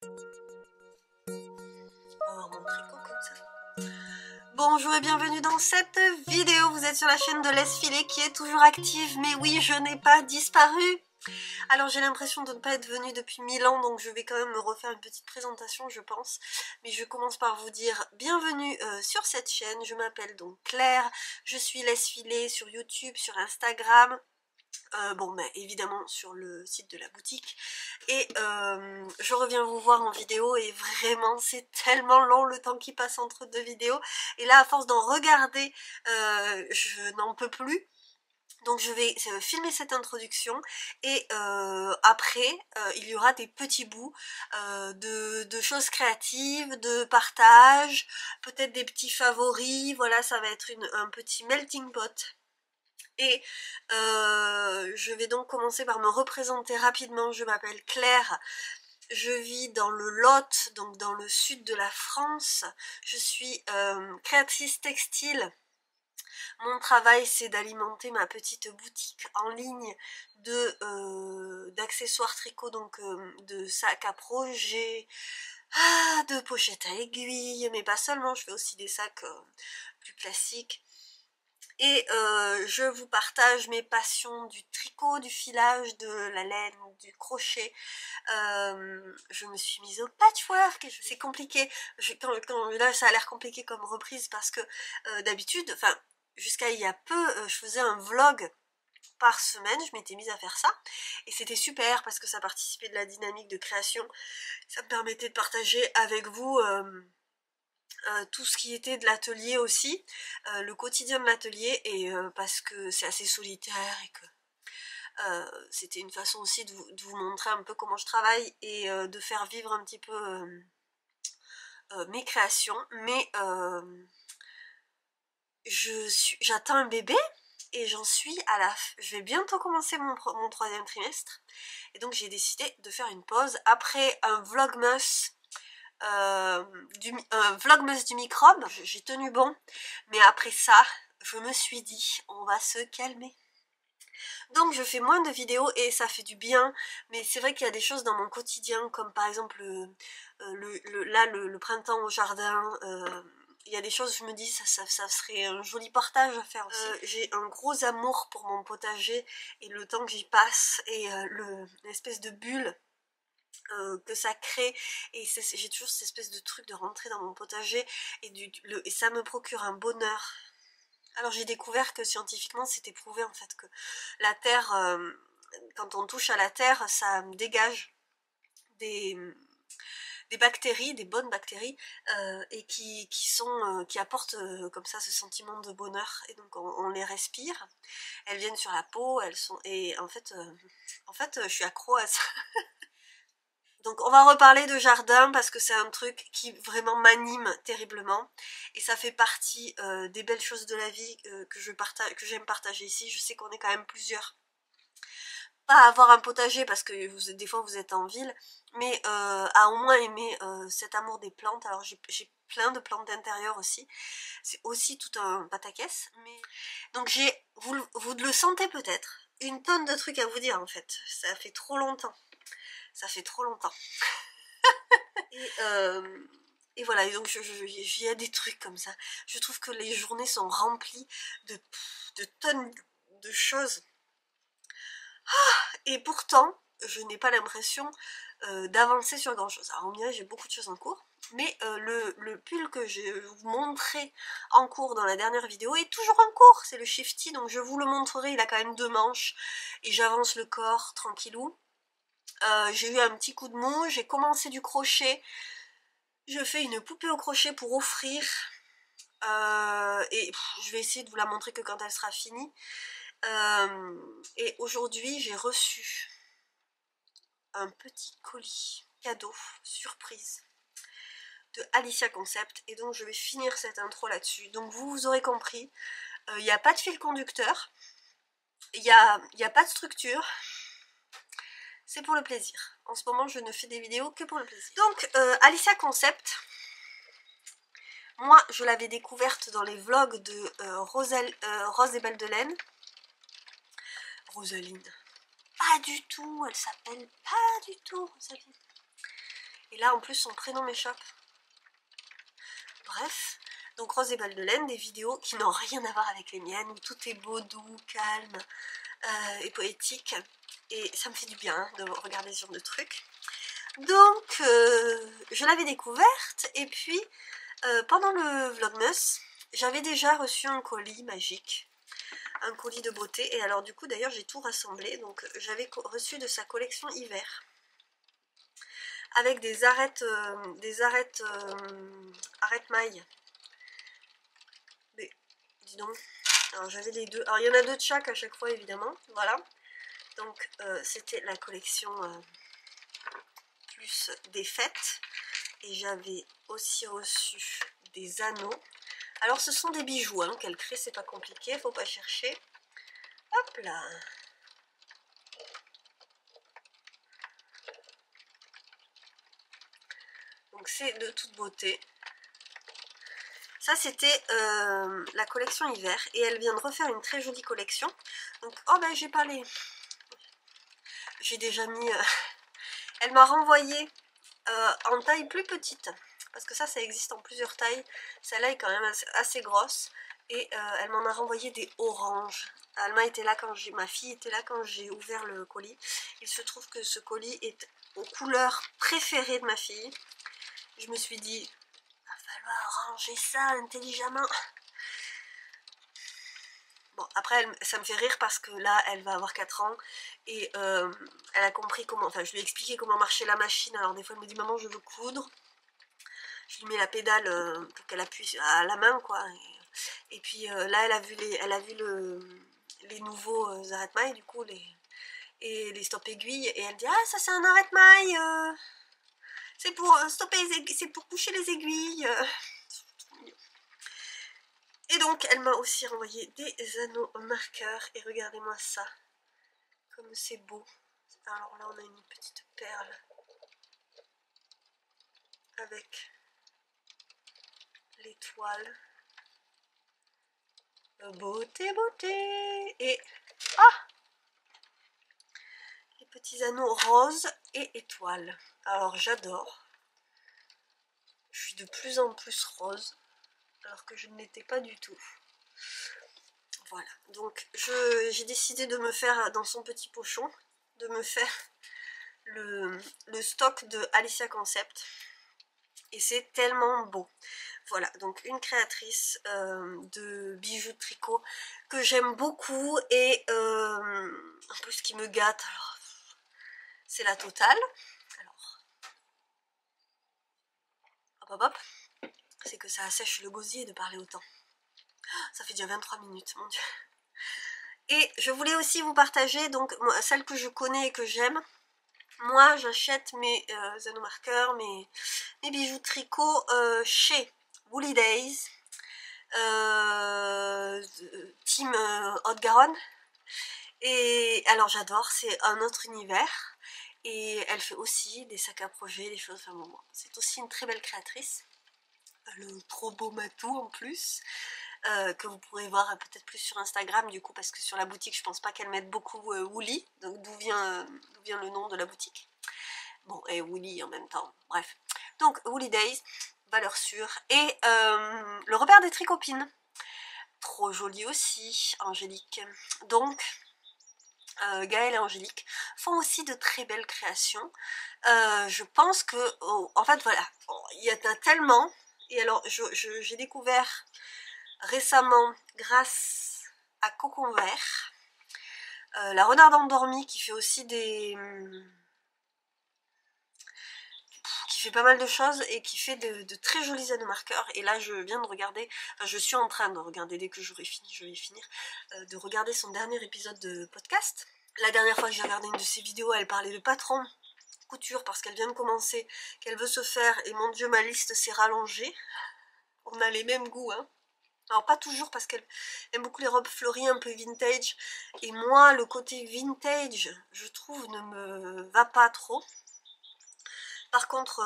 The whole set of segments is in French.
On va voir mon tricot comme ça. Bonjour et bienvenue dans cette vidéo. Vous êtes sur la chaîne de Laisse Filer qui est toujours active. Mais oui, je n'ai pas disparu. Alors j'ai l'impression de ne pas être venue depuis 1000 ans, donc je vais quand même me refaire une petite présentation je pense. Mais je commence par vous dire bienvenue sur cette chaîne. Je m'appelle donc Claire, je suis Laisse Filer sur YouTube, sur Instagram. Évidemment sur le site de la boutique et je reviens vous voir en vidéo et vraiment c'est tellement long le temps qui passe entre deux vidéos et là à force d'en regarder je n'en peux plus. Donc je vais filmer cette introduction et après il y aura des petits bouts de choses créatives, de partage, peut-être des petits favoris, voilà ça va être un petit melting pot. Et je vais donc commencer par me représenter rapidement. Je m'appelle Claire, je vis dans le Lot, donc dans le sud de la France. Je suis créatrice textile. Mon travail c'est d'alimenter ma petite boutique en ligne d'accessoires tricot, donc de sacs à projet, de pochettes à aiguilles, mais pas seulement, je fais aussi des sacs plus classiques. Et je vous partage mes passions du tricot, du filage, de la laine, du crochet. Je me suis mise au patchwork et c'est compliqué. Là ça a l'air compliqué comme reprise parce que d'habitude, enfin jusqu'à il y a peu, je faisais un vlog par semaine, je m'étais mise à faire ça et c'était super parce que ça participait de la dynamique de création. Ça me permettait de partager avec vous tout ce qui était de l'atelier aussi, le quotidien de l'atelier, et parce que c'est assez solitaire et que c'était une façon aussi de vous montrer un peu comment je travaille et de faire vivre un petit peu mes créations. Mais j'attends un bébé et j'en suis à je vais bientôt commencer mon 3e trimestre et donc j'ai décidé de faire une pause après un vlogmas vlogmas du microbe. J'ai tenu bon, mais après ça je me suis dit on va se calmer, donc je fais moins de vidéos et ça fait du bien. Mais c'est vrai qu'il y a des choses dans mon quotidien comme par exemple le printemps au jardin. Il y a des choses, je me dis, ça serait un joli partage à faire aussi. J'ai un gros amour pour mon potager et le temps que j'y passe et l'espèce de bulle que ça crée, et j'ai toujours cette espèce de truc de rentrer dans mon potager et ça me procure un bonheur. Alors j'ai découvert que scientifiquement c'était prouvé en fait que la terre, quand on touche à la terre, ça dégage des bactéries, des bonnes bactéries, et qui apportent comme ça ce sentiment de bonheur, et donc on les respire, elles viennent sur la peau, et en fait je suis accro à ça. Donc on va reparler de jardin parce que c'est un truc qui vraiment m'anime terriblement et ça fait partie des belles choses de la vie que j'aime partager ici. Je sais qu'on est quand même plusieurs pas à avoir un potager parce que des fois vous êtes en ville, mais à au moins aimer cet amour des plantes. Alors j'ai plein de plantes d'intérieur aussi, c'est aussi tout un pataquès, mais donc vous le sentez peut-être, une tonne de trucs à vous dire en fait, ça fait trop longtemps. Ça fait trop longtemps. Et voilà, et donc il y a des trucs comme ça. Je trouve que les journées sont remplies de tonnes de choses. Et pourtant, je n'ai pas l'impression d'avancer sur grand chose. Alors on dirait j'ai beaucoup de choses en cours, mais le pull que je vous montrais en cours dans la dernière vidéo est toujours en cours. C'est le Shifty, donc je vous le montrerai. Il a quand même 2 manches et j'avance le corps tranquillou. J'ai eu un petit coup de mou, j'ai commencé du crochet, je fais une poupée au crochet pour offrir, et je vais essayer de vous la montrer que quand elle sera finie. Et aujourd'hui j'ai reçu un petit colis cadeau surprise de Alicia Concept, et donc je vais finir cette intro là-dessus. Donc vous aurez compris, il n'y a pas de fil conducteur, il n'y a pas de structure. C'est pour le plaisir. En ce moment, je ne fais des vidéos que pour le plaisir. Donc, Alicia Concept, moi, je l'avais découverte dans les vlogs de Rose et Belle de Laine. Rosaline. Pas du tout, elle s'appelle pas du tout Rosaline. Et là en plus son prénom m'échappe. Bref, donc Rose et balles de laine, des vidéos qui n'ont rien à voir avec les miennes, où tout est beau, doux, calme et poétique. Et ça me fait du bien hein, de regarder ce genre de trucs. Donc je l'avais découverte et puis pendant le Vlogmas, j'avais déjà reçu un colis magique, un colis de beauté. Et alors du coup d'ailleurs j'ai tout rassemblé, donc j'avais reçu de sa collection hiver. Avec des arêtes mailles. Mais dis donc, alors j'avais les deux. Alors il y en a deux de chaque à chaque fois évidemment, voilà. Donc c'était la collection plus des fêtes. Et j'avais aussi reçu des anneaux. Alors ce sont des bijoux hein, qu'elle crée, c'est pas compliqué, faut pas chercher. Hop là. Donc c'est de toute beauté. Ça c'était la collection hiver et elle vient de refaire une très jolie collection. Donc oh ben j'ai pas les... J'ai déjà mis... Elle m'a renvoyé en taille plus petite. Parce que ça existe en plusieurs tailles. Celle-là est quand même assez grosse. Et elle m'en a renvoyé des oranges. Alma était là quand ma fille était là quand j'ai ouvert le colis. Il se trouve que ce colis est aux couleurs préférées de ma fille. Je me suis dit, il va falloir ranger ça intelligemment. Bon, après, ça me fait rire parce que là, elle va avoir 4 ans et elle a compris comment... Enfin, je lui ai expliqué comment marchait la machine. Alors des fois, elle me dit, maman, je veux coudre. Je lui mets la pédale pour qu'elle appuie à la main, quoi. Et puis là, elle a vu les nouveaux arrête-mailles, du coup, et les stop aiguilles. Et elle dit, ah, ça c'est un arrête-maille. C'est pour stopper c'est pour coucher les aiguilles. Et donc, elle m'a aussi renvoyé des anneaux marqueurs. Et regardez-moi ça. Comme c'est beau. Alors là, on a une petite perle. Avec l'étoile. Beauté, beauté. Et... Ah! Les petits anneaux roses et étoiles. Alors, j'adore. Je suis de plus en plus rose. Alors que je ne l'étais pas du tout. Voilà, donc j'ai décidé de me faire, dans son petit pochon, de me faire le stock de Alicia Concept. Et c'est tellement beau. Voilà, donc une créatrice de bijoux de tricot que j'aime beaucoup et en plus qui me gâte. Alors, c'est la totale. Alors, hop hop hop. C'est que ça assèche le gosier de parler autant. Ça fait déjà 23 minutes, mon dieu. Et je voulais aussi vous partager, donc celle que je connais et que j'aime. Moi, j'achète mes anneaux marqueurs, mes bijoux de tricot chez Woolly Days, Team Haute-Garonne. Et alors j'adore, c'est un autre univers. Et elle fait aussi des sacs à projet, des choses. Enfin bon, c'est aussi une très belle créatrice. Le trop beau matou en plus. Que vous pourrez voir peut-être plus sur Instagram du coup, parce que sur la boutique je pense pas qu'elle mette beaucoup Woolly, donc d'où vient le nom de la boutique. Bon, et Woolly en même temps, bref. Donc Woolly Days, valeur sûre. Et le repère des tricopines, trop joli aussi, Angélique. Donc Gaëlle et Angélique font aussi de très belles créations. Je pense que, en fait voilà, il y en a tellement. Et alors j'ai découvert récemment, grâce à Cocon Vert, la renarde endormie qui fait aussi qui fait pas mal de choses et qui fait de très jolis anneaux marqueurs. Et là je viens de regarder, enfin je suis en train de regarder, dès que j'aurai fini, je vais finir, de regarder son dernier épisode de podcast. La dernière fois que j'ai regardé une de ses vidéos, elle parlait de patron couture parce qu'elle vient de commencer, qu'elle veut se faire, et mon dieu, ma liste s'est rallongée. On a les mêmes goûts, hein. Alors pas toujours parce qu'elle aime beaucoup les robes fleuries un peu vintage. Et moi le côté vintage je trouve ne me va pas trop. Par contre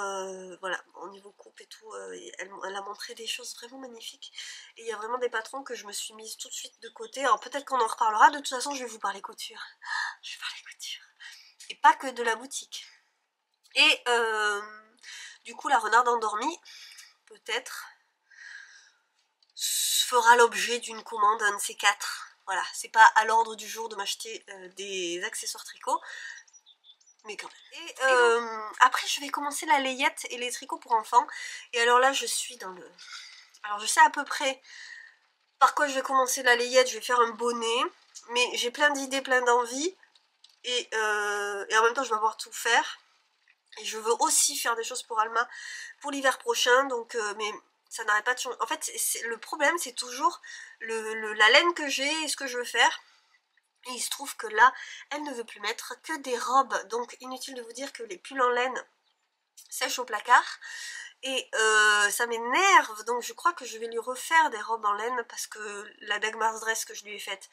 voilà, au niveau coupe et tout, elle a montré des choses vraiment magnifiques. Et il y a vraiment des patrons que je me suis mise tout de suite de côté. Alors peut-être qu'on en reparlera, de toute façon je vais vous parler couture. Je vais parler couture. Et pas que de la boutique. Et Du coup la renarde endormie, peut-être, fera l'objet d'une commande, un de ces quatre. Voilà, c'est pas à l'ordre du jour de m'acheter des accessoires tricot, mais quand même. Et après je vais commencer la layette et les tricots pour enfants. Et alors là je suis dans le... Alors je sais à peu près par quoi je vais commencer la layette. Je vais faire un bonnet, mais j'ai plein d'idées, plein d'envies. Et en même temps je vais avoir tout faire. Et je veux aussi faire des choses pour Alma pour l'hiver prochain, donc mais ça n'arrête pas de changer. En fait, le problème c'est toujours la laine que j'ai et ce que je veux faire. Et il se trouve que là, elle ne veut plus mettre que des robes, donc inutile de vous dire que les pulls en laine sèchent au placard. Et ça m'énerve, donc je crois que je vais lui refaire des robes en laine parce que la Dagmar's Dress que je lui ai faite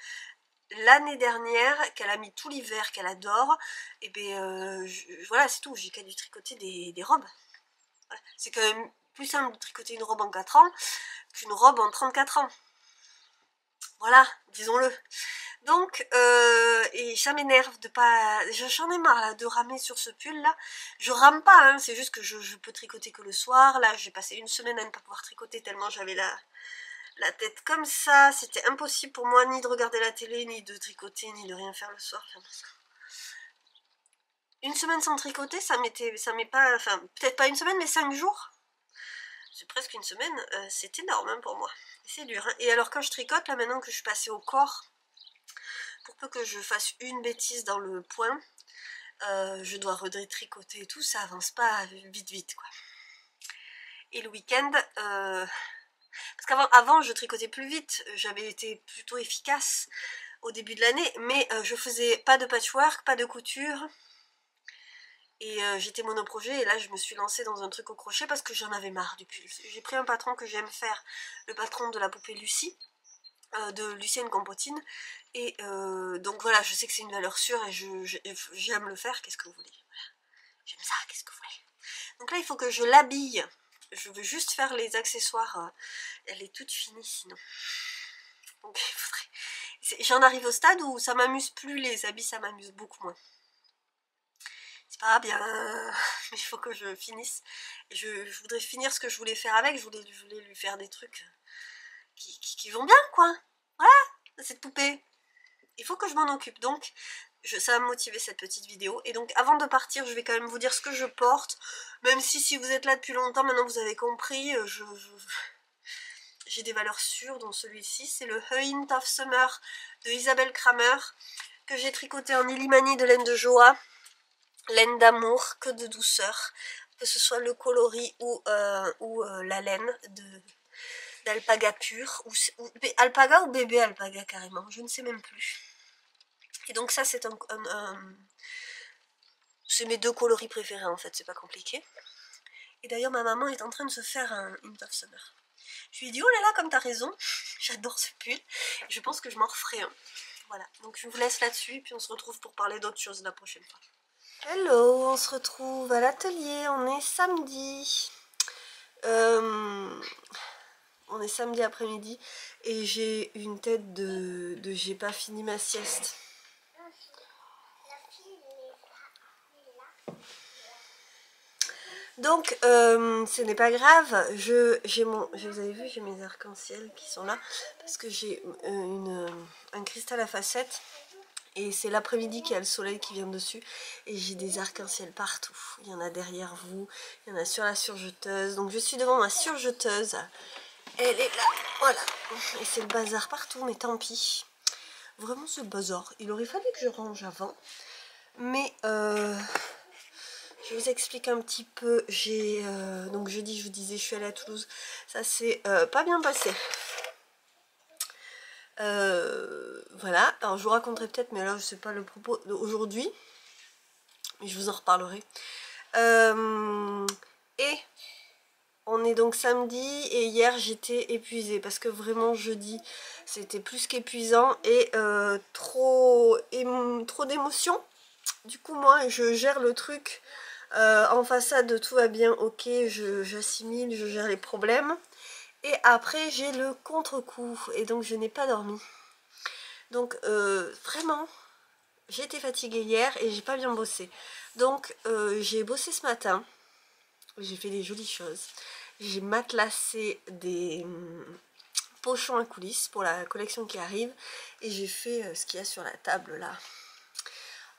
l'année dernière, qu'elle a mis tout l'hiver, qu'elle adore, et bien voilà, c'est tout, j'ai qu'à lui tricoter des robes. Voilà. C'est quand même plus simple de tricoter une robe en 4 ans qu'une robe en 34 ans. Voilà, disons-le. Donc, et ça m'énerve de pas... J'en ai marre là, de ramer sur ce pull là. Je rame pas, hein, c'est juste que je peux tricoter que le soir. Là, j'ai passé une semaine à ne pas pouvoir tricoter tellement j'avais la tête comme ça. C'était impossible pour moi ni de regarder la télé, ni de tricoter, ni de rien faire le soir. Enfin, une semaine sans tricoter, ça m'est pas... Enfin, peut-être pas une semaine, mais 5 jours. C'est presque une semaine, c'est énorme hein, pour moi. C'est dur. Hein. Et alors quand je tricote, là maintenant que je suis passée au corps, pour peu que je fasse une bêtise dans le point, je dois retricoter et tout, ça avance pas vite quoi. Et le week-end, parce qu'avant je tricotais plus vite, j'avais été plutôt efficace au début de l'année, mais je faisais pas de patchwork, pas de couture, et j'étais monoprojet, et là je me suis lancée dans un truc au crochet parce que j'en avais marre du pull. J'ai pris un patron que j'aime faire, le patron de la poupée Lucie, de Lucienne Compotine, et donc voilà, je sais que c'est une valeur sûre et j'aime le faire, qu'est-ce que vous voulez, voilà. J'aime ça, qu'est-ce que vous voulez. Donc là il faut que je l'habille, je veux juste faire les accessoires, elle est toute finie sinon. Donc il faudrait... J'en arrive au stade où ça m'amuse plus, les habits ça m'amuse beaucoup moins. C'est pas bien, mais il faut que je finisse. Je voudrais finir ce que je voulais faire avec, je voulais lui faire des trucs qui vont bien quoi. Voilà, cette poupée. Il faut que je m'en occupe, donc ça va me motiver cette petite vidéo. Et donc avant de partir, je vais quand même vous dire ce que je porte. Même si vous êtes là depuis longtemps, maintenant vous avez compris, j'ai des valeurs sûres, dont celui-ci. C'est le Hint of Summer de Isabelle Kramer, que j'ai tricoté en illimani de laine de Joa. Laine d'amour, que de douceur. Que ce soit le coloris ou la laine d'alpaga pur. Ou alpaga ou bébé alpaga carrément, je ne sais même plus. Et donc ça c'est c'est mes deux coloris préférés en fait, c'est pas compliqué. Et d'ailleurs ma maman est en train de se faire un Hint of Summer. Je lui ai dit oh là là comme t'as raison, j'adore ce pull, je pense que je m'en referai un. Voilà, donc je vous laisse là-dessus et puis on se retrouve pour parler d'autres choses la prochaine fois. Hello, on se retrouve à l'atelier, on est samedi. On est samedi après-midi et j'ai une tête de j'ai pas fini ma sieste. Donc ce n'est pas grave, vous avez vu, j'ai mes arcs-en-ciel qui sont là parce que j'ai un cristal à facettes et c'est l'après-midi qu'il y a le soleil qui vient dessus et j'ai des arcs-en-ciel partout. Il y en a derrière vous, il y en a sur la surjeteuse, donc je suis devant ma surjeteuse, elle est là, voilà, et c'est le bazar partout, mais tant pis. Vraiment ce bazar, il aurait fallu que je range avant, mais je vous explique un petit peu. J'ai donc jeudi je vous disais je suis allée à Toulouse, ça s'est pas bien passé. Voilà, alors je vous raconterai peut-être, mais là je sais pas le propos d'aujourd'hui, mais je vous en reparlerai. Et on est donc samedi et hier j'étais épuisée parce que vraiment jeudi c'était plus qu'épuisant et trop d'émotions. Du coup moi je gère le truc en façade, tout va bien, ok, j'assimile, je gère les problèmes. Et après j'ai le contre-coup et donc je n'ai pas dormi. Donc vraiment j'ai été fatiguée hier et j'ai pas bien bossé. Donc j'ai bossé ce matin. j'ai fait des jolies choses. J'ai matelassé des pochons à coulisses pour la collection qui arrive. Et j'ai fait ce qu'il y a sur la table là.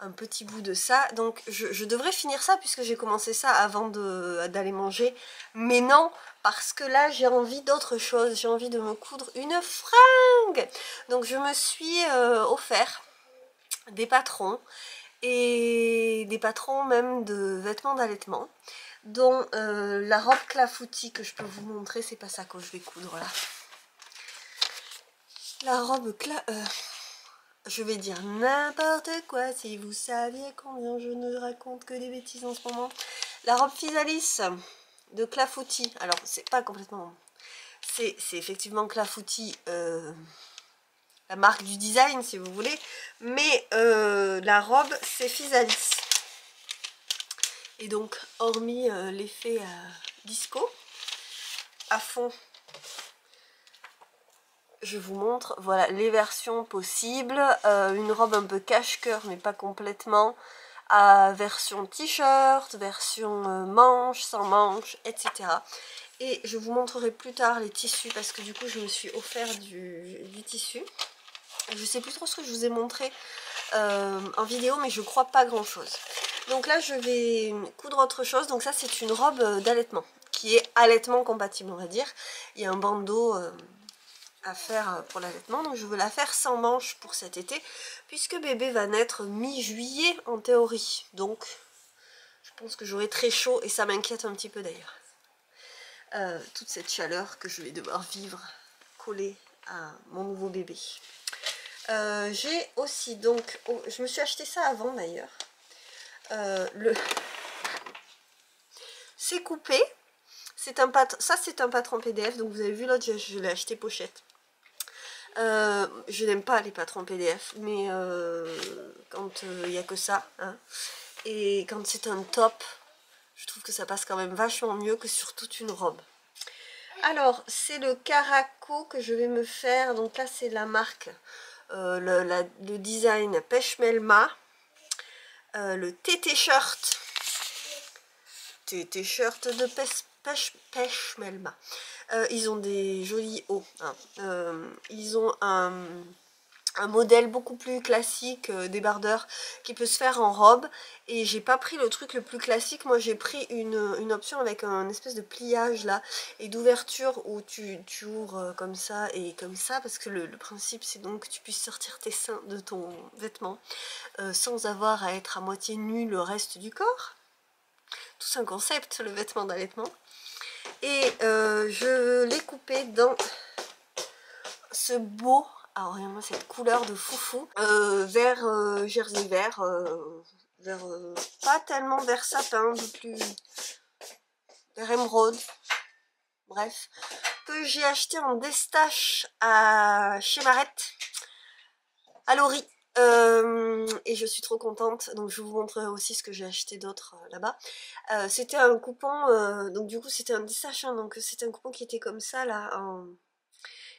Un petit bout de ça. Donc je devrais finir ça puisque j'ai commencé ça avant d'aller manger. Mais non, parce que là j'ai envie d'autre chose. J'ai envie de me coudre une fringue. Donc je me suis offert des patrons. Et des patrons même de vêtements d'allaitement. Dont la robe clafoutis que je peux vous montrer. C'est pas ça que je vais coudre là. La robe je vais dire n'importe quoi si vous saviez combien je ne raconte que des bêtises en ce moment. La robe Physalis de Clafoutis. Alors c'est pas complètement... C'est effectivement Clafoutis, la marque du design si vous voulez. Mais la robe c'est Physalis. Et donc hormis l'effet disco à fond, je vous montre, voilà les versions possibles. Une robe un peu cache-cœur mais pas complètement. Version t-shirt, version manche, sans manche, etc. Et je vous montrerai plus tard les tissus parce que du coup je me suis offert du tissu. Je sais plus trop ce que je vous ai montré en vidéo mais je crois pas grand chose. Donc là je vais coudre autre chose. Donc ça c'est une robe d'allaitement qui est allaitement compatible on va dire. Il y a un bandeau à faire pour l'allaitement, donc je veux la faire sans manche pour cet été puisque bébé va naître mi-juillet en théorie, donc je pense que j'aurai très chaud et ça m'inquiète un petit peu d'ailleurs, toute cette chaleur que je vais devoir vivre collée à mon nouveau bébé. J'ai aussi donc, je me suis acheté ça avant d'ailleurs, c'est coupé, ça c'est un patron PDF, donc vous avez vu l'autre je l'ai acheté pochette. Je n'aime pas les patrons PDF, mais quand il n'y a que ça, hein, et quand c'est un top, je trouve que ça passe quand même vachement mieux que sur toute une robe. Alors, c'est le Caraco que je vais me faire, donc là c'est la marque, le design Peshmelma, le T-shirt de Peshmelma. Ils ont des jolis hauts, hein. Ils ont un modèle beaucoup plus classique débardeur qui peut se faire en robe et j'ai pas pris le truc le plus classique. Moi j'ai pris une option avec un espèce de pliage là et d'ouverture où tu ouvres comme ça et comme ça parce que le principe c'est donc que tu puisses sortir tes seins de ton vêtement sans avoir à être à moitié nu le reste du corps. Tout un concept le vêtement d'allaitement. Et je l'ai coupé dans ce beau, alors regardez-moi cette couleur de foufou, vert jersey vert, pas tellement vert sapin, de plus vert émeraude, bref, que j'ai acheté en destache chez Marette, à Laurie. Et je suis trop contente, donc je vous montrerai aussi ce que j'ai acheté d'autre là-bas. C'était un coupon, donc du coup c'était un destache, hein, donc c'était un coupon qui était comme ça là,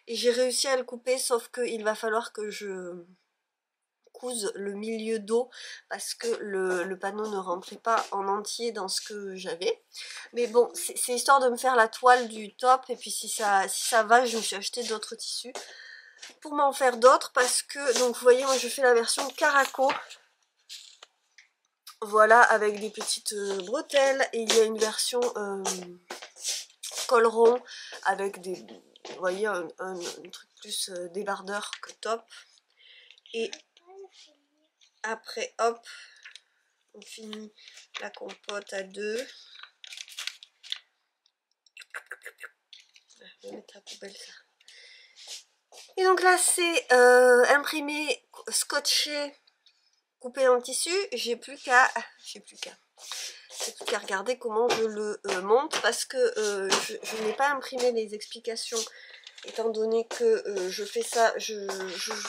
et j'ai réussi à le couper, sauf qu'il va falloir que je couse le milieu dos parce que le panneau ne rentrait pas en entier dans ce que j'avais. Mais bon, c'est histoire de me faire la toile du top, et puis si ça va, je me suis acheté d'autres tissus pour m'en faire d'autres parce que, donc vous voyez, moi je fais la version Caraco. Voilà, avec des petites bretelles, et il y a une version col rond avec des, vous voyez, un truc plus débardeur que top. Et après, hop, on finit la compote à deux. Je vais mettre à la poubelle ça. Et donc là, c'est imprimé, scotché, coupé en tissu. J'ai plus qu'à regarder comment je le monte parce que je n'ai pas imprimé les explications. Étant donné que je fais ça, je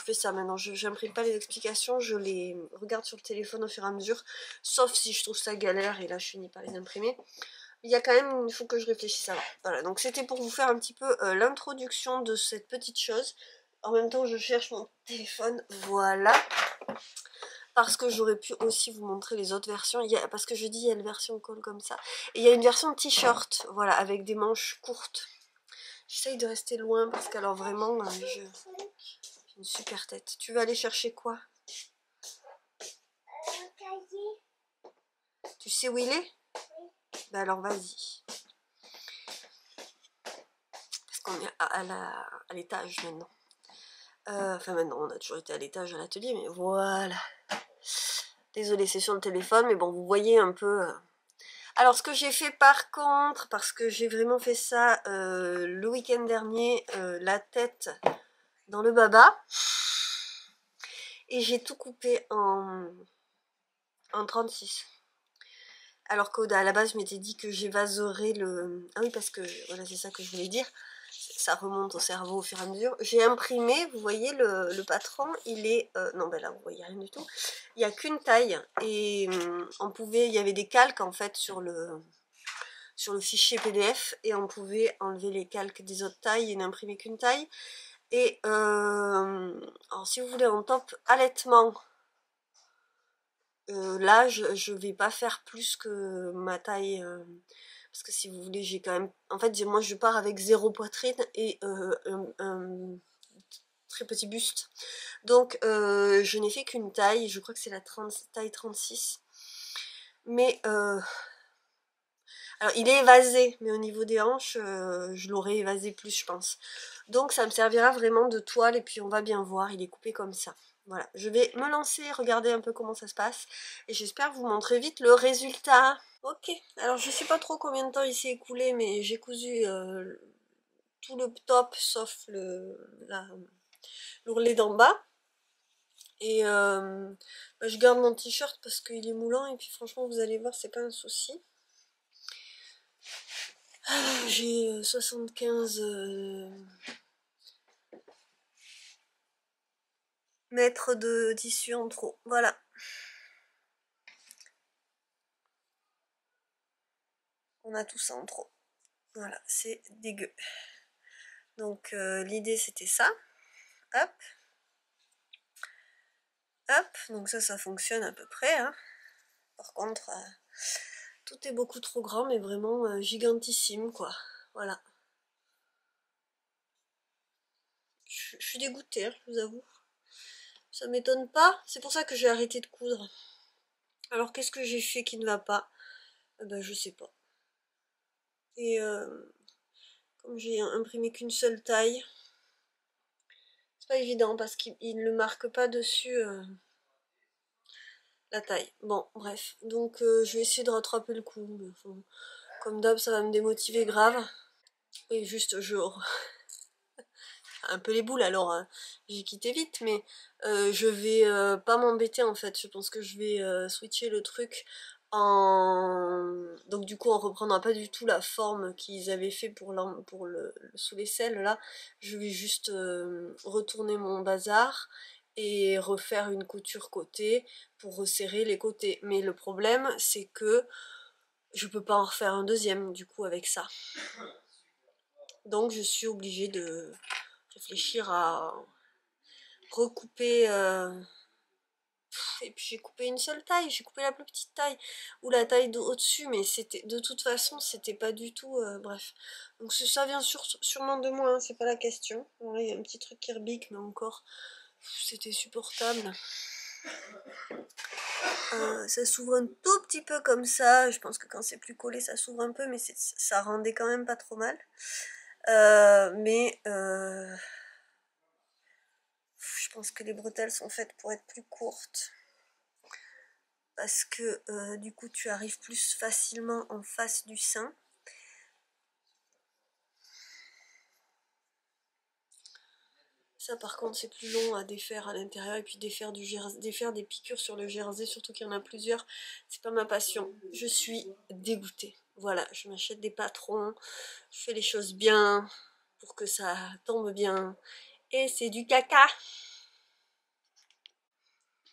fais ça maintenant, j'imprime pas les explications, je les regarde sur le téléphone au fur et à mesure, sauf si je trouve ça galère et là je finis par les imprimer. Il y a quand même, il faut que je réfléchisse avant. Voilà, donc c'était pour vous faire un petit peu l'introduction de cette petite chose. En même temps je cherche mon téléphone, voilà. parce que j'aurais pu aussi vous montrer les autres versions. Parce que je dis il y a une version col comme ça. Et il y a une version t-shirt, voilà, avec des manches courtes. J'essaye de rester loin parce qu'alors vraiment, j'ai une super tête. Tu veux aller chercher quoi? Tu sais où il est? Ben alors vas-y. Parce qu'on est à l'étage maintenant. Enfin maintenant, on a toujours été à l'étage à l'atelier, mais voilà. Désolée, c'est sur le téléphone, mais bon, vous voyez un peu... Alors, ce que j'ai fait par contre, parce que j'ai vraiment fait ça le week-end dernier, la tête dans le baba, et j'ai tout coupé en 36. Alors qu'à la base, je m'étais dit que j'évaserais le... Ah oui, parce que, voilà, c'est ça que je voulais dire. Ça remonte au cerveau au fur et à mesure. J'ai imprimé, vous voyez, le patron, il est... non, ben là, vous voyez rien du tout. Il n'y a qu'une taille. Et il y avait des calques, en fait, sur le fichier PDF. Et on pouvait enlever les calques des autres tailles et n'imprimer qu'une taille. Et, alors, si vous voulez, en top allaitement... là, je vais pas faire plus que ma taille, parce que si vous voulez, j'ai quand même... En fait, moi, je pars avec 0 poitrine et un très petit buste. Donc, je n'ai fait qu'une taille, je crois que c'est la taille 36. Mais, alors, il est évasé, mais au niveau des hanches, je l'aurais évasé plus, je pense. Donc, ça me servira vraiment de toile, et puis on va bien voir, il est coupé comme ça. Voilà, je vais me lancer, regarder un peu comment ça se passe, et j'espère vous montrer vite le résultat. Ok, alors je sais pas trop combien de temps il s'est écoulé, mais j'ai cousu tout le top, sauf l'ourlet d'en bas. Et bah, je garde mon t-shirt parce qu'il est moulant, et puis franchement, vous allez voir, c'est pas un souci. J'ai 75 mètres de tissu en trop, voilà. On a tout ça en trop. Voilà, c'est dégueu. Donc l'idée c'était ça. Hop. Hop, donc ça fonctionne à peu près. Hein. Par contre, tout est beaucoup trop grand, mais vraiment gigantissime, quoi. Voilà. Je suis dégoûtée, hein, je vous avoue. Ça m'étonne pas, c'est pour ça que j'ai arrêté de coudre. Alors qu'est-ce que j'ai fait qui ne va pas? Ben je sais pas. Et comme j'ai imprimé qu'une seule taille, c'est pas évident parce qu'il ne le marque pas dessus la taille. Bon, bref. Donc je vais essayer de rattraper le coup. Mais, enfin, comme d'hab, ça va me démotiver grave. Et juste, un peu les boules alors, hein. J'ai quitté vite, mais je vais pas m'embêter en fait. Je pense que je vais switcher le truc donc du coup on reprendra pas du tout la forme qu'ils avaient fait pour le sous les selles là. Je vais juste retourner mon bazar et refaire une couture côté pour resserrer les côtés. Mais le problème c'est que je peux pas en refaire un deuxième du coup avec ça. Donc je suis obligée de réfléchir à recouper et puis j'ai coupé une seule taille, j'ai coupé la plus petite taille ou la taille au-dessus, mais c'était de toute façon c'était pas du tout bref. Donc ça vient sûrement de moi, hein, c'est pas la question. Alors là il y a un petit truc qui rebique, mais encore c'était supportable. Ça s'ouvre un tout petit peu comme ça, je pense que quand c'est plus collé ça s'ouvre un peu, mais ça rendait quand même pas trop mal. Je pense que les bretelles sont faites pour être plus courtes. Parce que du coup tu arrives plus facilement en face du sein. Ça par contre c'est plus long à défaire à l'intérieur, et puis défaire des piqûres sur le jersey, surtout qu'il y en a plusieurs, c'est pas ma passion. Je suis dégoûtée. Voilà, je m'achète des patrons, je fais les choses bien pour que ça tombe bien, et c'est du caca.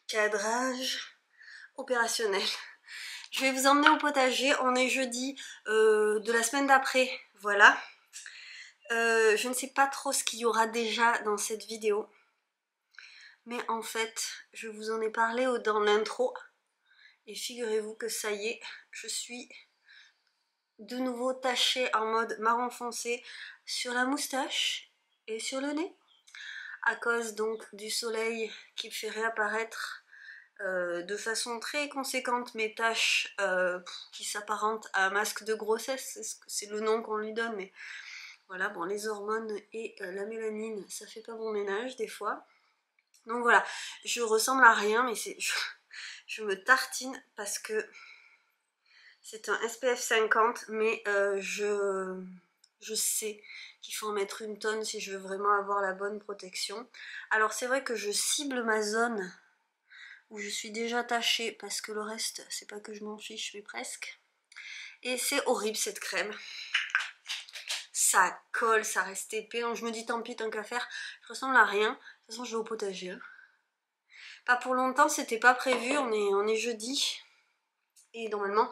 Cadrage opérationnel. Je vais vous emmener au potager, on est jeudi de la semaine d'après, voilà. Je ne sais pas trop ce qu'il y aura déjà dans cette vidéo. Mais en fait, je vous en ai parlé dans l'intro. Et figurez-vous que ça y est, je suis de nouveau tachée en mode marron foncé sur la moustache et sur le nez. À cause donc du soleil qui fait réapparaître de façon très conséquente mes taches qui s'apparentent à un masque de grossesse, c'est le nom qu'on lui donne, mais voilà, bon, les hormones et la mélanine, ça fait pas bon ménage des fois. Donc voilà, je ressemble à rien, mais je me tartine parce que c'est un SPF 50, mais je sais qu'il faut en mettre une tonne si je veux vraiment avoir la bonne protection. Alors c'est vrai que je cible ma zone où je suis déjà tachée parce que le reste, c'est pas que je m'en fiche, mais presque. Et c'est horrible cette crème. Ça colle, ça reste épais, donc je me dis tant pis, tant qu'à faire, je ressemble à rien. De toute façon, je vais au potager. Pas pour longtemps, c'était pas prévu, on est jeudi. Et normalement,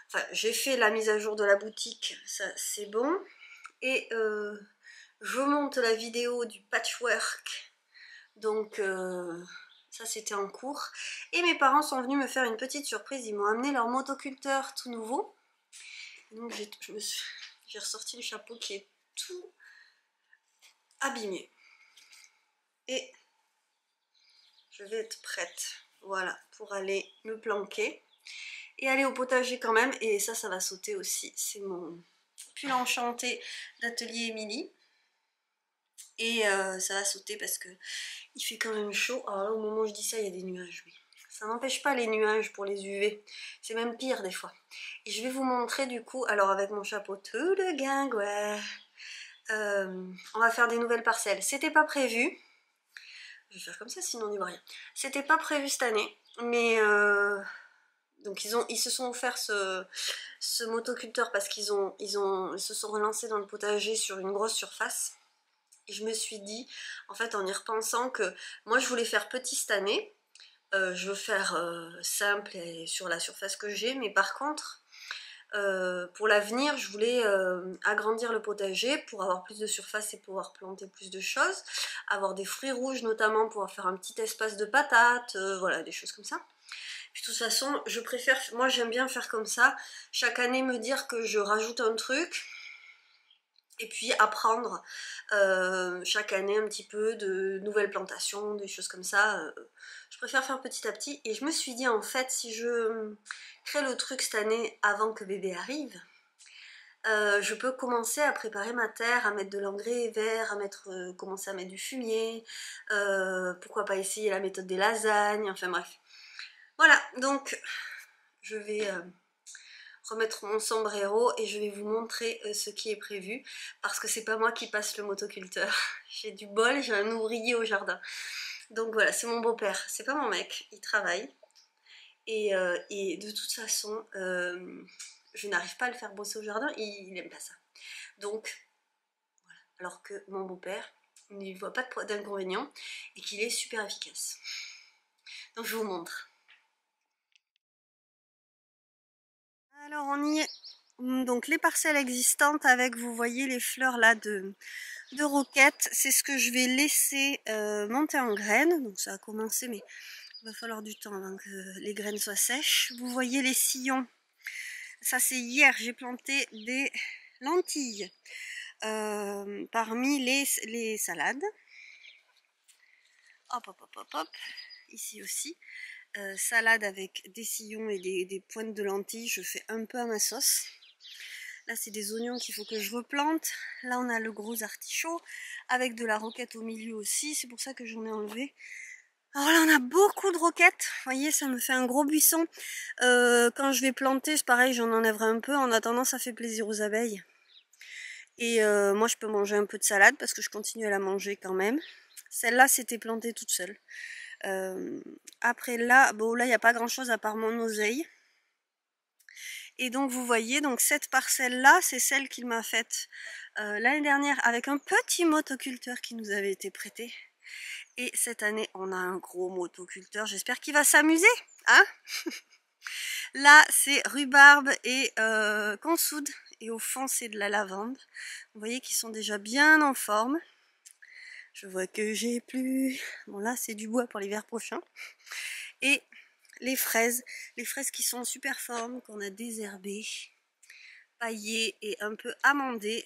enfin, j'ai fait la mise à jour de la boutique, ça c'est bon. Et je monte la vidéo du patchwork, donc ça c'était en cours. Et mes parents sont venus me faire une petite surprise, ils m'ont amené leur motoculteur tout nouveau. Donc j'ai ressorti le chapeau qui est tout abîmé. Et je vais être prête, voilà, pour aller me planquer. Et aller au potager quand même, et ça va sauter aussi. C'est mon pull enchanté d'Atelier Émilie. Et ça va sauter parce que il fait quand même chaud. Alors là, au moment où je dis ça, il y a des nuages. Mais ça n'empêche pas les nuages pour les UV. C'est même pire des fois. Et je vais vous montrer du coup, alors avec mon chapeau tout de guingouet, on va faire des nouvelles parcelles. C'était pas prévu. Je vais faire comme ça, sinon on n'y voit rien. C'était pas prévu cette année, mais donc ils se sont offert ce motoculteur parce qu'ils se sont relancés dans le potager sur une grosse surface. Et je me suis dit, en fait en y repensant, que moi je voulais faire petit cette année. Je veux faire simple et sur la surface que j'ai, mais par contre pour l'avenir je voulais agrandir le potager pour avoir plus de surface et pouvoir planter plus de choses, avoir des fruits rouges notamment pour faire un petit espace de patates, voilà, des choses comme ça. Puis de toute façon, je préfère, moi j'aime bien faire comme ça, chaque année me dire que je rajoute un truc, et puis apprendre chaque année un petit peu de nouvelles plantations, des choses comme ça. Je préfère faire petit à petit, et je me suis dit en fait, si je crée le truc cette année avant que bébé arrive, je peux commencer à préparer ma terre, à mettre de l'engrais vert, à commencer à mettre du fumier, pourquoi pas essayer la méthode des lasagnes, enfin bref. Voilà, donc je vais remettre mon sombrero et je vais vous montrer ce qui est prévu, parce que c'est pas moi qui passe le motoculteur. J'ai du bol, j'ai un ouvrier au jardin. Donc voilà, c'est mon beau-père, c'est pas mon mec, il travaille. Et de toute façon, je n'arrive pas à le faire bosser au jardin, il aime pas ça. Donc, voilà. Alors que mon beau-père n'y voit pas d'inconvénient et qu'il est super efficace. Donc je vous montre. Alors on y est. Donc les parcelles existantes avec, vous voyez les fleurs là de roquette, c'est ce que je vais laisser monter en graines. Donc ça a commencé, mais il va falloir du temps avant que les graines soient sèches. Vous voyez les sillons, ça c'est hier, j'ai planté des lentilles parmi les salades. Hop hop hop hop hop, ici aussi. Salade avec des sillons et des pointes de lentilles, je fais un peu à ma sauce. Là c'est des oignons qu'il faut que je replante. Là on a le gros artichaut avec de la roquette au milieu aussi, c'est pour ça que j'en ai enlevé. Alors là on a beaucoup de roquettes, vous voyez ça me fait un gros buisson. Quand je vais planter c'est pareil, j'en enlèverai un peu, en attendant ça fait plaisir aux abeilles. Et moi je peux manger un peu de salade parce que je continue à la manger quand même. Celle-là c'était plantée toute seule. Après là, bon là il n'y a pas grand chose à part mon oseille. Et donc vous voyez, donc cette parcelle là, c'est celle qu'il m'a faite l'année dernière avec un petit motoculteur qui nous avait été prêté. Et cette année on a un gros motoculteur, j'espère qu'il va s'amuser, hein. Là c'est rhubarbe et consoude, et au fond c'est de la lavande. Vous voyez qu'ils sont déjà bien en forme. Je vois que j'ai plus... Bon là c'est du bois pour l'hiver prochain. Et les fraises qui sont en super forme, qu'on a désherbées, paillées et un peu amendées.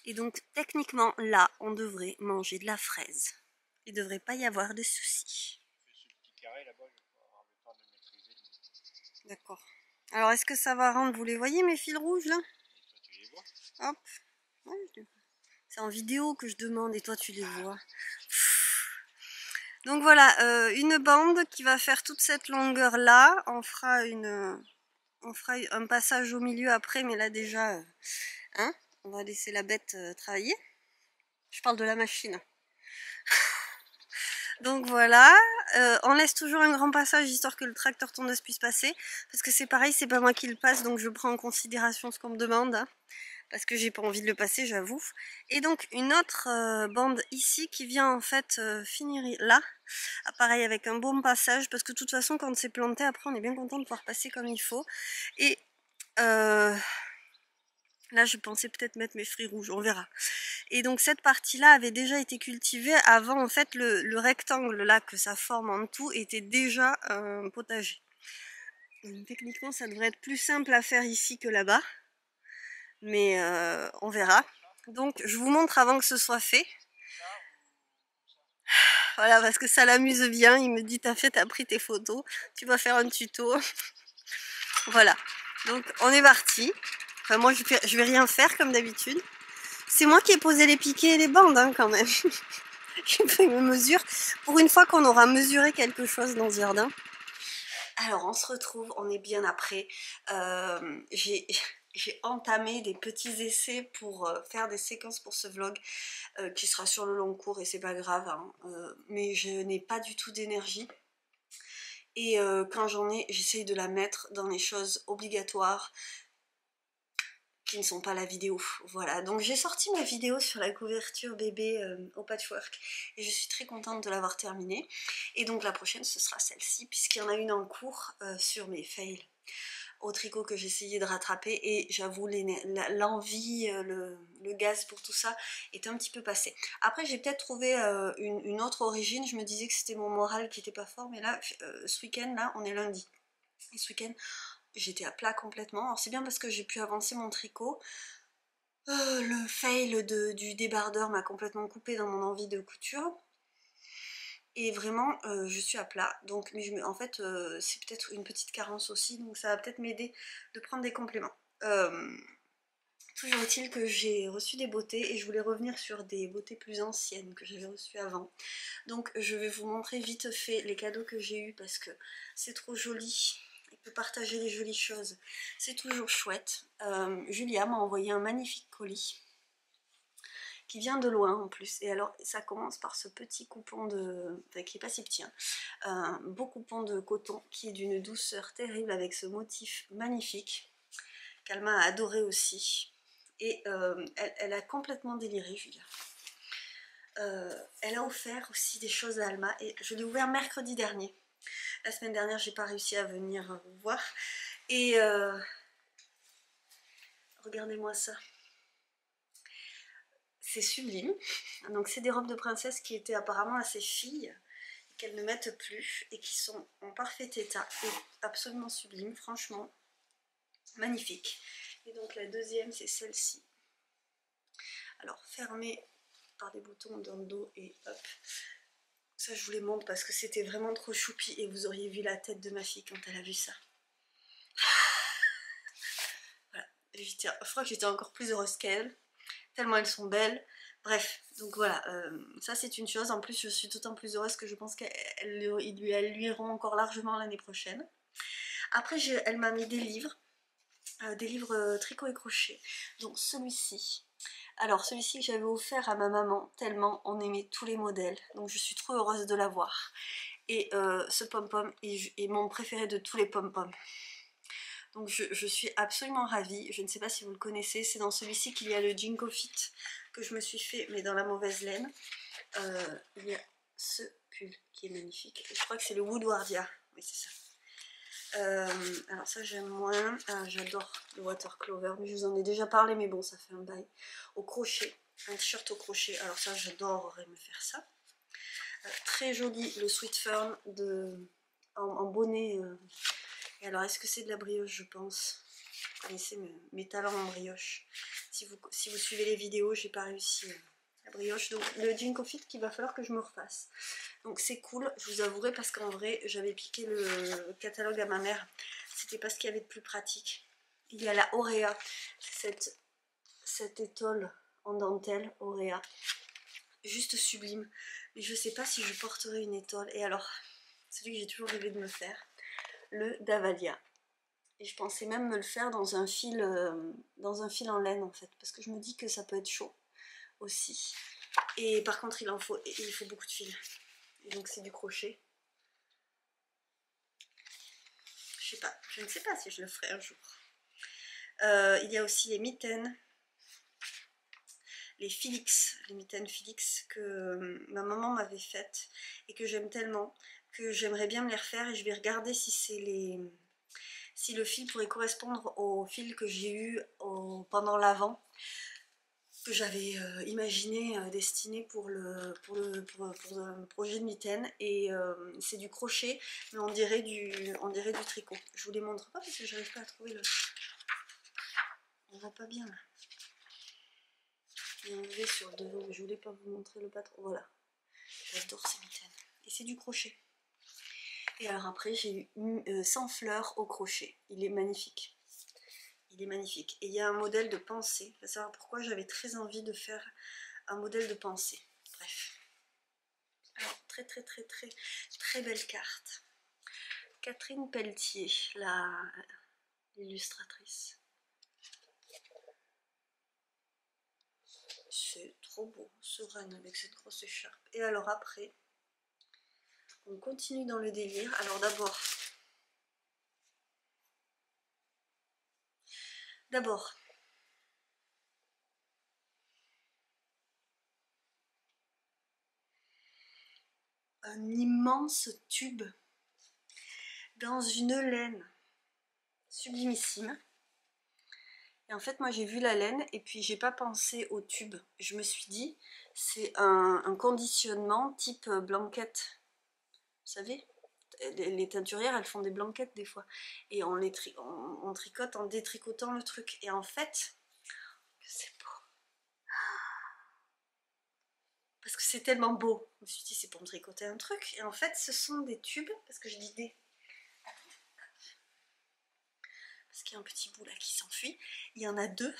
Et donc techniquement là on devrait manger de la fraise. Il ne devrait pas y avoir de soucis. D'accord. Alors est-ce que ça va rendre, vous les voyez mes fils rouges là? Hop. Ouais, c'est en vidéo que je demande et toi tu les vois. Donc voilà, une bande qui va faire toute cette longueur là. On fera un passage au milieu après, mais là déjà, hein, on va laisser la bête travailler. Je parle de la machine. Donc voilà, on laisse toujours un grand passage histoire que le tracteur tondeuse puisse passer. Parce que c'est pareil, c'est pas moi qui le passe, donc je prends en considération ce qu'on me demande. Hein, parce que j'ai pas envie de le passer, j'avoue. Et donc une autre bande ici qui vient en fait finir là. Pareil avec un bon passage, parce que de toute façon quand c'est planté, après on est bien content de pouvoir passer comme il faut. Et là je pensais peut-être mettre mes fruits rouges, on verra. Et donc cette partie-là avait déjà été cultivée avant, en fait le rectangle là que ça forme en tout était déjà un potager. Donc, techniquement ça devrait être plus simple à faire ici que là-bas, mais on verra. Donc je vous montre avant que ce soit fait. Voilà, parce que ça l'amuse bien, il me dit t'as pris tes photos, tu vas faire un tuto. Voilà, donc on est parti. Enfin moi je vais rien faire comme d'habitude. C'est moi qui ai posé les piquets et les bandes hein, quand même. J'ai fait mes mesures. Pour une fois qu'on aura mesuré quelque chose dans ce jardin. Alors on se retrouve, on est bien après. J'ai entamé des petits essais pour faire des séquences pour ce vlog qui sera sur le long cours et c'est pas grave, hein, mais je n'ai pas du tout d'énergie. Et quand j'en ai, j'essaye de la mettre dans les choses obligatoires qui ne sont pas la vidéo. Voilà, donc j'ai sorti ma vidéo sur la couverture bébé au patchwork et je suis très contente de l'avoir terminée. Et donc la prochaine ce sera celle-ci puisqu'il y en a une en cours sur mes fails au tricot que j'essayais de rattraper et j'avoue l'envie, le gaz pour tout ça est un petit peu passé. Après j'ai peut-être trouvé une autre origine, je me disais que c'était mon moral qui était pas fort, mais là ce week-end là on est lundi et ce week-end j'étais à plat complètement. Alors c'est bien parce que j'ai pu avancer mon tricot. Le fail du débardeur m'a complètement coupé dans mon envie de couture. Et vraiment, je suis à plat. Donc, mais en fait, c'est peut-être une petite carence aussi. Donc ça va peut-être m'aider de prendre des compléments. Toujours est-il que j'ai reçu des beautés et je voulais revenir sur des beautés plus anciennes que j'avais reçues avant. Donc je vais vous montrer vite fait les cadeaux que j'ai eus parce que c'est trop joli. Il peut partager les jolies choses. C'est toujours chouette. Julia m'a envoyé un magnifique colis qui vient de loin en plus. Et alors ça commence par ce petit coupon de... Enfin, qui est pas si petit, hein. Un beau coupon de coton qui est d'une douceur terrible avec ce motif magnifique qu'Alma a adoré aussi. Et elle a complètement déliré, Julia. Elle a offert aussi des choses à Alma et je l'ai ouvert mercredi dernier. La semaine dernière, j'ai pas réussi à venir vous voir. Et regardez-moi ça. C'est sublime. Donc c'est des robes de princesse qui étaient apparemment à ses filles, qu'elles ne mettent plus et qui sont en parfait état et absolument sublime, franchement magnifique. Et donc la deuxième c'est celle-ci. Alors fermée par des boutons dans le dos et hop. Ça je vous les montre parce que c'était vraiment trop choupi et vous auriez vu la tête de ma fille quand elle a vu ça. Voilà, je crois que j'étais encore plus heureuse qu'elle, tellement elles sont belles. Bref, donc voilà, ça c'est une chose. En plus je suis d'autant plus heureuse que je pense qu'elles lui iront encore largement l'année prochaine. Après elle m'a mis des livres tricot et crochet. Donc celui-ci. Alors celui-ci que j'avais offert à ma maman, tellement on aimait tous les modèles. Donc je suis trop heureuse de l'avoir. Et ce pom-pom est mon préféré de tous les pom-poms. Donc je suis absolument ravie. Je ne sais pas si vous le connaissez. C'est dans celui-ci qu'il y a le Jinko Fit que je me suis fait, mais dans la mauvaise laine. Il y a ce pull qui est magnifique. Je crois que c'est le Woodwardia. Oui, c'est ça. Alors ça j'aime moins. J'adore le Water Clover, mais je vous en ai déjà parlé, mais bon, ça fait un bail. Au crochet. un t-shirt au crochet. Alors ça, j'adorerais me faire ça. Très joli, le Sweet Fern en bonnet. Et alors, est-ce que c'est de la brioche? Je pense. Vous connaissez mes talents en brioche. Si vous suivez les vidéos, j'ai pas réussi la brioche. Donc, le jean confit qu'il va falloir que je me refasse. Donc, c'est cool, je vous avouerai, parce qu'en vrai, j'avais piqué le catalogue à ma mère. C'était pas ce qu'il y avait de plus pratique. Il y a la Auréa, cette étole en dentelle, Auréa. Juste sublime. Mais je sais pas si je porterai une étole. Et alors, celui que j'ai toujours rêvé de me faire, le Davalia. Et je pensais même me le faire dans un fil en laine en fait, parce que je me dis que ça peut être chaud aussi. Et par contre il faut beaucoup de fil. Et donc c'est du crochet. Je ne sais pas si je le ferai un jour. Il y a aussi les mitaines. Les mitaines Felix que ma maman m'avait faites et que j'aime tellement que j'aimerais bien me les refaire, et je vais regarder si le fil pourrait correspondre au fil que j'ai eu pendant l'avant, que j'avais imaginé, destiné pour le projet de mitaine. Et c'est du crochet, mais on dirait du tricot. Je vous les montre pas parce que j'arrive pas à trouver le... On voit pas bien là. Il y a un V sur le devant, mais je voulais pas vous montrer le patron. Voilà, j'adore ces mitaines. Et c'est du crochet. Et alors après j'ai eu 100 fleurs au crochet. Il est magnifique. Il est magnifique. Et il y a un modèle de pensée. Il faut savoir pourquoi j'avais très envie de faire un modèle de pensée. Bref. Alors, très belle carte. Catherine Pelletier, l'illustratrice. C'est trop beau, sereine avec cette grosse écharpe. Et alors après, on continue dans le délire. Alors d'abord, un immense tube dans une laine sublimissime. Et en fait moi j'ai vu la laine et puis j'ai pas pensé au tube. Je me suis dit c'est un conditionnement type blanquette. Vous savez, les teinturières elles font des blanquettes des fois. Et on tricote en détricotant le truc. Et en fait, c'est beau. Parce que c'est tellement beau. Je me suis dit c'est pour me tricoter un truc. Et en fait ce sont des tubes, parce que je dis des... Parce qu'il y a un petit bout là qui s'enfuit. Il y en a 2.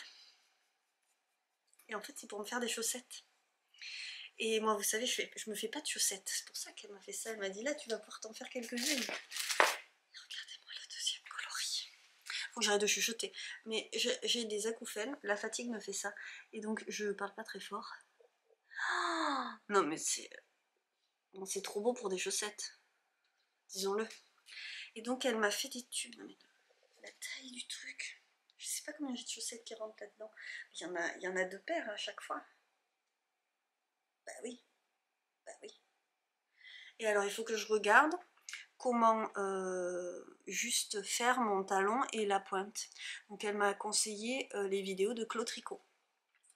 Et en fait c'est pour me faire des chaussettes. Et moi vous savez je me fais pas de chaussettes. C'est pour ça qu'elle m'a fait ça. Elle m'a dit là tu vas pouvoir t'en faire quelques-unes. Regardez-moi le deuxième coloris. Faut que j'arrête de chuchoter. Mais j'ai des acouphènes. La fatigue me fait ça. Et donc je parle pas très fort. Oh non mais c'est trop beau pour des chaussettes. Disons-le. Et donc elle m'a fait des tubes. Non, mais la taille du truc. Je sais pas combien j'ai de chaussettes qui rentrent là-dedans. Il y en a 2 paires à chaque fois. Bah oui. Bah oui. Et alors il faut que je regarde comment juste faire mon talon et la pointe. Donc elle m'a conseillé les vidéos de Claude Tricot.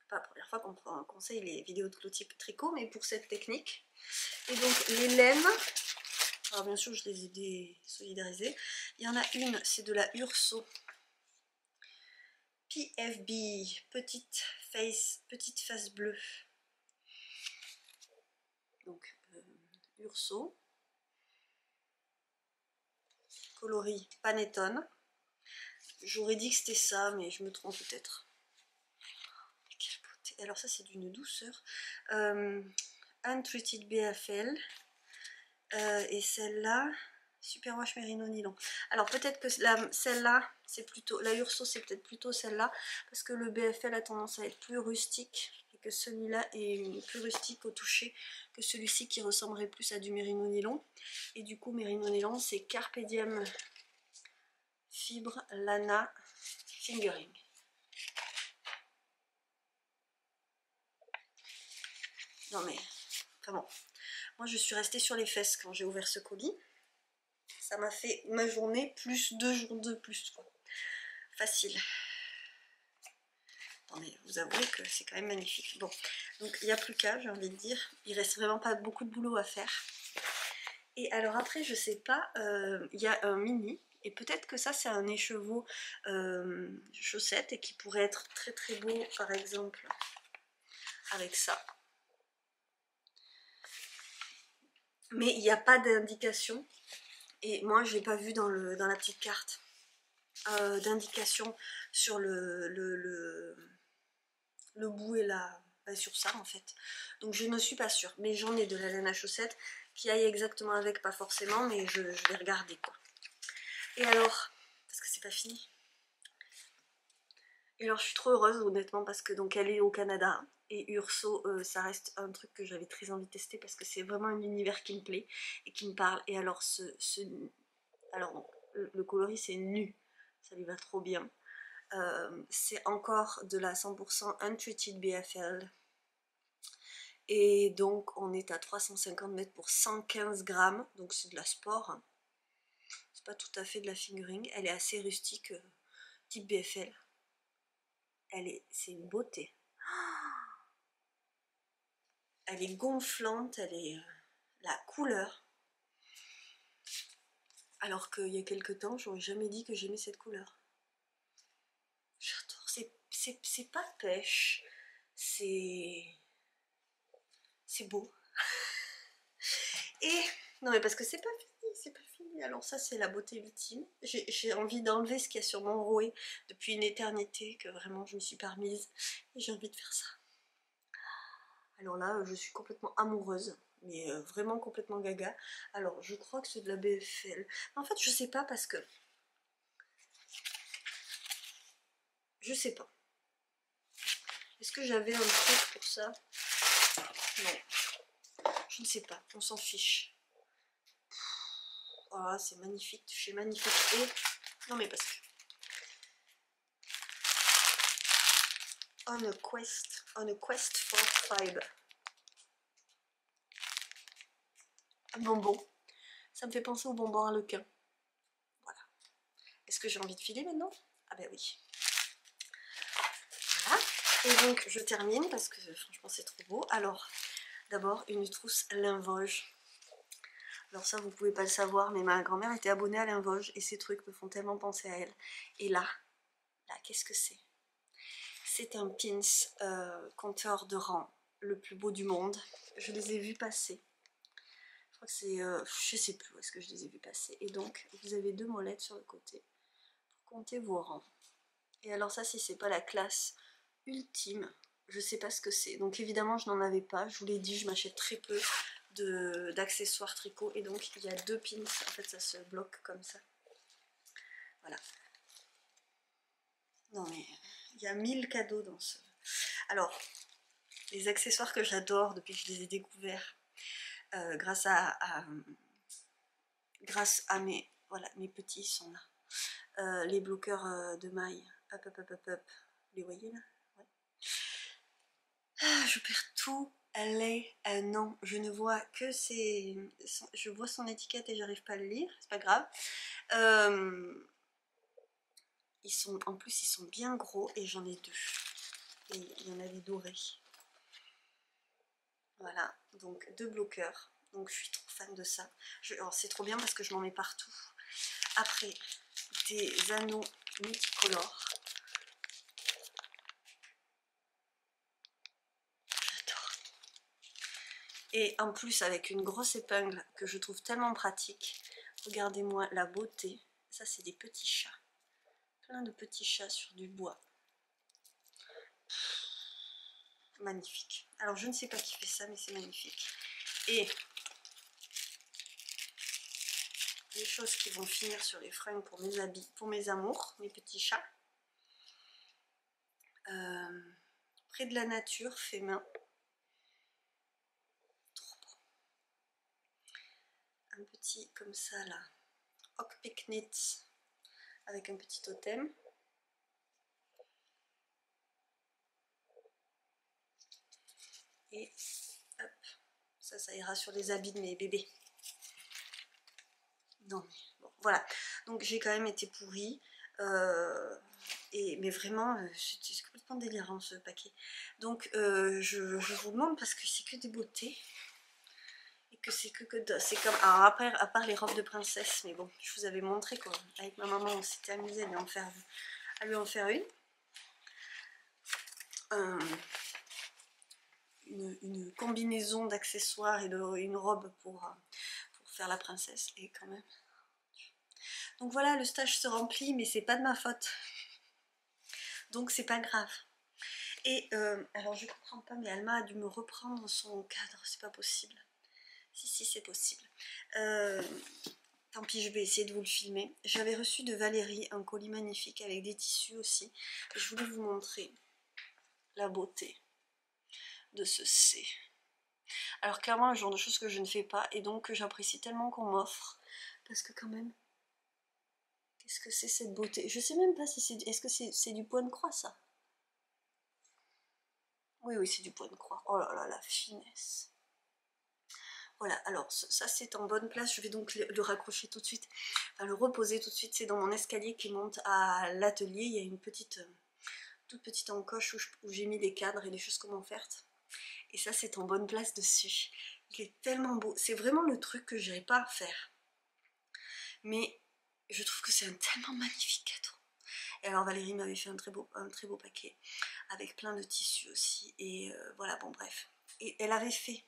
Pas la première fois qu'on conseille les vidéos de Claude Tricot, mais pour cette technique. Et donc les laines, alors bien sûr je les ai désolidarisées. Il y en a une, c'est de la Urso PFB, petite face bleue. Donc Urso, coloris Panettone. J'aurais dit que c'était ça, mais je me trompe peut-être. Quelle beauté. Alors ça c'est d'une douceur. Untreated BFL. Et celle-là, Superwash Merino Nylon. Alors peut-être que celle-là, c'est plutôt, la Urso c'est peut-être plutôt celle-là, parce que le BFL a tendance à être plus rustique, et que celui-là est plus rustique au toucher que celui-ci qui ressemblerait plus à du Merino Nylon. Et du coup Merino Nylon c'est Carpe Diem Fibre Lana Fingering. Non mais, enfin bon, moi je suis restée sur les fesses quand j'ai ouvert ce colis. Ça m'a fait ma journée plus 2 jours de plus, quoi. Facile. Attendez, vous avouer que c'est quand même magnifique. Bon, donc il n'y a plus qu'à, j'ai envie de dire. Il reste vraiment pas beaucoup de boulot à faire. Et alors après, je sais pas, il y a un mini. Et peut-être que ça, c'est un écheveau chaussette et qui pourrait être très très beau, par exemple, avec ça. Mais il n'y a pas d'indication. Et moi, je n'ai pas vu dans la petite carte d'indication sur le bout et sur ça en fait. Donc je ne suis pas sûre. Mais j'en ai de la laine à chaussettes qui aille exactement avec, pas forcément, mais je vais regarder quoi. Et alors, parce que c'est pas fini. Et alors je suis trop heureuse honnêtement parce que donc elle est au Canada. Et Urso, ça reste un truc que j'avais très envie de tester parce que c'est vraiment un univers qui me plaît et qui me parle. Et alors alors le coloris c'est nu, ça lui va trop bien. C'est encore de la 100% untreated BFL. Et donc on est à 350 mètres pour 115 grammes, donc c'est de la sport. Hein. C'est pas tout à fait de la fingering, elle est assez rustique, type BFL. C'est une beauté. Elle est gonflante, elle est la couleur. Alors qu'il y a quelques temps, j'aurais jamais dit que j'aimais cette couleur. J'adore, c'est pas pêche, c'est beau. Et non mais parce que c'est pas fini, c'est pas fini. Alors ça c'est la beauté ultime. J'ai envie d'enlever ce qu'il y a sur mon rouet depuis une éternité que vraiment je me suis permise. Et j'ai envie de faire ça. Alors là je suis complètement amoureuse. Mais vraiment complètement gaga. Alors je crois que c'est de la BFL. En fait je sais pas parce que... Je sais pas. Est-ce que j'avais un truc pour ça? Non. Je ne sais pas. On s'en fiche. Oh c'est magnifique. C'est magnifique. Et... Non mais parce que... On a quest for fiber. Un bonbon. Ça me fait penser au bonbon harlequin. Voilà. Est-ce que j'ai envie de filer maintenant? Ah ben oui. Voilà. Et donc je termine parce que franchement c'est trop beau. Alors, d'abord une trousse Linvoge. Alors ça vous pouvez pas le savoir, mais ma grand-mère était abonnée à Linvoge et ces trucs me font tellement penser à elle. Et là, qu'est-ce que c'est? C'est un pins compteur de rang, le plus beau du monde. Je les ai vus passer. Je crois que c'est, je sais plus où est-ce que je les ai vus passer. Et donc, vous avez deux molettes sur le côté pour compter vos rangs. Et alors ça, si c'est pas la classe ultime, je sais pas ce que c'est. Donc évidemment, je n'en avais pas. Je vous l'ai dit, je m'achète très peu d'accessoires tricot. Et donc, il y a deux pins. En fait, ça se bloque comme ça. Voilà. Non mais, il y a 1000 cadeaux dans ce... Alors, les accessoires que j'adore depuis que je les ai découverts, grâce à mes, voilà, mes petits sont là. Les bloqueurs de mailles, hop, hop, hop, hop, hop, vous les voyez là? Ouais. Ah, je perds tout les noms, je ne vois que je vois son étiquette et j'arrive pas à le lire, c'est pas grave. En plus ils sont bien gros et j'en ai deux. Et il y en a des dorés. Voilà, donc deux bloqueurs. Donc je suis trop fan de ça. C'est trop bien parce que je m'en mets partout. Après, des anneaux multicolores. J'adore. Et en plus avec une grosse épingle que je trouve tellement pratique. Regardez-moi la beauté. Ça c'est des petits chats. Plein de petits chats sur du bois. Magnifique. Alors je ne sais pas qui fait ça mais c'est magnifique. Et des choses qui vont finir sur les fringues pour mes habits, pour mes amours, mes petits chats. Près de la nature, fait main. Trop beau. Un petit comme ça là, Hock Knits avec un petit totem. Et hop, ça ira sur les habits de mes bébés. Non, bon, voilà. Donc j'ai quand même été pourrie. Mais vraiment, c'est complètement délirant ce paquet. Donc je vous demande parce que c'est que des beautés. Et que c'est c'est comme... Alors après, à part les robes de princesse, mais bon, je vous avais montré quoi. Avec ma maman, on s'était amusé à lui en faire une. Une combinaison d'accessoires et une robe pour faire la princesse. Et quand même... Donc voilà, le stage se remplit, mais c'est pas de ma faute. Donc c'est pas grave. Et alors je comprends pas, mais Alma a dû me reprendre son cadre, c'est pas possible. Si, c'est possible. Tant pis, je vais essayer de vous le filmer. J'avais reçu de Valérie un colis magnifique avec des tissus aussi. Je voulais vous montrer la beauté de ce C. Alors clairement, le genre de choses que je ne fais pas et donc que j'apprécie tellement qu'on m'offre. Parce que quand même, qu'est-ce que c'est cette beauté? Je sais même pas si c'est... Est-ce que c'est du point de croix ça? Oui, c'est du point de croix. Oh là là, la finesse. Voilà, alors ça c'est en bonne place, je vais donc le raccrocher tout de suite, enfin le reposer tout de suite, c'est dans mon escalier qui monte à l'atelier, il y a une petite, toute petite encoche où j'ai mis des cadres et des choses comme offertes, et ça c'est en bonne place dessus, il est tellement beau, c'est vraiment le truc que j'irai pas faire, mais je trouve que c'est un tellement magnifique cadeau. Et alors Valérie m'avait fait un très beau paquet, avec plein de tissus aussi, et voilà, bon bref, et elle avait fait...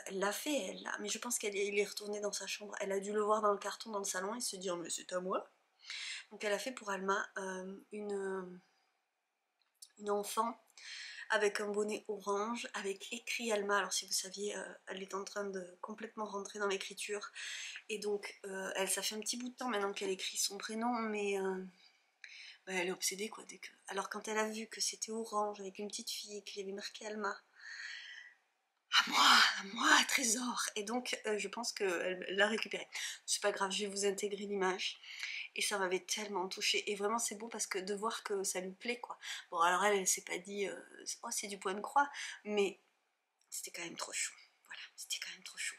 Elle l'a fait, elle, mais je pense qu'elle est retournée dans sa chambre. Elle a dû le voir dans le carton dans le salon et se dire mais c'est à moi. Donc elle a fait pour Alma une enfant avec un bonnet orange, avec écrit Alma. Alors si vous saviez, elle est en train de complètement rentrer dans l'écriture. Et donc ça fait un petit bout de temps maintenant qu'elle écrit son prénom, mais bah, elle est obsédée quoi. Alors quand elle a vu que c'était orange avec une petite fille et qu'il y avait marqué Alma, à moi, trésor. Et donc, je pense qu'elle l'a récupéré. C'est pas grave, je vais vous intégrer l'image. Et ça m'avait tellement touchée. Et vraiment, c'est beau parce que de voir que ça lui plaît, quoi. Bon, alors elle s'est pas dit, oh, c'est du point de croix. Mais c'était quand même trop chou. Voilà, c'était quand même trop chou.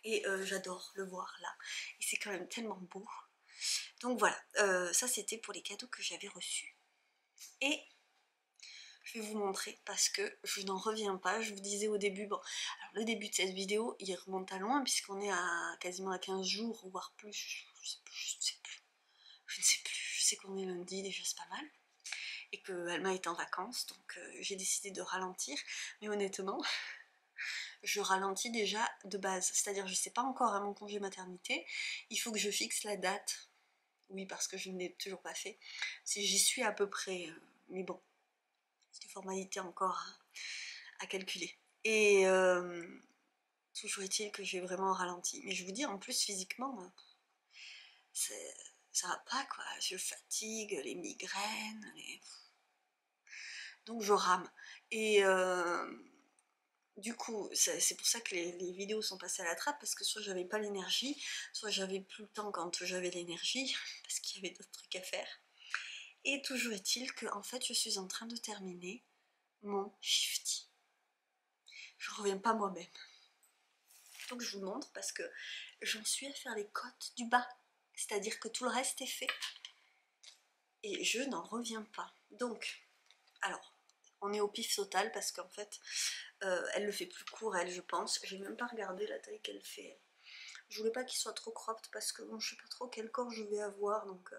Et j'adore le voir là. Et c'est quand même tellement beau. Donc voilà, ça c'était pour les cadeaux que j'avais reçus. Et... je vais vous montrer parce que je n'en reviens pas. Je vous disais au début, bon, alors le début de cette vidéo, il remonte à loin puisqu'on est à quasiment à 15 jours, voire plus, je ne sais plus. Je sais qu'on est lundi, déjà c'est pas mal. Et que Alma est en vacances, donc j'ai décidé de ralentir. Mais honnêtement, je ralentis déjà de base. C'est-à-dire, je ne sais pas encore à mon congé maternité, il faut que je fixe la date. Oui, parce que je ne l'ai toujours pas fait. Si j'y suis à peu près, mais bon. C'est des formalités encore à calculer. Et toujours est-il que j'ai vraiment ralenti. Mais je vous dis, en plus, physiquement, ça va pas, quoi. Je fatigue, les migraines, donc je rame. Et du coup, c'est pour ça que les vidéos sont passées à la trappe, parce que soit j'avais pas l'énergie, soit j'avais plus le temps quand j'avais l'énergie, parce qu'il y avait d'autres trucs à faire. Et toujours est-il que, en fait, je suis en train de terminer mon shifty. Je reviens pas moi-même. Donc je vous montre parce que j'en suis à faire les côtes du bas. C'est-à-dire que tout le reste est fait. Et je n'en reviens pas. Donc, alors, on est au pif total parce qu'en fait, elle le fait plus court, elle, je pense. J'ai même pas regardé la taille qu'elle fait. Je voulais pas qu'il soit trop cropped parce que bon, je sais pas trop quel corps je vais avoir, donc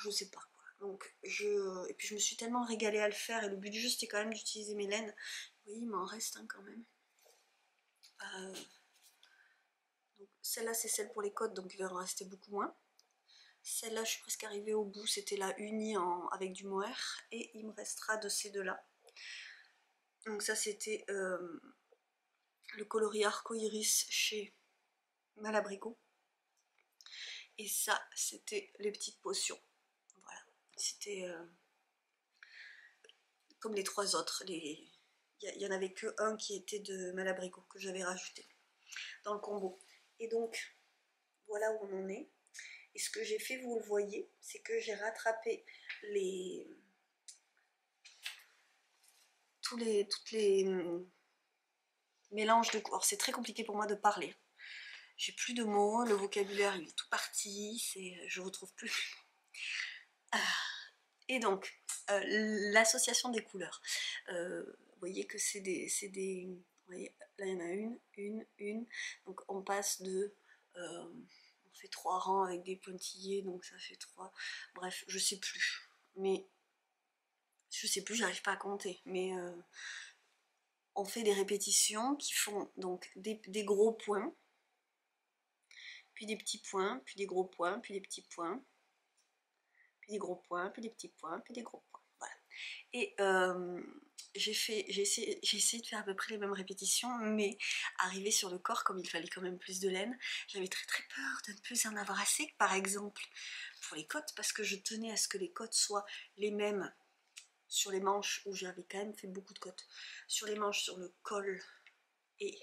je sais pas quoi. Donc et puis je me suis tellement régalée à le faire et le but du jeu c'était quand même d'utiliser mes laines. Oui, il m'en reste un quand même. Celle-là c'est celle pour les côtes, donc il va en rester beaucoup moins. Celle-là je suis presque arrivée au bout, c'était la unie avec du mohair, et il me restera de ces deux-là. Donc ça c'était le coloris arco-iris chez Malabrigo. Et ça c'était les petites potions. Voilà, c'était comme les trois autres. Il n'y en avait que un qui était de Malabrigo que j'avais rajouté dans le combo. Et donc voilà où on en est. Et ce que j'ai fait, vous le voyez, c'est que j'ai rattrapé toutes les mélanges de couleurs. C'est très compliqué pour moi de parler. J'ai plus de mots, le vocabulaire il est tout parti, je retrouve plus. Et donc, l'association des couleurs. Vous voyez que c'est des... Vous voyez, là il y en a une. Donc on passe de... on fait 3 rangs avec des pointillés, donc ça fait 3. Bref, je sais plus. Mais... Je sais plus, j'arrive pas à compter. Mais... on fait des répétitions qui font donc des gros points, puis des petits points, puis des gros points, puis des petits points, puis des gros points, puis des petits points, puis des gros points. Voilà. Et j'ai essayé de faire à peu près les mêmes répétitions, mais arrivé sur le corps, comme il fallait quand même plus de laine, j'avais très peur de ne plus en avoir assez, par exemple pour les côtes, parce que je tenais à ce que les côtes soient les mêmes sur les manches, où j'avais quand même fait beaucoup de côtes, sur les manches, sur le col et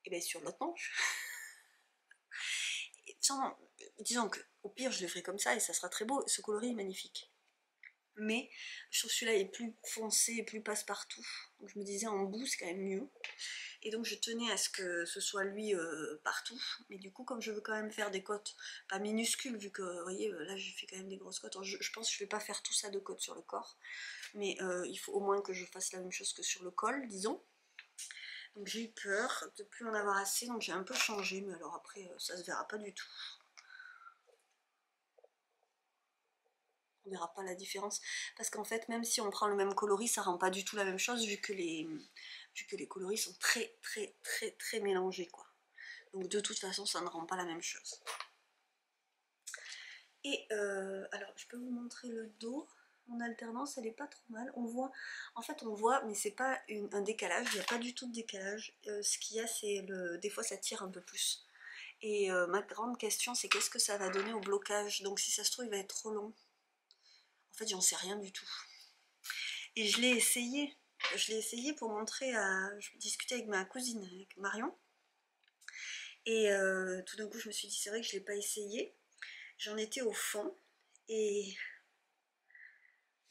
bien sur l'autre manche. Disons que au pire je le ferai comme ça et ça sera très beau, ce coloris est magnifique. Mais je trouve celui-là est plus foncé et plus passe-partout. Donc je me disais en bout c'est quand même mieux. Et donc je tenais à ce que ce soit lui partout. Mais du coup comme je veux quand même faire des côtes, pas minuscules vu que vous voyez là j'ai fait quand même des grosses côtes. Alors, je pense que je vais pas faire tout ça de côtes sur le corps. Mais il faut au moins que je fasse la même chose que sur le col, disons. Donc j'ai eu peur de plus en avoir assez, donc j'ai un peu changé, mais alors après ça se verra pas du tout. On verra pas la différence, parce qu'en fait même si on prend le même coloris, ça rend pas du tout la même chose vu que les coloris sont très mélangés quoi. Donc de toute façon ça ne rend pas la même chose. Et alors je peux vous montrer le dos. Mon alternance elle est pas trop mal, on voit, en fait on voit mais c'est pas un décalage, il n'y a pas du tout de décalage, ce qu'il y a c'est des fois ça tire un peu plus. Et ma grande question c'est qu'est-ce que ça va donner au blocage, donc si ça se trouve il va être trop long. En fait j'en sais rien du tout. Et je l'ai essayé pour montrer à... Je discutais avec ma cousine, avec Marion, et tout d'un coup je me suis dit c'est vrai que je l'ai pas essayé, j'en étais au fond, et...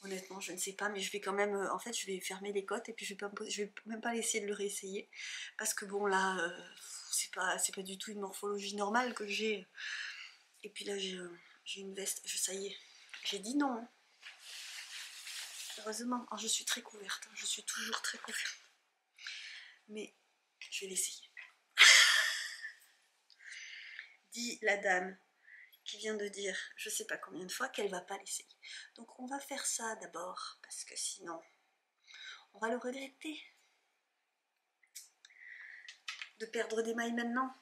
Honnêtement, je ne sais pas, mais je vais quand même... en fait, je vais fermer les côtes et puis je vais même pas essayer de le réessayer. Parce que bon, là, c'est pas du tout une morphologie normale que j'ai. Et puis là, j'ai une veste. Ça y est, j'ai dit non. Hein. Heureusement. Alors, je suis très couverte. Hein. Je suis toujours très couverte. Mais je vais l'essayer. Dit la dame qui vient de dire, je sais pas combien de fois, qu'elle va pas l'essayer. Donc, on va faire ça d'abord. Parce que sinon... on va le regretter de perdre des mailles maintenant.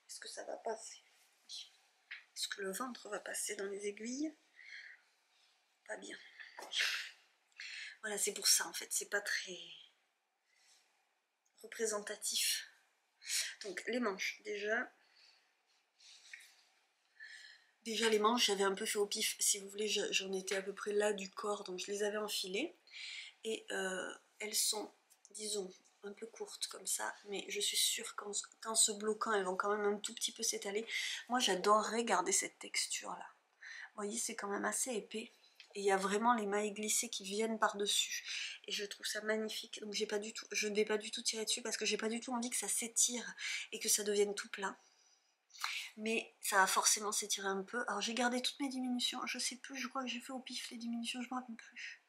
Est-ce que ça va passer? Est-ce que le ventre va passer dans les aiguilles? Pas bien. Voilà, c'est pour ça en fait, c'est pas très représentatif. Donc les manches, déjà les manches, j'avais un peu fait au pif, si vous voulez, j'en étais à peu près là du corps, donc je les avais enfilées, et elles sont, disons, un peu courtes comme ça, mais je suis sûre qu'en se bloquant, elles vont quand même un tout petit peu s'étaler. Moi, j'adorerais garder cette texture-là. Vous voyez, c'est quand même assez épais, et il y a vraiment les mailles glissées qui viennent par-dessus, et je trouve ça magnifique, donc je ne vais pas du tout tirer dessus, parce que j'ai pas du tout envie que ça s'étire, et que ça devienne tout plat. Mais ça va forcément s'étirer un peu. Alors j'ai gardé toutes mes diminutions, je sais plus, je crois que j'ai fait au pif les diminutions, je me rappelle plus.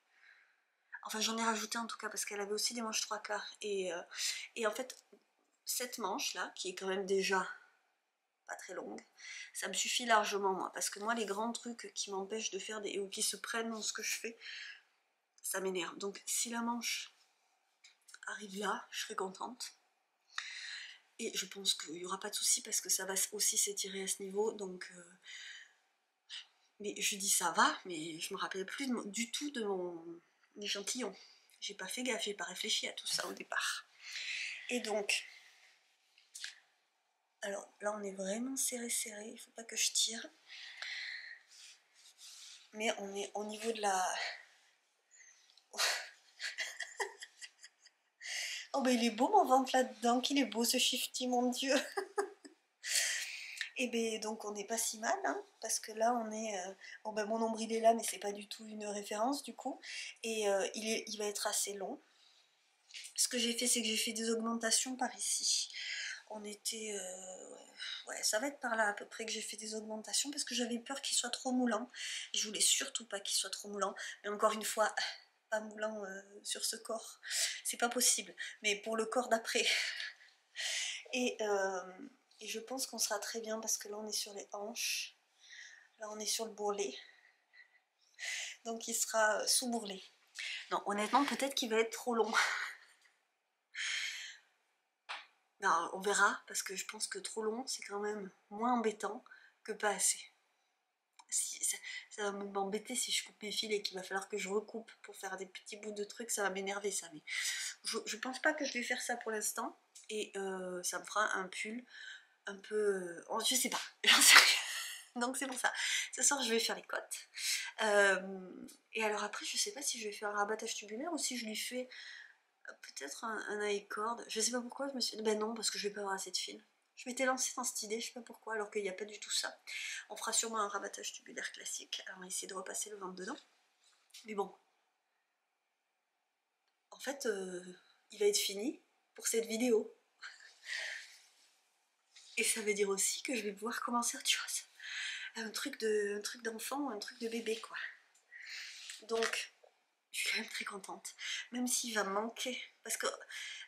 Enfin j'en ai rajouté en tout cas parce qu'elle avait aussi des manches 3/4. Et en fait cette manche là, qui est quand même déjà pas très longue, ça me suffit largement moi. Parce que moi les grands trucs qui m'empêchent de faire ou qui se prennent dans ce que je fais, ça m'énerve. Donc si la manche arrive là, je serai contente. Et je pense qu'il n'y aura pas de souci parce que ça va aussi s'étirer à ce niveau, donc... mais je dis ça va, mais je me rappelle plus du tout de mon échantillon. J'ai pas fait gaffe, j'ai pas réfléchi à tout ça au départ. Et donc... alors là on est vraiment serré, il faut pas que je tire. Mais on est au niveau de la... oh ben il est beau mon ventre là-dedans, qu'il est beau ce shifty, mon dieu. Et ben donc on n'est pas si mal, hein, parce que là on est... bon ben mon nombril est là, mais c'est pas du tout une référence du coup. Et il va être assez long. Ce que j'ai fait, c'est que j'ai fait des augmentations par ici. On était... ouais, ça va être par là à peu près que j'ai fait des augmentations parce que j'avais peur qu'il soit trop moulant. Je voulais surtout pas qu'il soit trop moulant. Mais encore une fois, pas moulant sur ce corps. C'est pas possible. Mais pour le corps d'après. Et, et je pense qu'on sera très bien parce que là on est sur les hanches. Là on est sur le bourrelet. Donc il sera sous bourrelet. Non, honnêtement, peut-être qu'il va être trop long. Non, on verra, parce que je pense que trop long, c'est quand même moins embêtant que pas assez. Si, ça va m'embêter si je coupe mes fils et qu'il va falloir que je recoupe pour faire des petits bouts de trucs, ça va m'énerver ça. Mais je pense pas que je vais faire ça pour l'instant. Et ça me fera un pull un peu... je sais pas, j'en sais rien. Donc c'est pour ça. Ce soir, je vais faire les côtes. Et alors après, je sais pas si je vais faire un rabattage tubulaire ou si je lui fais... peut-être un high-cord, je sais pas pourquoi je me suis dit, ben non, parce que je vais pas avoir assez de fil. Je m'étais lancée dans cette idée, je sais pas pourquoi, alors qu'il n'y a pas du tout ça. On fera sûrement un rabattage tubulaire classique, alors on va essayer de repasser le ventre dedans. Mais bon, en fait, il va être fini pour cette vidéo. Et ça veut dire aussi que je vais pouvoir commencer autre chose. Un truc d'enfant, un truc de bébé, quoi. Donc, je suis quand même très contente, même s'il va me manquer, parce que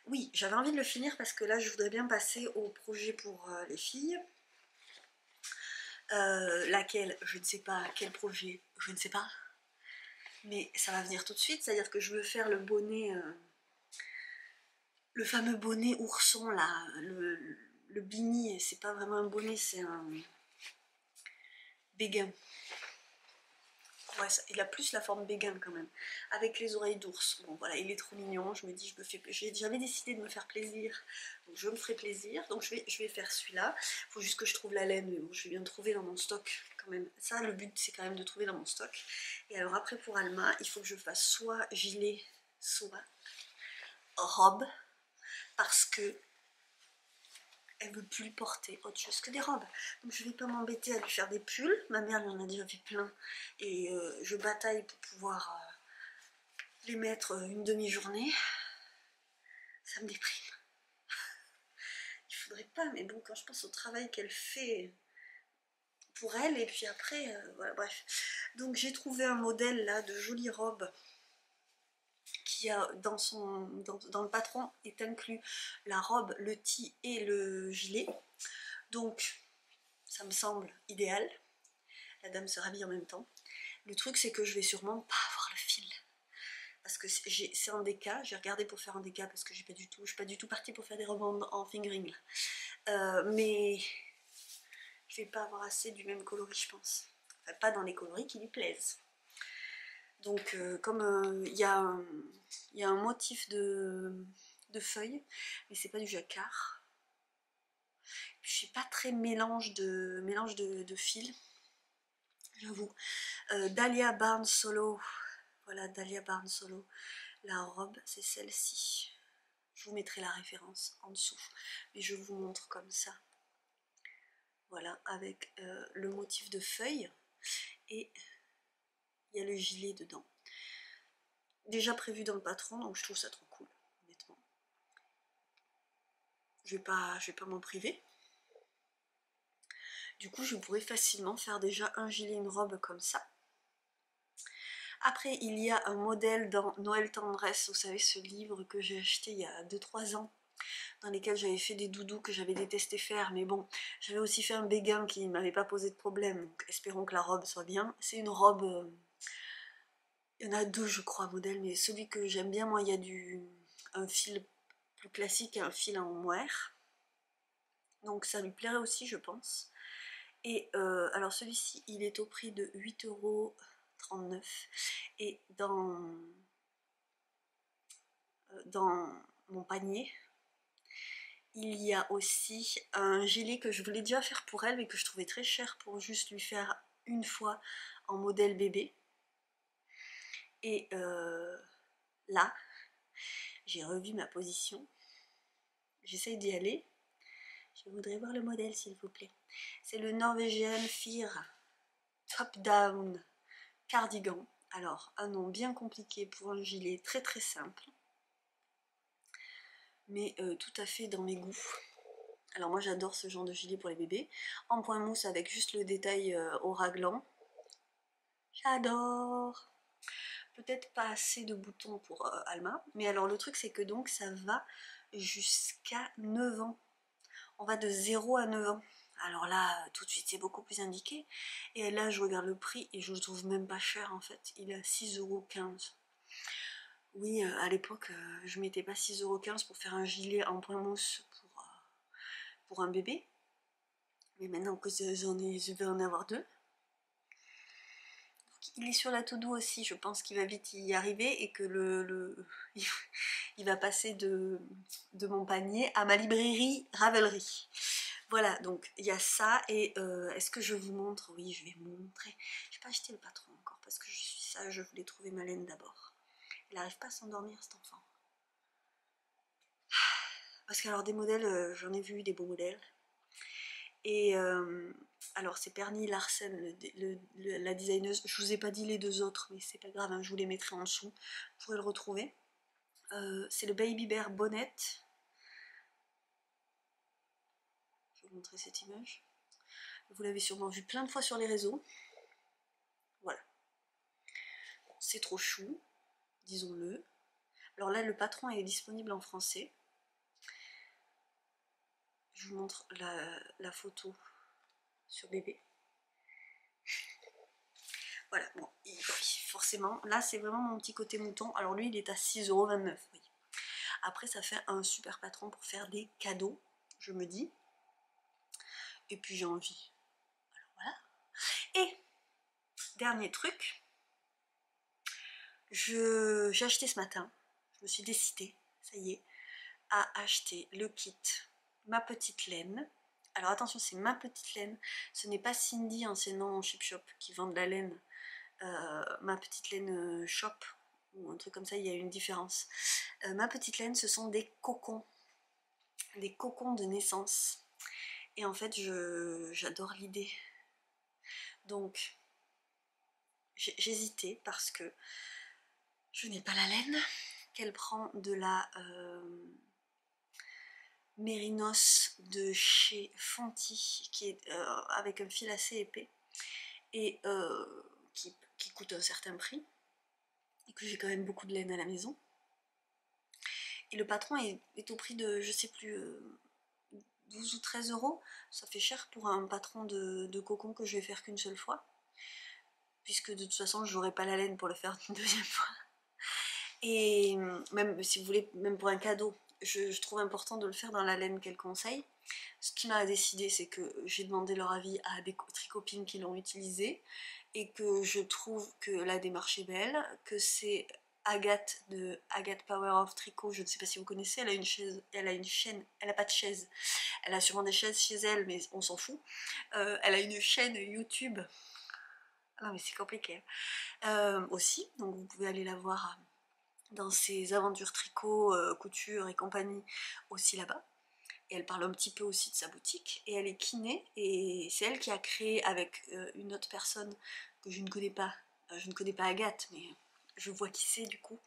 oui, j'avais envie de le finir parce que là je voudrais bien passer au projet pour les filles, laquelle, je ne sais pas, quel projet, je ne sais pas, mais ça va venir tout de suite, c'est-à-dire que je veux faire le bonnet, le fameux bonnet ourson là, le beanie, c'est pas vraiment un bonnet, c'est un béguin. Ouais, il a plus la forme béguin quand même, avec les oreilles d'ours. Bon voilà, il est trop mignon, je me dis, j'avais décidé de me faire plaisir, donc je me ferai plaisir, donc je vais faire celui-là. Il faut juste que je trouve la laine, mais bon, je vais bien trouver dans mon stock quand même. Ça, le but, c'est quand même de trouver dans mon stock. Et alors après, pour Alma, il faut que je fasse soit gilet, soit robe, parce que elle veut plus porter autre chose que des robes. Donc je vais pas m'embêter à lui faire des pulls. Ma mère lui en a déjà fait plein. Et je bataille pour pouvoir les mettre une demi-journée. Ça me déprime. Il faudrait pas, mais bon, quand je pense au travail qu'elle fait pour elle, et puis après, voilà, bref. Donc j'ai trouvé un modèle là de jolie robe qui a dans le patron est inclus la robe, le tee et le gilet. Donc ça me semble idéal. La dame se rhabille en même temps. Le truc, c'est que je vais sûrement pas avoir le fil. Parce que c'est en déca, j'ai regardé pour faire en déca parce que je suis pas du tout partie pour faire des robes en fingering. Mais je vais pas avoir assez du même coloris, je pense. Enfin, pas dans les coloris qui lui plaisent. Donc comme il y a un motif de feuilles, mais c'est pas du jacquard. Je suis pas très mélange de fils, j'avoue. Dahlia Barn Solo, voilà Dahlia Barn Solo, la robe c'est celle-ci. Je vous mettrai la référence en dessous, mais je vous montre comme ça. Voilà, avec le motif de feuilles et il y a le gilet dedans. Déjà prévu dans le patron, donc je trouve ça trop cool, honnêtement. Je vais pas m'en priver. Du coup, je pourrais facilement faire déjà un gilet, une robe comme ça. Après, il y a un modèle dans Noël Tendresse, vous savez, ce livre que j'ai acheté il y a 2-3 ans, dans lesquels j'avais fait des doudous que j'avais détesté faire, mais bon, j'avais aussi fait un béguin qui ne m'avait pas posé de problème, donc espérons que la robe soit bien. C'est une robe, il y en a 2 je crois modèles, mais celui que j'aime bien, moi, il y a un fil plus classique et un fil en mohair, donc ça lui plairait aussi je pense. Et alors celui-ci, il est au prix de 8,39 € et dans mon panier, il y a aussi un gilet que je voulais déjà faire pour elle mais que je trouvais très cher pour juste lui faire une fois en modèle bébé. Et là, j'ai revu ma position, j'essaye d'y aller. Je voudrais voir le modèle s'il vous plaît. C'est le Norwegian Fear Top Down Cardigan. Alors, un nom bien compliqué pour un gilet très très simple. mais tout à fait dans mes goûts. Alors moi j'adore ce genre de gilet pour les bébés, en point mousse avec juste le détail au raglan. J'adore. Peut-être pas assez de boutons pour Alma, mais alors le truc c'est que donc ça va jusqu'à 9 ans. On va de 0 à 9 ans. Alors là, tout de suite, c'est beaucoup plus indiqué. Et là, je regarde le prix et je le trouve même pas cher en fait. Il est à 6,15 €. Oui, à l'époque, je mettais pas 6,15 € pour faire un gilet en point mousse pour un bébé. Mais maintenant que je vais en avoir 2. Il est sur la to-do aussi, je pense qu'il va vite y arriver et que il va passer de mon panier à ma librairie Ravelry. Voilà, donc il y a ça et est-ce que je vous montre? Oui, je vais vous montrer. J'ai pas acheté le patron encore parce que je suis sage, je voulais trouver ma laine d'abord. Il n'arrive pas à s'endormir cet enfant. Parce que alors des modèles, j'en ai vu des beaux modèles. Et alors c'est Perny Larsen, la designeuse. Je vous ai pas dit les 2 autres, mais c'est pas grave, hein, je vous les mettrai en dessous. Vous pourrez le retrouver. C'est le Baby Bear Bonnet. Je vais vous montrer cette image. Vous l'avez sûrement vu plein de fois sur les réseaux. Voilà. C'est trop chou, disons-le. Alors là, le patron est disponible en français. Je vous montre la photo sur bébé. Voilà, bon, forcément, là c'est vraiment mon petit côté mouton. Alors lui, il est à 6,29 €, oui. Après, ça fait un super patron pour faire des cadeaux, je me dis. Et puis j'ai envie. Alors voilà. Et, dernier truc, j'ai acheté ce matin, je me suis décidée, ça y est, à acheter le kit Ma Petite Laine. Alors attention, c'est Ma Petite Laine, ce n'est pas Cindy, anciennement Chip Shop, qui vend de la laine. Ma Petite Laine Shop, ou un truc comme ça, il y a une différence. Ma Petite Laine, ce sont des cocons de naissance. Et en fait, j'adore l'idée. Donc, j'hésitais parce que je n'ai pas la laine, qu'elle prend de la mérinos de chez Fonty, qui est avec un fil assez épais, et qui coûte un certain prix, et que j'ai quand même beaucoup de laine à la maison. Et le patron est au prix de, je sais plus, 12 ou 13 €. Ça fait cher pour un patron de cocon que je vais faire qu'une seule fois, puisque de toute façon j'aurai pas la laine pour le faire une deuxième fois. Et même si vous voulez, même pour un cadeau, je trouve important de le faire dans la laine qu'elle conseille. Ce qui m'a décidé, c'est que j'ai demandé leur avis à des tricopines qui l'ont utilisé et que je trouve que la démarche est belle, que c'est Agathe de Agathe Power of Tricot, je ne sais pas si vous connaissez, elle a une chaise, elle a une chaîne, elle a pas de chaise, elle a sûrement des chaises chez elle, mais on s'en fout. Elle a une chaîne YouTube, ah mais c'est compliqué, aussi, donc vous pouvez aller la voir dans ses aventures tricot, couture et compagnie aussi là-bas. Et elle parle un petit peu aussi de sa boutique, et elle est kiné, et c'est elle qui a créé avec une autre personne que je ne connais pas, je ne connais pas Agathe, mais je vois qui c'est du coup,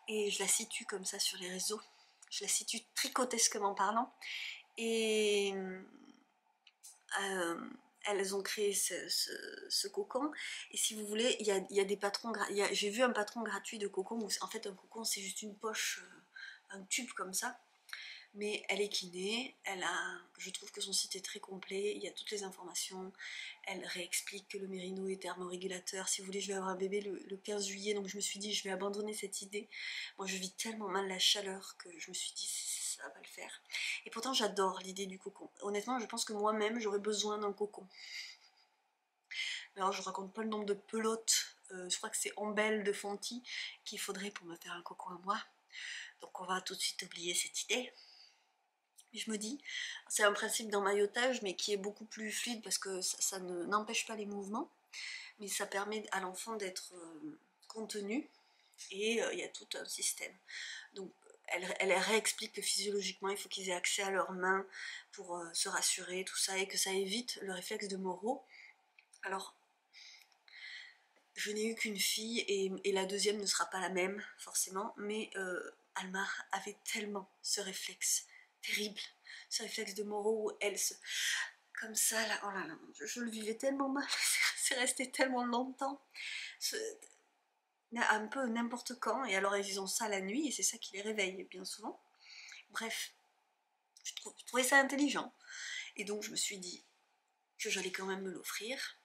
et je la situe comme ça sur les réseaux, je la situe tricotesquement parlant, et elles ont créé ce cocon, et si vous voulez, il y a des patrons, j'ai vu un patron gratuit de cocon, où en fait un cocon c'est juste une poche, un tube comme ça, mais elle est kiné, je trouve que son site est très complet, il y a toutes les informations, elle réexplique que le mérino est thermorégulateur. Si vous voulez, je vais avoir un bébé le 15 juillet, donc je me suis dit je vais abandonner cette idée. Moi je vis tellement mal la chaleur que je me suis dit ça va le faire. Et pourtant j'adore l'idée du cocon. Honnêtement, je pense que moi-même j'aurais besoin d'un cocon. Alors je raconte pas le nombre de pelotes, je crois que c'est Ambelle de Fonty qu'il faudrait pour me faire un cocon à moi. Donc on va tout de suite oublier cette idée. Je me dis, c'est un principe d'emmaillotage, mais qui est beaucoup plus fluide parce que ça n'empêche pas les mouvements, mais ça permet à l'enfant d'être contenu, et il y a tout un système. Donc elle réexplique que physiologiquement il faut qu'ils aient accès à leurs mains pour se rassurer, tout ça, et que ça évite le réflexe de Moreau. Alors, je n'ai eu qu'une fille, et la deuxième ne sera pas la même, forcément, mais Alma avait tellement ce réflexe terrible, ce réflexe de Moreau où elle se... comme ça là, oh là là, je le vivais tellement mal, c'est resté tellement longtemps, un peu n'importe quand, et alors ils ont ça la nuit et c'est ça qui les réveille bien souvent. Bref, je trouvais ça intelligent et donc je me suis dit que j'allais quand même me l'offrir.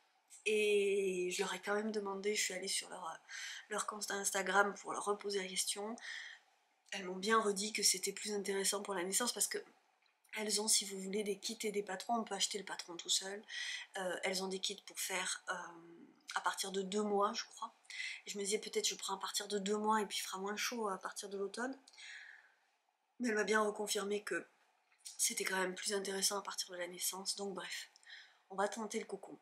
Et je leur ai quand même demandé, je suis allée sur leur compte Instagram pour leur reposer la question. Elles m'ont bien redit que c'était plus intéressant pour la naissance parce que elles ont, si vous voulez, des kits et des patrons. On peut acheter le patron tout seul. Elles ont des kits pour faire à partir de 2 mois, je crois. Et je me disais peut-être je prends à partir de 2 mois et puis il fera moins chaud à partir de l'automne. Mais elle m'a bien reconfirmé que c'était quand même plus intéressant à partir de la naissance. Donc bref, on va tenter le cocon.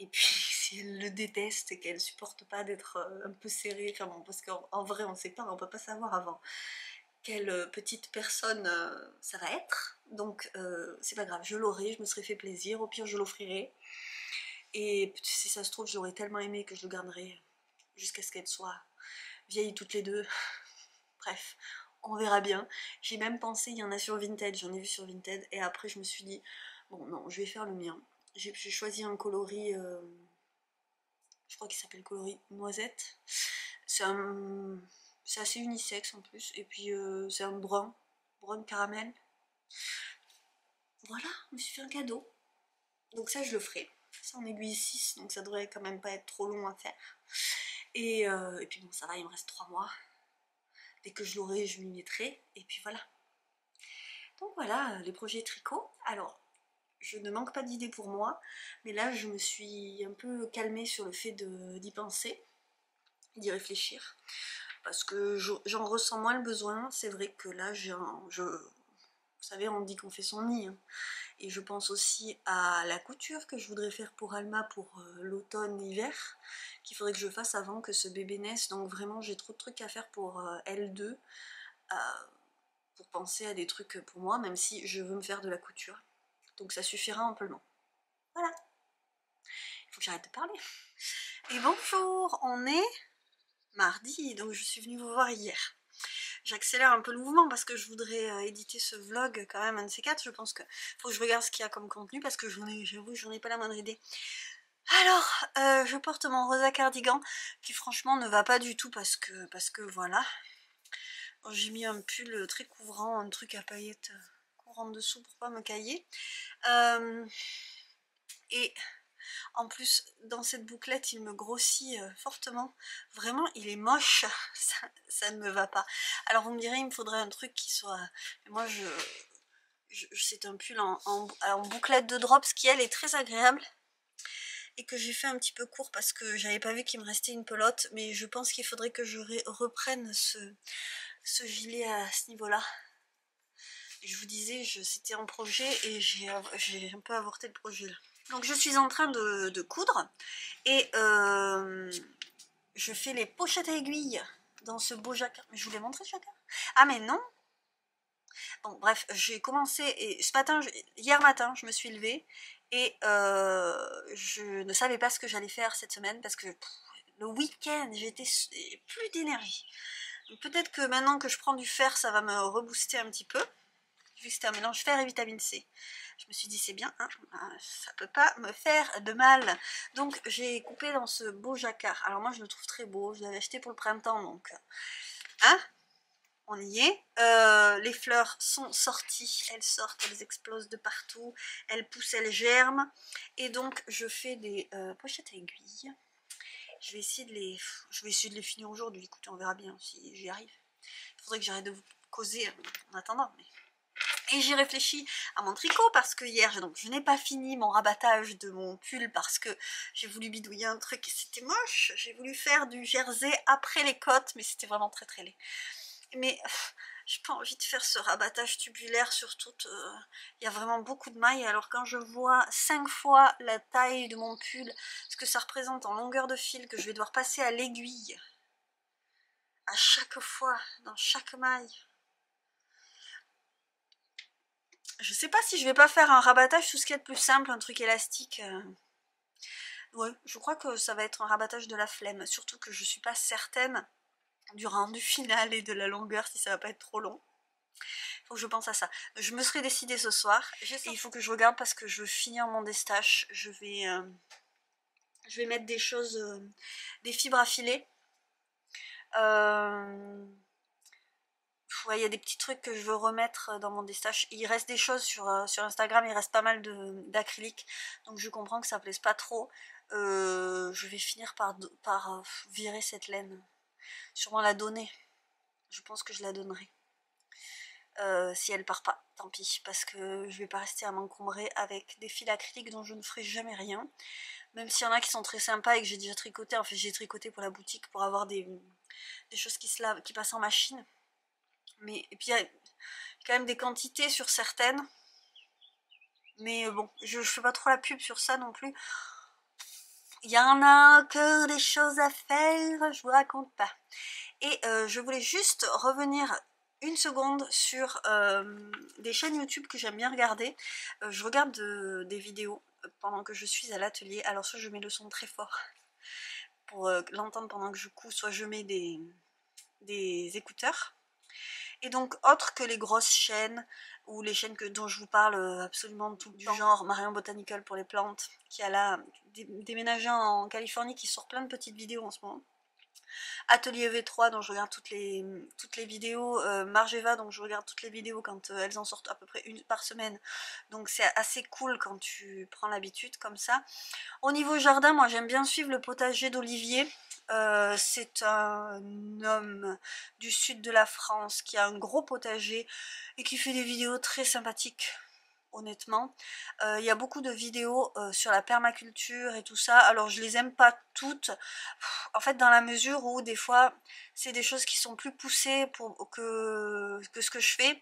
Et puis si elle le déteste et qu'elle supporte pas d'être un peu serrée, enfin bon, parce qu'en vrai on sait pas, on peut pas savoir avant quelle petite personne ça va être. Donc c'est pas grave, je l'aurai, je me serais fait plaisir, au pire je l'offrirai. Et si ça se trouve, je l'aurais tellement aimé que je le garderai jusqu'à ce qu'elles soient vieilles toutes les deux. Bref, on verra bien. J'ai même pensé, il y en a sur Vinted, j'en ai vu sur Vinted, et après je me suis dit, bon non, je vais faire le mien. J'ai choisi un coloris, je crois qu'il s'appelle coloris noisette. C'est assez unisexe en plus, et puis c'est un brun caramel. Voilà, je me suis fait un cadeau. Donc ça je le ferai. C'est en aiguille 6, donc ça devrait quand même pas être trop long à faire. Et puis bon, ça va, il me reste 3 mois. Dès que je l'aurai, je m'y mettrai, et puis voilà. Donc voilà, les projets tricot. Alors, je ne manque pas d'idées pour moi, mais là je me suis un peu calmée sur le fait d'y penser, d'y réfléchir, parce que j'en ressens moins le besoin. C'est vrai que là, vous savez, on dit qu'on fait son nid, hein. Et je pense aussi à la couture que je voudrais faire pour Alma pour l'automne-hiver, qu'il faudrait que je fasse avant que ce bébé naisse. Donc vraiment, j'ai trop de trucs à faire pour L2, pour penser à des trucs pour moi, même si je veux me faire de la couture. Donc ça suffira amplement. Voilà. Il faut que j'arrête de parler. Et bonjour, on est mardi, donc je suis venue vous voir hier. J'accélère un peu le mouvement parce que je voudrais éditer ce vlog quand même, un de ces quatre. Je pense que faut que je regarde ce qu'il y a comme contenu parce que j'avoue, j'en ai pas la moindre idée. Alors, je porte mon rosa cardigan qui franchement ne va pas du tout parce que voilà. Bon, j'ai mis un pull très couvrant, un truc à paillettes couvrant dessous pour pas me cailler. Et en plus, dans cette bouclette, il me grossit fortement. Vraiment, il est moche. Ça ne me va pas. Alors vous me direz, il me faudrait un truc qui soit... Moi, c'est un pull en bouclette de drops qui, elle, est très agréable. Et que j'ai fait un petit peu court parce que j'avais pas vu qu'il me restait une pelote. Mais je pense qu'il faudrait que je reprenne ce gilet à ce niveau-là. Je vous disais, c'était en projet et j'ai un peu avorté le projet là. Donc je suis en train de coudre et je fais les pochettes à aiguilles dans ce beau jacquard. Mais je vous l'ai montré ce jacquard? Ah mais non. Bon bref, j'ai commencé et hier matin, je me suis levée et je ne savais pas ce que j'allais faire cette semaine parce que le week-end, j'étais plus d'énergie. Peut-être que maintenant que je prends du fer, ça va me rebooster un petit peu. Vu que c'était un mélange fer et vitamine C. Je me suis dit c'est bien, hein, ça peut pas me faire de mal. Donc j'ai coupé dans ce beau jacquard. Alors moi je le trouve très beau, je l'avais acheté pour le printemps donc... Hein, on y est. Les fleurs sont sorties, elles sortent, elles explosent de partout, elles poussent, elles germent. Et donc je fais des pochettes à aiguilles. Je vais essayer de les finir aujourd'hui, écoutez, on verra bien si j'y arrive. Il faudrait que j'arrête de vous causer en attendant, mais... Et j'ai réfléchi à mon tricot parce que hier, je n'ai pas fini mon rabattage de mon pull parce que j'ai voulu bidouiller un truc et c'était moche. J'ai voulu faire du jersey après les côtes, mais c'était vraiment très très laid. Mais j'ai pas envie de faire ce rabattage tubulaire, surtout il y a vraiment beaucoup de mailles. Alors quand je vois 5 fois la taille de mon pull, ce que ça représente en longueur de fil, que je vais devoir passer à l'aiguille à chaque fois, dans chaque maille... Je sais pas si je vais pas faire un rabattage, tout ce qui est de plus simple, un truc élastique. Ouais, je crois que ça va être un rabattage de la flemme. Surtout que je suis pas certaine du rendu final et de la longueur si ça va pas être trop long. Faut que je pense à ça. Je me serais décidée ce soir et il faut que je regarde parce que je veux finir mon destache. Je vais mettre des choses, des fibres à filer. Ouais, il y a des petits trucs que je veux remettre dans mon destache. Il reste des choses sur Instagram, il reste pas mal d'acrylique. Donc je comprends que ça plaise pas trop. Je vais finir par virer cette laine. Sûrement la donner. Je pense que je la donnerai. Si elle part pas, tant pis. Parce que je vais pas rester à m'encombrer avec des fils acryliques dont je ne ferai jamais rien. Même s'il y en a qui sont très sympas et que j'ai déjà tricoté. En fait, j'ai tricoté pour la boutique pour avoir des choses qui passent en machine. Mais, et puis il y a quand même des quantités sur certaines. Mais bon, je fais pas trop la pub sur ça non plus. Il y en a que des choses à faire, je vous raconte pas. Et je voulais juste revenir une seconde sur des chaînes YouTube que j'aime bien regarder. Je regarde des vidéos pendant que je suis à l'atelier. Alors soit je mets le son très fort pour l'entendre pendant que je couds, soit je mets des écouteurs. Et donc, autre que les grosses chaînes, ou les chaînes dont je vous parle absolument tout du genre Marion Botanical pour les plantes, qui a là déménagé en Californie, qui sort plein de petites vidéos en ce moment. Atelier V3 dont je regarde toutes les vidéos, Margeva dont je regarde toutes les vidéos quand elles en sortent à peu près une par semaine. Donc c'est assez cool quand tu prends l'habitude comme ça. Au niveau jardin, moi j'aime bien suivre le potager d'Olivier. C'est un homme du sud de la France qui a un gros potager et qui fait des vidéos très sympathiques, honnêtement. Il y a beaucoup de vidéos sur la permaculture et tout ça. Alors je les aime pas toutes, en fait dans la mesure où des fois c'est des choses qui sont plus poussées que ce que je fais.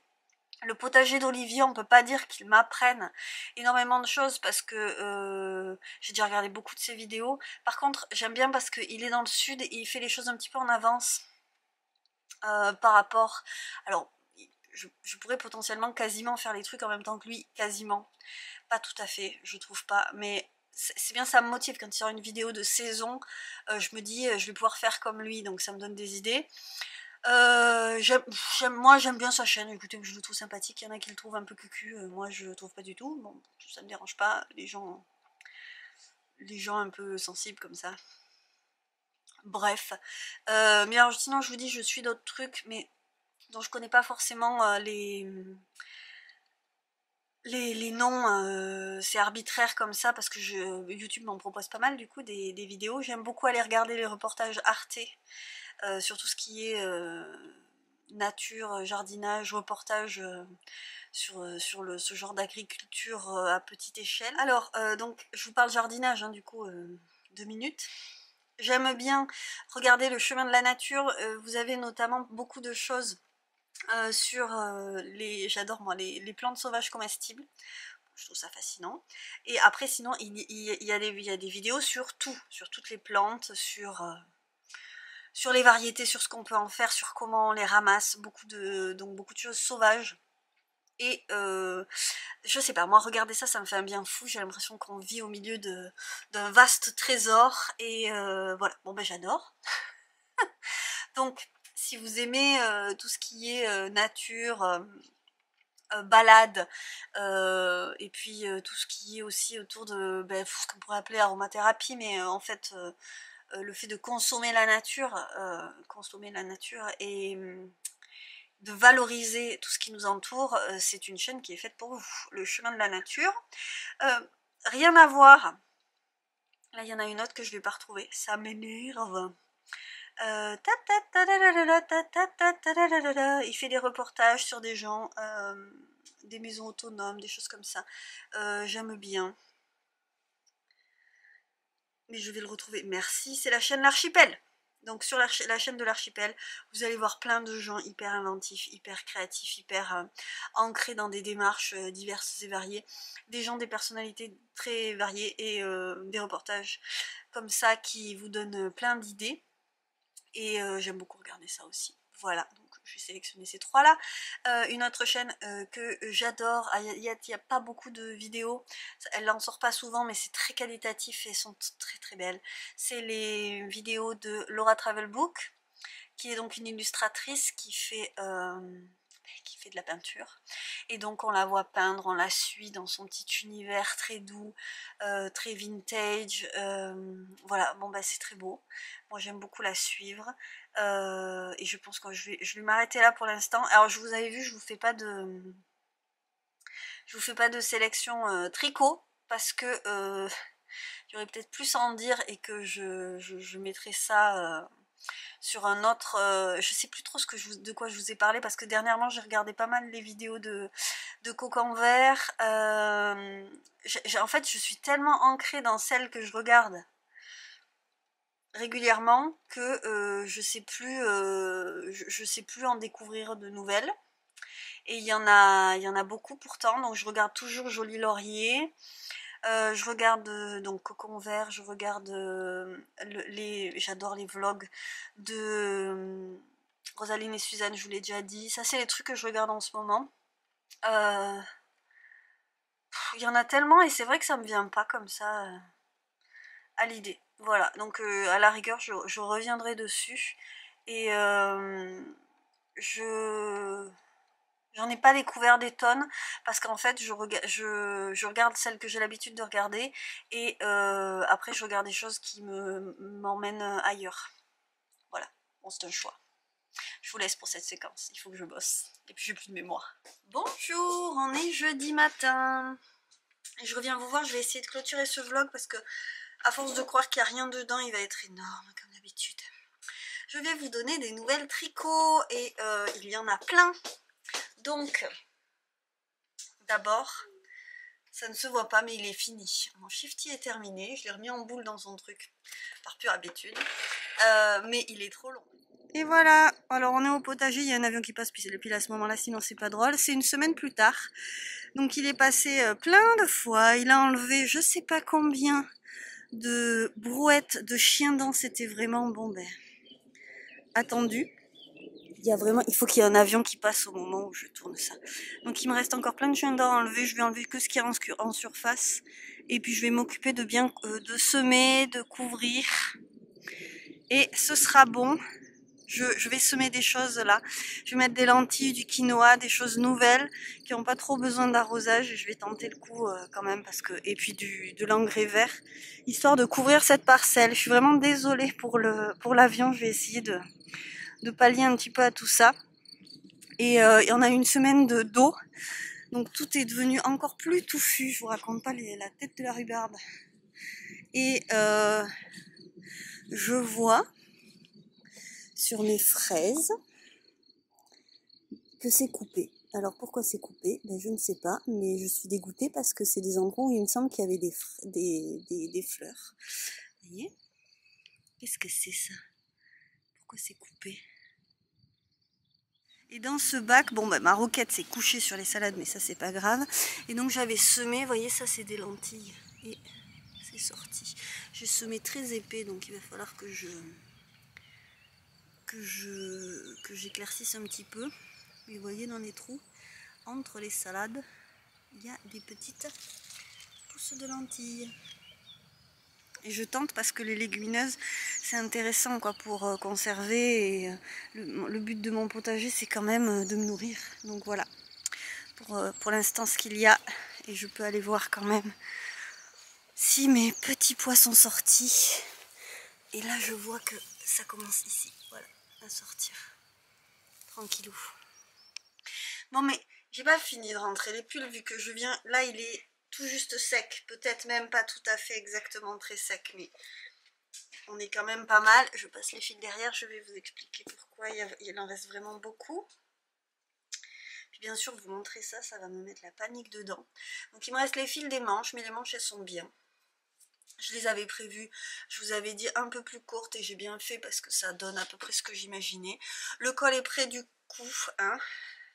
Le potager d'Olivier, on peut pas dire qu'il m'apprenne énormément de choses parce que j'ai déjà regardé beaucoup de ses vidéos. Par contre, j'aime bien parce qu'il est dans le sud et il fait les choses un petit peu en avance par rapport... Alors, je pourrais potentiellement quasiment faire les trucs en même temps que lui, quasiment. Pas tout à fait, je trouve pas, mais c'est bien, ça me motive quand il sort une vidéo de saison. Je me dis, je vais pouvoir faire comme lui, donc ça me donne des idées. Moi j'aime bien sa chaîne, écoutez, je le trouve sympathique. Il y en a qui le trouvent un peu cucu, moi je le trouve pas du tout. Bon, ça me dérange pas, les gens un peu sensibles comme ça. Bref, mais alors sinon je vous dis, je suis d'autres trucs, mais dont je connais pas forcément les noms, c'est arbitraire comme ça parce que YouTube m'en propose pas mal du coup des vidéos. J'aime beaucoup aller regarder les reportages Arte sur tout ce qui est nature, jardinage, reportage sur ce genre d'agriculture à petite échelle. Alors, donc, je vous parle jardinage, hein, du coup, 2 minutes. J'aime bien regarder le chemin de la nature. Vous avez notamment beaucoup de choses sur j'adore moi, les plantes sauvages comestibles. Je trouve ça fascinant. Et après, sinon, il y a des vidéos sur tout, sur toutes les plantes, sur les variétés, sur ce qu'on peut en faire, sur comment on les ramasse, donc beaucoup de choses sauvages. Et je sais pas, moi regarder ça, ça me fait un bien fou, j'ai l'impression qu'on vit au milieu d'un vaste trésor, et voilà, bon ben j'adore. Donc si vous aimez tout ce qui est nature, balade, et puis tout ce qui est aussi autour de ce qu'on pourrait appeler aromathérapie, mais en fait le fait de consommer la nature et de valoriser tout ce qui nous entoure, c'est une chaîne qui est faite pour vous. Le chemin de la nature. Rien à voir. Là, il y en a une autre que je ne vais pas retrouver. Ça m'énerve. Il fait des reportages sur des gens, des maisons autonomes, des choses comme ça. J'aime bien. Mais je vais le retrouver. Merci, c'est la chaîne L'Archipel. Donc sur la chaîne de l'Archipel, vous allez voir plein de gens hyper inventifs, hyper créatifs, hyper ancrés dans des démarches diverses et variées. Des gens, des personnalités très variées et des reportages comme ça qui vous donnent plein d'idées. Et j'aime beaucoup regarder ça aussi. Voilà, donc je vais sélectionner ces trois-là. Une autre chaîne que j'adore, il n'y a pas beaucoup de vidéos, elle n'en sort pas souvent, mais c'est très qualitatif et elles sont très très belles. C'est les vidéos de Laura Travelbook, qui est donc une illustratrice qui fait de la peinture. Et donc on la voit peindre, on la suit dans son petit univers très doux, très vintage. Voilà, bon bah c'est très beau. Moi j'aime beaucoup la suivre. Et je pense que je vais m'arrêter là pour l'instant. Alors je vous avais vu, je vous fais pas de sélection tricot parce que il y aurait peut-être plus à en dire et que je mettrai ça sur un autre, je sais plus trop de quoi je vous ai parlé parce que dernièrement j'ai regardé pas mal les vidéos de Coq en vert. En fait je suis tellement ancrée dans celles que je regarde régulièrement que je sais plus en découvrir de nouvelles. Et il y en a beaucoup pourtant, donc je regarde toujours Jolie Laurier. Je regarde donc Cocon Vert, je regarde j'adore les vlogs de Rosaline et Suzanne, je vous l'ai déjà dit. Ça c'est les trucs que je regarde en ce moment. Il y en a tellement et c'est vrai que ça me vient pas comme ça à l'idée. Voilà, donc à la rigueur je reviendrai dessus. Et j'en ai pas découvert des tonnes parce qu'en fait je regarde celles que j'ai l'habitude de regarder et après je regarde des choses qui m'emmènent ailleurs. Voilà, bon c'est un choix. Je vous laisse pour cette séquence, il faut que je bosse et puis j'ai plus de mémoire. Bonjour, on est jeudi matin et je reviens vous voir, je vais essayer de clôturer ce vlog parce que à force de croire qu'il n'y a rien dedans il va être énorme comme d'habitude. Je vais vous donner des nouvelles tricots et il y en a plein. Donc, d'abord, ça ne se voit pas mais il est fini. Mon shifty est terminé, je l'ai remis en boule dans son truc, par pure habitude. Mais il est trop long. Et voilà, alors on est au potager, il y a un avion qui passe pile à ce moment-là, sinon c'est pas drôle. C'est une semaine plus tard, donc il est passé plein de fois, il a enlevé je sais pas combien de brouettes de chiens dents, c'était vraiment bon ben attendu. Il faut qu'il y ait un avion qui passe au moment où je tourne ça. Donc il me reste encore plein de chiens dents à enlever. Je vais enlever que ce qui est en surface. Et puis je vais m'occuper de bien de semer, de couvrir. Et ce sera bon. Je vais semer des choses là. Je vais mettre des lentilles, du quinoa, des choses nouvelles qui n'ont pas trop besoin d'arrosage. Je vais tenter le coup quand même parce que et puis de l'engrais vert, histoire de couvrir cette parcelle. Je suis vraiment désolée pour l'avion. Je vais essayer de pallier un petit peu à tout ça. Et on a eu une semaine d'eau, donc tout est devenu encore plus touffu. Je vous raconte pas la tête de la rhubarbe. Et je vois sur mes fraises que c'est coupé. Alors pourquoi c'est coupé? Ben, je ne sais pas, mais je suis dégoûtée parce que c'est des endroits où il me semble qu'il y avait des fleurs. Vous voyez? Qu'est-ce que c'est ça? Pourquoi c'est coupé? Et dans ce bac, bon bah ma roquette s'est couchée sur les salades, mais ça c'est pas grave. Et donc j'avais semé, vous voyez ça c'est des lentilles. Et c'est sorti. J'ai semé très épais, donc il va falloir que j'éclaircisse un petit peu. Et vous voyez dans les trous, entre les salades, il y a des petites pousses de lentilles. Et je tente parce que les légumineuses, c'est intéressant quoi, pour conserver. Et le but de mon potager, c'est quand même de me nourrir. Donc voilà, pour l'instant, ce qu'il y a. Et je peux aller voir quand même si mes petits pois sont sortis. Et là, je vois que ça commence ici, voilà, à sortir. Tranquillou. Bon, mais j'ai pas fini de rentrer les pulls vu que je viens. Là, il est tout juste sec. Peut-être même pas tout à fait exactement très sec, mais on est quand même pas mal. Je passe les fils derrière, je vais vous expliquer pourquoi il en reste vraiment beaucoup. Puis bien sûr, vous montrer ça, ça va me mettre la panique dedans. Donc il me reste les fils des manches, mais les manches elles sont bien. Je les avais prévues, je vous avais dit un peu plus courtes et j'ai bien fait parce que ça donne à peu près ce que j'imaginais. Le col est près du cou, hein,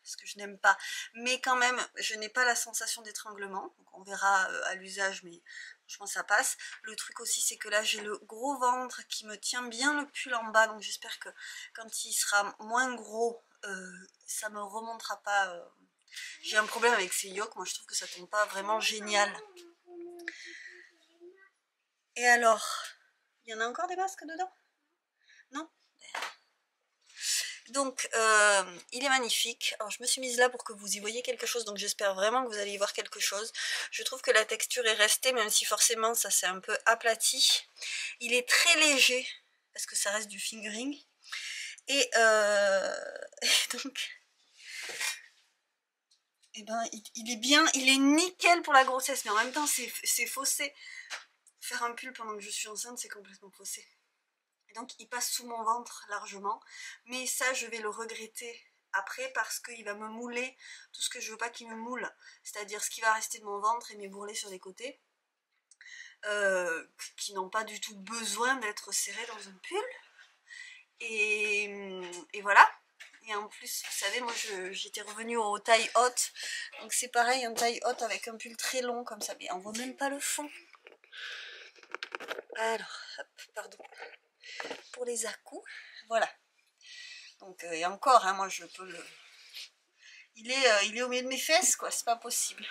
ce que je n'aime pas, mais quand même je n'ai pas la sensation d'étranglement, donc on verra à l'usage, mais franchement ça passe. Le truc aussi c'est que là j'ai le gros ventre qui me tient bien le pull en bas, donc j'espère que quand il sera moins gros, ça me remontera pas. J'ai un problème avec ces yoks, moi je trouve que ça tombe pas vraiment génial. Et alors, il y en a encore des masques dedans? Non? Donc il est magnifique. Alors je me suis mise là pour que vous y voyez quelque chose, donc j'espère vraiment que vous allez y voir quelque chose. Je trouve que la texture est restée, même si forcément ça s'est un peu aplati. Il est très léger, parce que ça reste du fingering. Et donc, eh ben, il est bien, il est nickel pour la grossesse, mais en même temps c'est faussé. Faire un pull pendant que je suis enceinte, c'est complètement faussé. Et donc il passe sous mon ventre largement, mais ça je vais le regretter après parce qu'il va me mouler tout ce que je veux pas qu'il me moule, c'est-à-dire ce qui va rester de mon ventre et mes bourrelets sur les côtés, qui n'ont pas du tout besoin d'être serrés dans un pull. Et voilà. Et en plus, vous savez, moi j'étais revenue aux tailles hautes, donc c'est pareil, une taille haute avec un pull très long comme ça, mais on voit même pas le fond. Alors, hop, pardon. Pour les à-coups, voilà. Donc, et encore, hein, moi je peux le... Il est au milieu de mes fesses, quoi, c'est pas possible.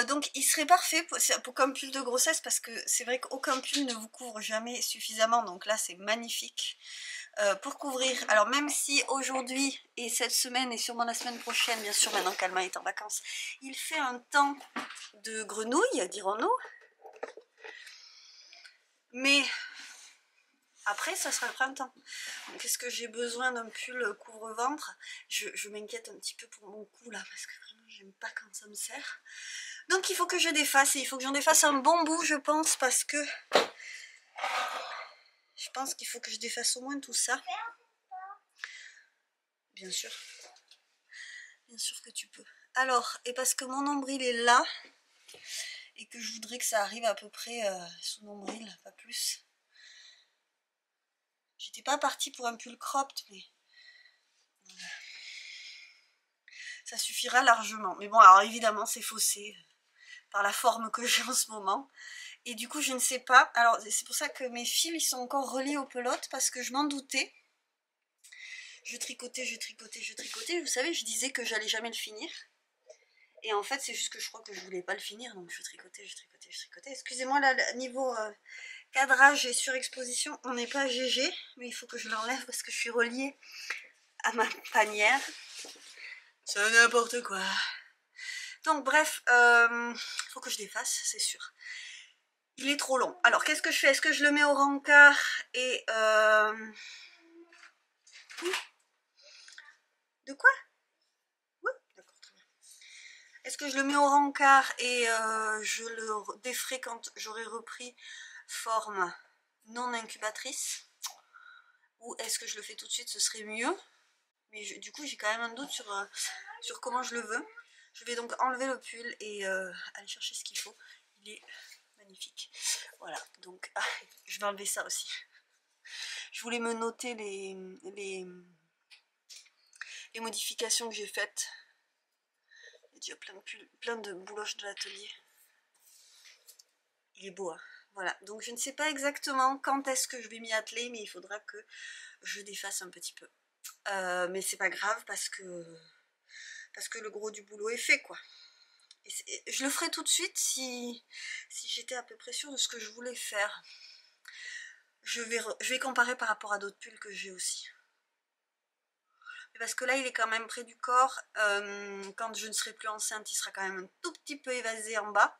Donc il serait parfait pour comme pull de grossesse, parce que c'est vrai qu'aucun pull ne vous couvre jamais suffisamment, donc là c'est magnifique. Pour couvrir, alors même si aujourd'hui et cette semaine et sûrement la semaine prochaine, bien sûr maintenant qu'Alma est en vacances, il fait un temps de grenouille, dirons-nous, mais après ça sera le printemps. Donc est-ce que j'ai besoin d'un pull couvre-ventre? Je m'inquiète un petit peu pour mon cou là, parce que vraiment j'aime pas quand ça me serre. Donc il faut que je défasse, et il faut que j'en défasse un bon bout je pense, parce que je pense qu'il faut que je défasse au moins tout ça. Bien sûr que tu peux. Alors, et parce que mon nombril est là, et que je voudrais que ça arrive à peu près sous nombril, pas plus. J'étais pas partie pour un pull cropped, mais ça suffira largement. Mais bon, alors évidemment, c'est faussé par la forme que j'ai en ce moment. Et du coup, je ne sais pas. Alors, c'est pour ça que mes fils, ils sont encore reliés aux pelotes, parce que je m'en doutais. Je tricotais. Vous savez, je disais que j'allais jamais le finir. Et en fait, c'est juste que je crois que je voulais pas le finir, donc je tricotais. Excusez-moi, là, niveau cadrage et surexposition, on n'est pas GG, mais il faut que je l'enlève parce que je suis reliée à ma panière. C'est n'importe quoi. Donc bref, faut que je défasse, c'est sûr. Il est trop long. Alors qu'est-ce que je fais? Est-ce que je le mets au rencard et... De quoi? Oui, d'accord, très bien. Est-ce que je le mets au rencard et je le déferai quand j'aurai repris forme non incubatrice? Ou est-ce que je le fais tout de suite? Ce serait mieux. Mais du coup, j'ai quand même un doute sur comment je le veux. Je vais donc enlever le pull et aller chercher ce qu'il faut. Il est magnifique. Voilà, donc je vais enlever ça aussi. Je voulais me noter les modifications que j'ai faites. Il y a plein de bouloches de l'atelier. Il est beau, hein. Voilà, donc je ne sais pas exactement quand est-ce que je vais m'y atteler, mais il faudra que je défasse un petit peu. Mais c'est pas grave parce que le gros du boulot est fait, quoi. Et je le ferai tout de suite si j'étais à peu près sûre de ce que je voulais faire. Je vais comparer par rapport à d'autres pulls que j'ai aussi. Parce que là, il est quand même près du corps. Quand je ne serai plus enceinte, il sera quand même un tout petit peu évasé en bas.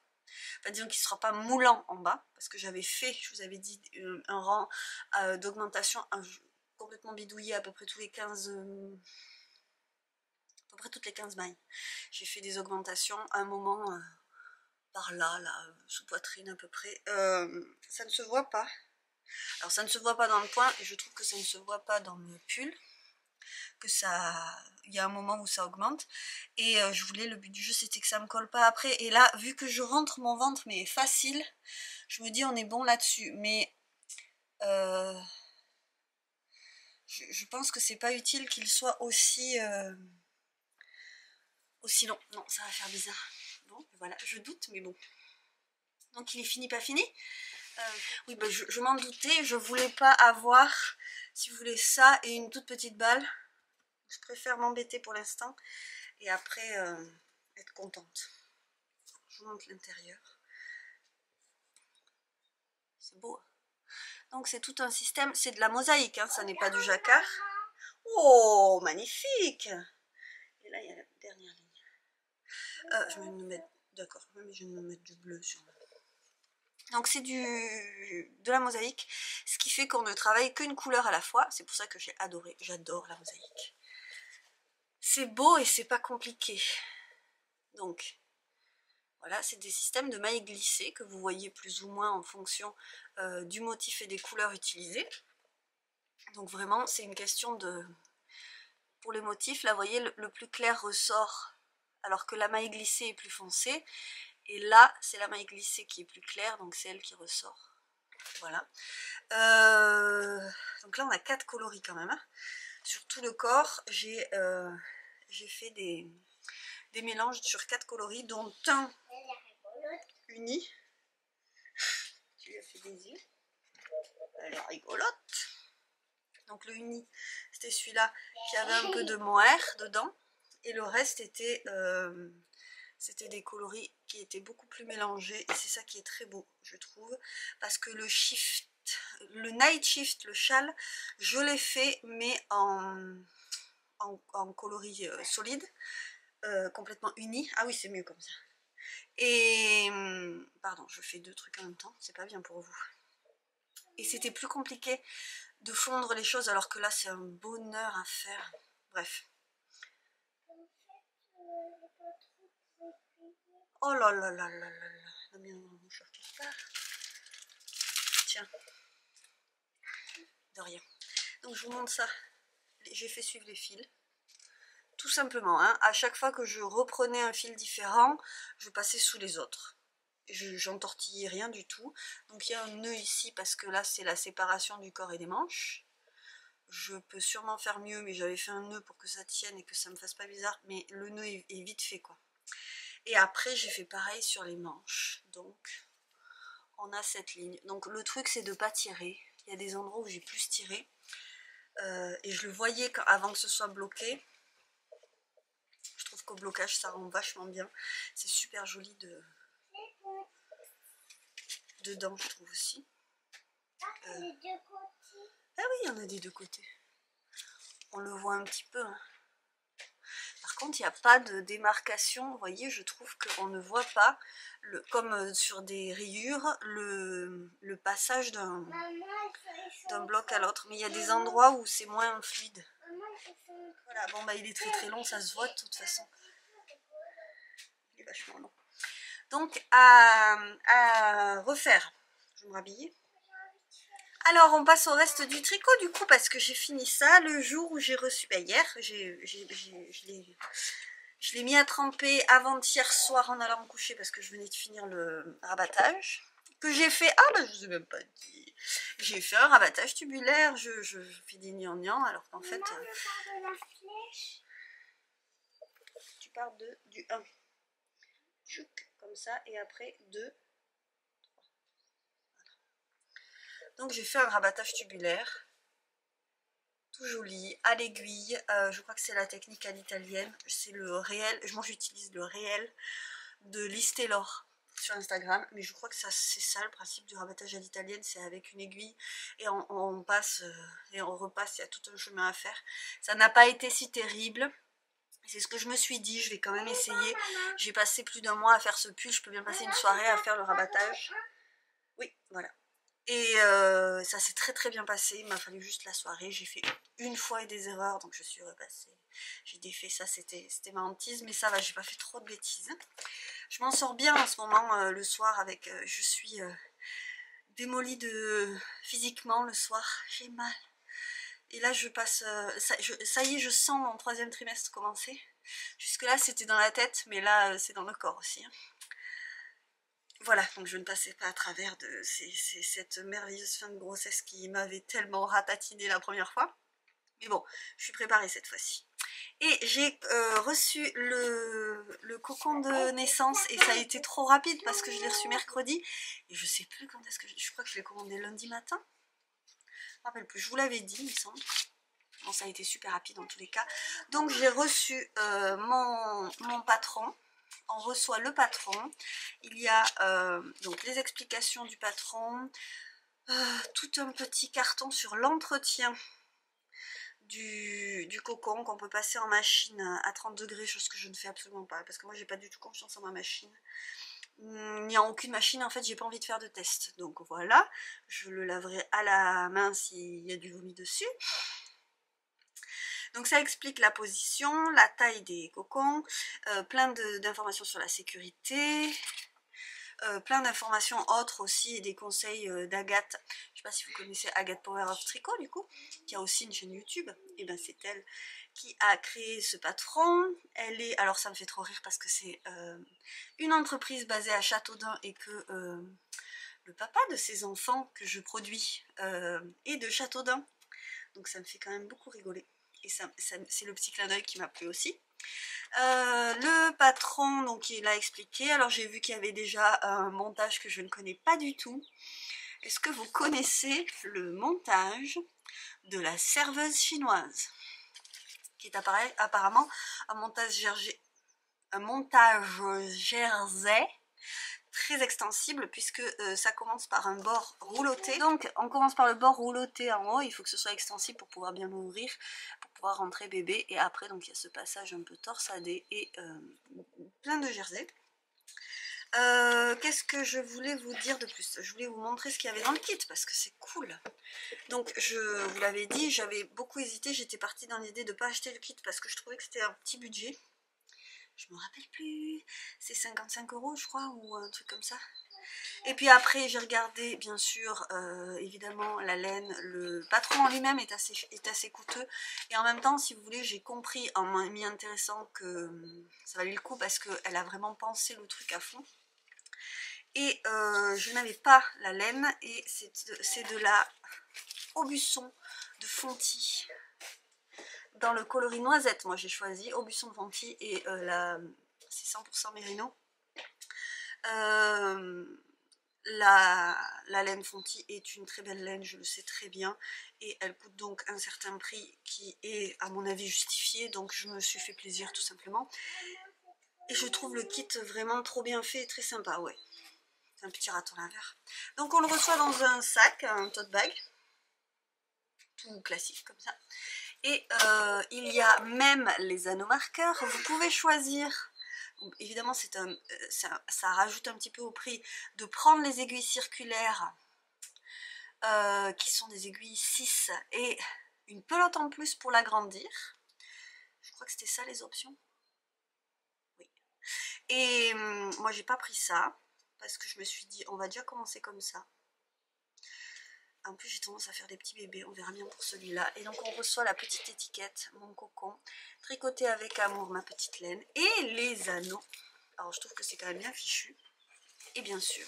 Enfin, disons qu'il ne sera pas moulant en bas. Parce que j'avais fait, je vous avais dit, un rang d'augmentation complètement bidouillé à peu près tous les 15... à peu près toutes les 15 mailles. J'ai fait des augmentations à un moment... par là, sous poitrine à peu près. Ça ne se voit pas. Alors ça ne se voit pas dans le point, et je trouve que ça ne se voit pas dans le pull. Que ça... Il y a un moment où ça augmente. Et je voulais, le but du jeu, c'était que ça me colle pas après. Et là, vu que je rentre mon ventre, mais facile, je me dis on est bon là-dessus. Mais je pense que c'est pas utile qu'il soit aussi long. Non, ça va faire bizarre. Bon, voilà, je doute, mais bon. Donc il est fini, pas fini. Oui, bah, je m'en doutais, je voulais pas avoir, si vous voulez, ça et une toute petite balle. Je préfère m'embêter pour l'instant et après être contente. Je vous montre l'intérieur. C'est beau. Donc c'est tout un système, c'est de la mosaïque, hein, ça n'est pas du jacquard. Oh, magnifique! Et là, il y a la dernière ligne. Je vais me mettre, d'accord, mais je vais me mettre du bleu sur le... Donc c'est de la mosaïque, ce qui fait qu'on ne travaille qu'une couleur à la fois. C'est pour ça que j'ai adoré, j'adore la mosaïque. C'est beau et c'est pas compliqué. Donc voilà, c'est des systèmes de mailles glissées que vous voyez plus ou moins en fonction du motif et des couleurs utilisées. Donc vraiment, c'est une question de... Pour les motifs, là, vous voyez, le plus clair ressort, alors que la maille glissée est plus foncée. Et là, c'est la maille glissée qui est plus claire, donc c'est elle qui ressort. Voilà. Donc là, on a 4 coloris quand même. Hein. Sur tout le corps, j'ai fait des mélanges sur 4 coloris, dont un uni. Tu lui as fait des yeux. Elle est rigolote. Donc le uni, c'était celui-là qui avait un peu de mohair dedans. Et le reste était... c'était des coloris qui étaient beaucoup plus mélangés. Et c'est ça qui est très beau, je trouve. Parce que le shift, le night shift, le châle, je l'ai fait, mais en coloris solide, complètement uni. Ah oui, c'est mieux comme ça. Et pardon, je fais 2 trucs en même temps, c'est pas bien pour vous. Et c'était plus compliqué de fondre les choses, alors que là c'est un bonheur à faire. Bref. Oh là là là là là là. La mienne dans mon short quelque part. Tiens. De rien. Donc je vous montre ça. J'ai fait suivre les fils. Tout simplement, hein. À chaque fois que je reprenais un fil différent, je passais sous les autres. J'entortillais rien du tout. Donc il y a un nœud ici parce que là c'est la séparation du corps et des manches. Je peux sûrement faire mieux, mais j'avais fait un nœud pour que ça tienne et que ça me fasse pas bizarre. Mais le nœud est vite fait quoi. Et après j'ai fait pareil sur les manches. Donc on a cette ligne. Donc le truc c'est de pas tirer. Il y a des endroits où j'ai plus tiré. Et je le voyais avant que ce soit bloqué. Je trouve qu'au blocage ça rend vachement bien. C'est super joli dedans, je trouve aussi. Ah oui, il y en a des deux côtés. On le voit un petit peu. Hein. Par contre, il n'y a pas de démarcation. Vous voyez, je trouve qu'on ne voit pas, comme sur des rayures, le passage d'un bloc à l'autre. Mais il y a des endroits où c'est moins fluide. Voilà, bon bah il est très très long, ça se voit de toute façon. Il est vachement long. Donc à refaire. Je vais me rhabiller. Alors on passe au reste du tricot du coup, parce que j'ai fini ça le jour où j'ai reçu, bah hier, je l'ai mis à tremper avant-hier soir en allant me coucher parce que je venais de finir le rabattage. Que j'ai fait, ah bah je vous ai même pas dit, j'ai fait un rabattage tubulaire, je fais des gnangnans alors qu'en fait... Maman, je pars de la flèche. Tu pars du 1. Tchouk, comme ça, et après 2. Donc j'ai fait un rabattage tubulaire, tout joli, à l'aiguille, je crois que c'est la technique à l'italienne, c'est le réel, moi j'utilise le réel de Liz Taylor sur Instagram, mais je crois que c'est ça le principe du rabattage à l'italienne, c'est avec une aiguille et on passe et on repasse, il y a tout un chemin à faire. Ça n'a pas été si terrible, c'est ce que je me suis dit, je vais quand même essayer. J'ai passé plus d'1 mois à faire ce pull, je peux bien passer une soirée à faire le rabattage. Oui, voilà. Et ça s'est très très bien passé, il m'a fallu juste la soirée, j'ai fait une fois et des erreurs, donc je suis repassée. J'ai défait ça, c'était ma hantise, mais ça va, j'ai pas fait trop de bêtises. Je m'en sors bien en ce moment, le soir, avec, je suis démolie physiquement le soir, j'ai mal. Et là je passe, ça y est, je sens mon 3e trimestre commencer. Jusque là c'était dans la tête, mais là c'est dans le corps aussi. Hein. Voilà, donc je ne passais pas à travers de cette merveilleuse fin de grossesse qui m'avait tellement ratatiné la première fois. Mais bon, je suis préparée cette fois-ci. Et j'ai reçu le cocon de naissance et ça a été trop rapide parce que je l'ai reçu mercredi. Et je sais plus quand est-ce que... Je crois que je l'ai commandé lundi matin. Je me rappelle plus, je vous l'avais dit, il me semble. Bon, ça a été super rapide dans tous les cas. Donc j'ai reçu mon patron. On reçoit le patron, il y a donc les explications du patron, tout un petit carton sur l'entretien du cocon qu'on peut passer en machine à 30 degrés, chose que je ne fais absolument pas parce que moi j'ai pas du tout confiance en ma machine. Il n'y a aucune machine, en fait j'ai pas envie de faire de test, donc voilà, je le laverai à la main s'il y a du vomi dessus. Donc ça explique la position, la taille des cocons, plein d'informations sur la sécurité, plein d'informations autres aussi et des conseils d'Agathe. Je sais pas si vous connaissez Agathe Power of Tricot du coup, qui a aussi une chaîne YouTube. Et ben c'est elle qui a créé ce patron. Elle est, alors ça me fait trop rire parce que c'est une entreprise basée à Châteaudun et que le papa de ses enfants que je produis est de Châteaudun. Donc ça me fait quand même beaucoup rigoler. Et c'est le petit clin d'œil qui m'a plu aussi. Le patron, donc il a expliqué. Alors j'ai vu qu'il y avait déjà un montage que je ne connais pas du tout. Est-ce que vous connaissez le montage de la serveuse chinoise? Qui est apparemment un montage jersey très extensible puisque ça commence par un bord rouloté. Donc on commence par le bord rouloté en haut, il faut que ce soit extensible pour pouvoir bien ouvrir, pour pouvoir rentrer bébé. Et après donc il y a ce passage un peu torsadé et plein de jersey. Qu'est-ce que je voulais vous dire de plus? Je voulais vous montrer ce qu'il y avait dans le kit parce que c'est cool. Donc je vous l'avais dit, j'avais beaucoup hésité, j'étais partie dans l'idée de ne pas acheter le kit parce que je trouvais que c'était un petit budget. Je me rappelle plus, c'est 55 € je crois ou un truc comme ça. Et puis après j'ai regardé bien sûr évidemment la laine, le patron en lui-même est assez coûteux et en même temps si vous voulez j'ai compris en m'y intéressant que ça valait le coup parce qu'elle a vraiment pensé le truc à fond. Et je n'avais pas la laine et c'est de la Aubusson de Fonty. Dans le coloris noisette, moi j'ai choisi Aubusson de Fonty et c'est 100% mérino. La laine Fonty est une très belle laine, je le sais très bien, et elle coûte donc un certain prix qui est à mon avis justifié, donc je me suis fait plaisir tout simplement. Et je trouve le kit vraiment trop bien fait et très sympa, ouais. C'est un petit raton laveur. Donc on le reçoit dans un sac, un tote bag, tout classique comme ça. Et il y a même les anneaux marqueurs, vous pouvez choisir. Évidemment, ça rajoute un petit peu au prix de prendre les aiguilles circulaires qui sont des aiguilles 6 et une pelote en plus pour l'agrandir. Je crois que c'était ça les options. Oui. Et moi, j'ai pas pris ça parce que je me suis dit, on va déjà commencer comme ça. En plus, j'ai tendance à faire des petits bébés, on verra bien pour celui-là. Et donc, on reçoit la petite étiquette, mon cocon, tricoté avec amour, ma petite laine, et les anneaux. Alors, je trouve que c'est quand même bien fichu. Et bien sûr,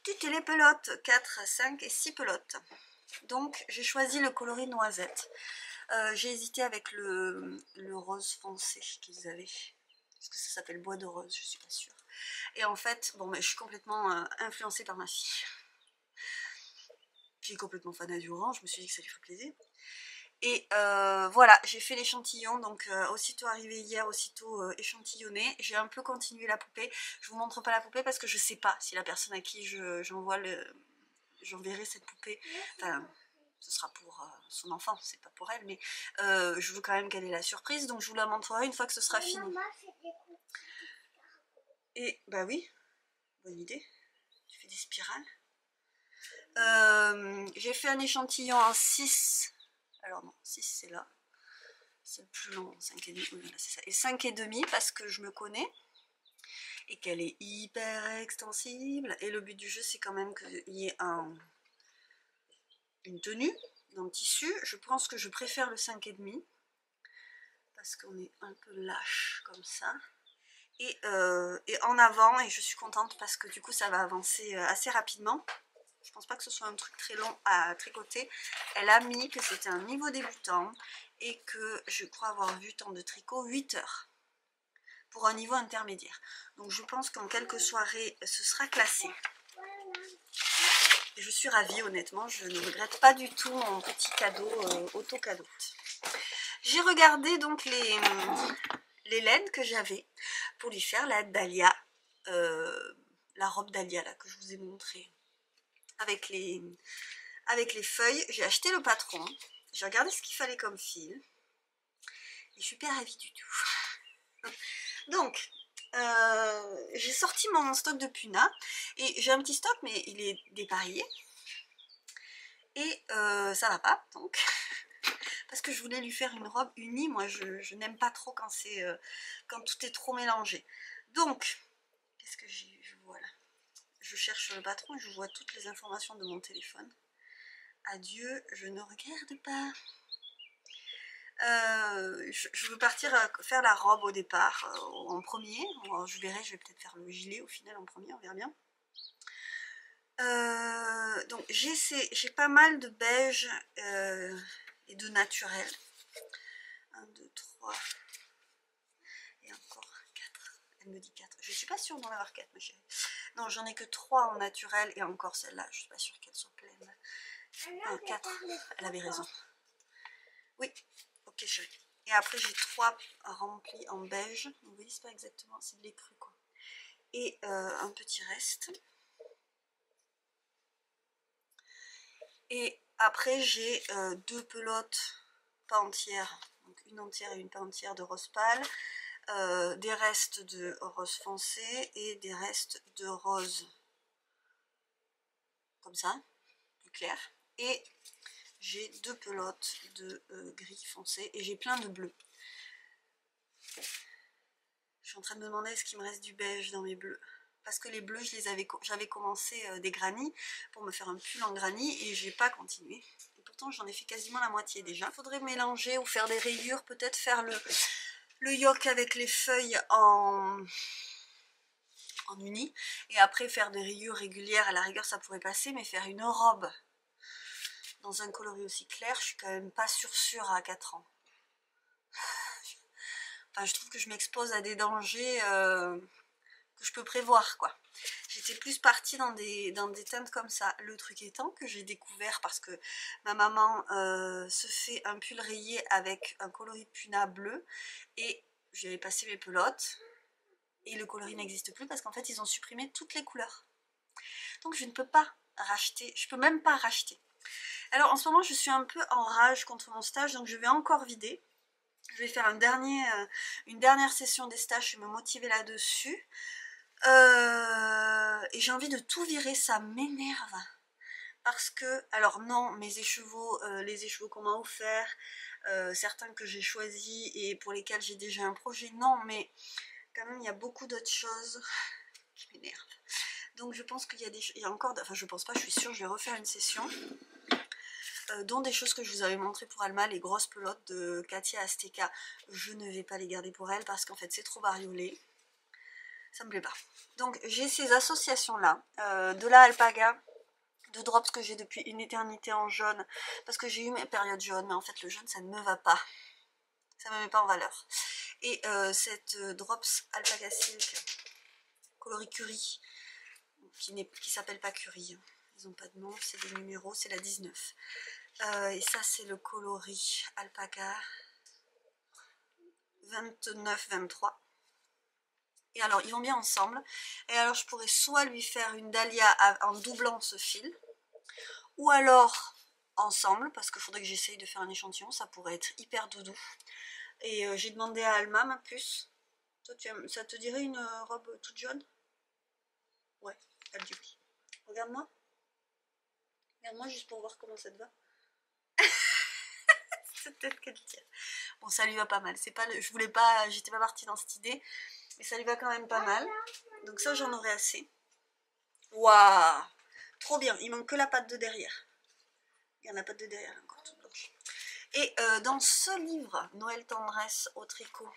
toutes les pelotes, 4, 5 et 6 pelotes. Donc, j'ai choisi le coloris noisette. J'ai hésité avec le rose foncé qu'ils avaient. Est-ce que ça s'appelle bois de rose? Je suis pas sûre. Et en fait, bon, mais je suis complètement influencée par ma fille, qui est complètement fan du orange, je me suis dit que ça lui ferait plaisir. Et voilà, j'ai fait l'échantillon, donc aussitôt arrivé hier, aussitôt échantillonné. J'ai un peu continué la poupée. Je vous montre pas la poupée parce que je sais pas si la personne à qui j'enverrai cette poupée, enfin, ce sera pour son enfant, c'est pas pour elle, mais je veux quand même qu'elle ait la surprise, donc je vous la montrerai une fois que ce sera fini. Et bah oui, bonne idée, tu fais des spirales. J'ai fait un échantillon en 6, alors non, 6 c'est là, c'est le plus long, 5,5, oui, voilà, c'est ça, et 5,5 parce que je me connais, et qu'elle est hyper extensible, et le but du jeu c'est quand même qu'il y ait une tenue dans le tissu. Je pense que je préfère le 5,5, parce qu'on est un peu lâche comme ça. Et en avant, et je suis contente parce que du coup ça va avancer assez rapidement. Je pense pas que ce soit un truc très long à tricoter. Elle a mis que c'était un niveau débutant et que je crois avoir vu temps de tricot 8 heures pour un niveau intermédiaire. Donc je pense qu'en quelques soirées ce sera classé. Et je suis ravie, honnêtement, je ne regrette pas du tout mon petit cadeau, auto-cadeau. J'ai regardé donc les laines que j'avais pour lui faire la dahlia, la robe dahlia là que je vous ai montré avec les avec les feuilles. J'ai acheté le patron, j'ai regardé ce qu'il fallait comme fil, et je suis pas ravie du tout. Donc, j'ai sorti mon stock de Puna, et j'ai un petit stock, mais il est dépareillé, et ça va pas, donc, parce que je voulais lui faire une robe unie. Moi, je n'aime pas trop quand quand tout est trop mélangé. Donc, qu'est-ce que je vois là? Je cherche le patron et je vois toutes les informations de mon téléphone. Adieu, je ne regarde pas. Je veux partir faire la robe au départ, en premier. Alors, je verrai, je vais peut-être faire le gilet au final en premier, on verra bien. Donc j'ai pas mal de beige et de naturel. 1, 2, 3 et encore 4. Elle me dit 4. Je suis pas sûre d'en avoir 4, ma chérie. Non, j'en ai que 3 en naturel et encore celle-là, je suis pas sûre qu'elle soit pleine. 1, 4, elle avait raison. Oui, ok chérie. Et après j'ai 3 remplis en beige. Vous voyez, c'est pas exactement, c'est de l'écru quoi. Et un petit reste. Et après j'ai 2 pelotes pas entières, donc une entière et une pas entière de rose pâle, des restes de rose foncé et des restes de rose comme ça, plus clair. Et j'ai 2 pelotes de gris foncé et j'ai plein de bleus. Je suis en train de me demander est-ce qu'il me reste du beige dans mes bleus. Parce que les bleus, j'avais commencé des granny pour me faire un pull en granny et j'ai pas continué. Et pourtant, j'en ai fait quasiment la moitié déjà. Il faudrait mélanger ou faire des rayures, peut-être faire le yoke avec les feuilles en uni. Et après, faire des rayures régulières, à la rigueur, ça pourrait passer, mais faire une robe dans un coloris aussi clair, je suis quand même pas sûre à 4 ans. Enfin, je trouve que je m'expose à des dangers que je peux prévoir, quoi. J'étais plus partie dans des teintes comme ça. Le truc étant que j'ai découvert, parce que ma maman se fait un pull rayé avec un coloris Puna bleu, et j'avais passé mes pelotes, et le coloris n'existe plus parce qu'en fait ils ont supprimé toutes les couleurs. Donc je ne peux pas racheter, je peux même pas racheter. Alors en ce moment je suis un peu en rage contre mon stage, donc je vais encore vider. Je vais faire une dernière session des stages et me motiver là-dessus. Et j'ai envie de tout virer, ça m'énerve. Parce que, alors non, mes écheveaux, les écheveaux qu'on m'a offerts, certains que j'ai choisis et pour lesquels j'ai déjà un projet, non, mais quand même il y a beaucoup d'autres choses qui m'énervent. Donc je pense qu'il y a il y a encore, enfin je pense pas, je suis sûre, je vais refaire une session. Dont des choses que je vous avais montré pour Alma, les grosses pelotes de Katia Azteca, je ne vais pas les garder pour elle parce qu'en fait c'est trop bariolé, ça me plaît pas. Donc j'ai ces associations là, de la alpaga, de drops que j'ai depuis une éternité en jaune, parce que j'ai eu mes périodes jaunes, mais en fait le jaune ça ne me va pas, ça ne me met pas en valeur. Et cette drops alpaga silk coloris curry, qui s'appelle pas curry, ils n'ont pas de nom, c'est des numéros, c'est la 19. Et ça c'est le coloris alpaga 29-23. Et alors ils vont bien ensemble. Et alors je pourrais soit lui faire une dahlia en doublant ce fil, ou alors ensemble, parce qu'il faudrait que j'essaye de faire un échantillon, ça pourrait être hyper doudou. Et j'ai demandé à Alma, ma puce, toi, ça te dirait une robe toute jaune? Ouais, elle dit oui. Regarde-moi. Regarde-moi juste pour voir comment ça te va. C'est peut-être qu'elle tire. Bon, ça lui va pas mal. C'est pas je voulais pas, j'étais pas partie dans cette idée, mais ça lui va quand même pas mal. Donc ça, j'en aurai assez. Waouh, trop bien. Il manque que la patte de derrière. Regarde la patte de derrière, encore toute blanche. Et dans ce livre, Noël Tendresse au tricot,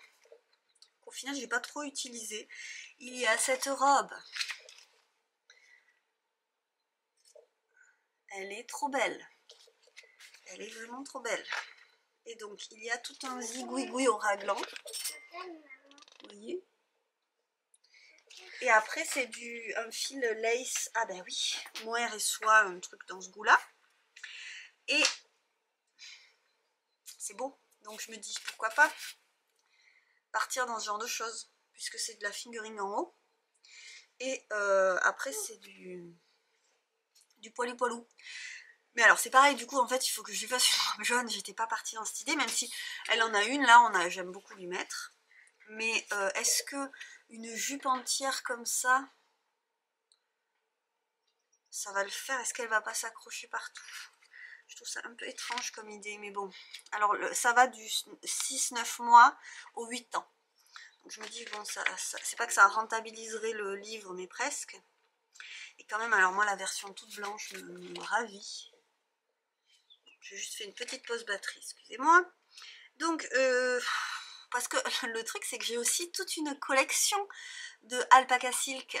qu'au final j'ai pas trop utilisé, il y a cette robe. Elle est trop belle. Elle est vraiment trop belle. Et donc il y a tout un zigouigoui au raglan. Vous voyez? Et après c'est un fil lace. Ah ben oui, mohair et soie, un truc dans ce goût-là. Et c'est beau. Donc je me dis pourquoi pas partir dans ce genre de choses, puisque c'est de la fingering en haut. Et après c'est du poilu-poilou. Mais alors c'est pareil, du coup en fait il faut que je lui fasse une robe jaune, j'étais pas partie dans cette idée, même si elle en a une, là j'aime beaucoup lui mettre. Mais est-ce que une jupe entière comme ça va le faire? Est-ce qu'elle va pas s'accrocher partout? Je trouve ça un peu étrange comme idée, mais bon. Alors ça va du 6-9 mois au 8 ans. Donc je me dis, bon, c'est pas que ça rentabiliserait le livre, mais presque. Et quand même, alors moi la version toute blanche me ravit. J'ai juste fait une petite pause batterie, excusez-moi. Donc, parce que le truc c'est que j'ai aussi toute une collection de alpaca silk.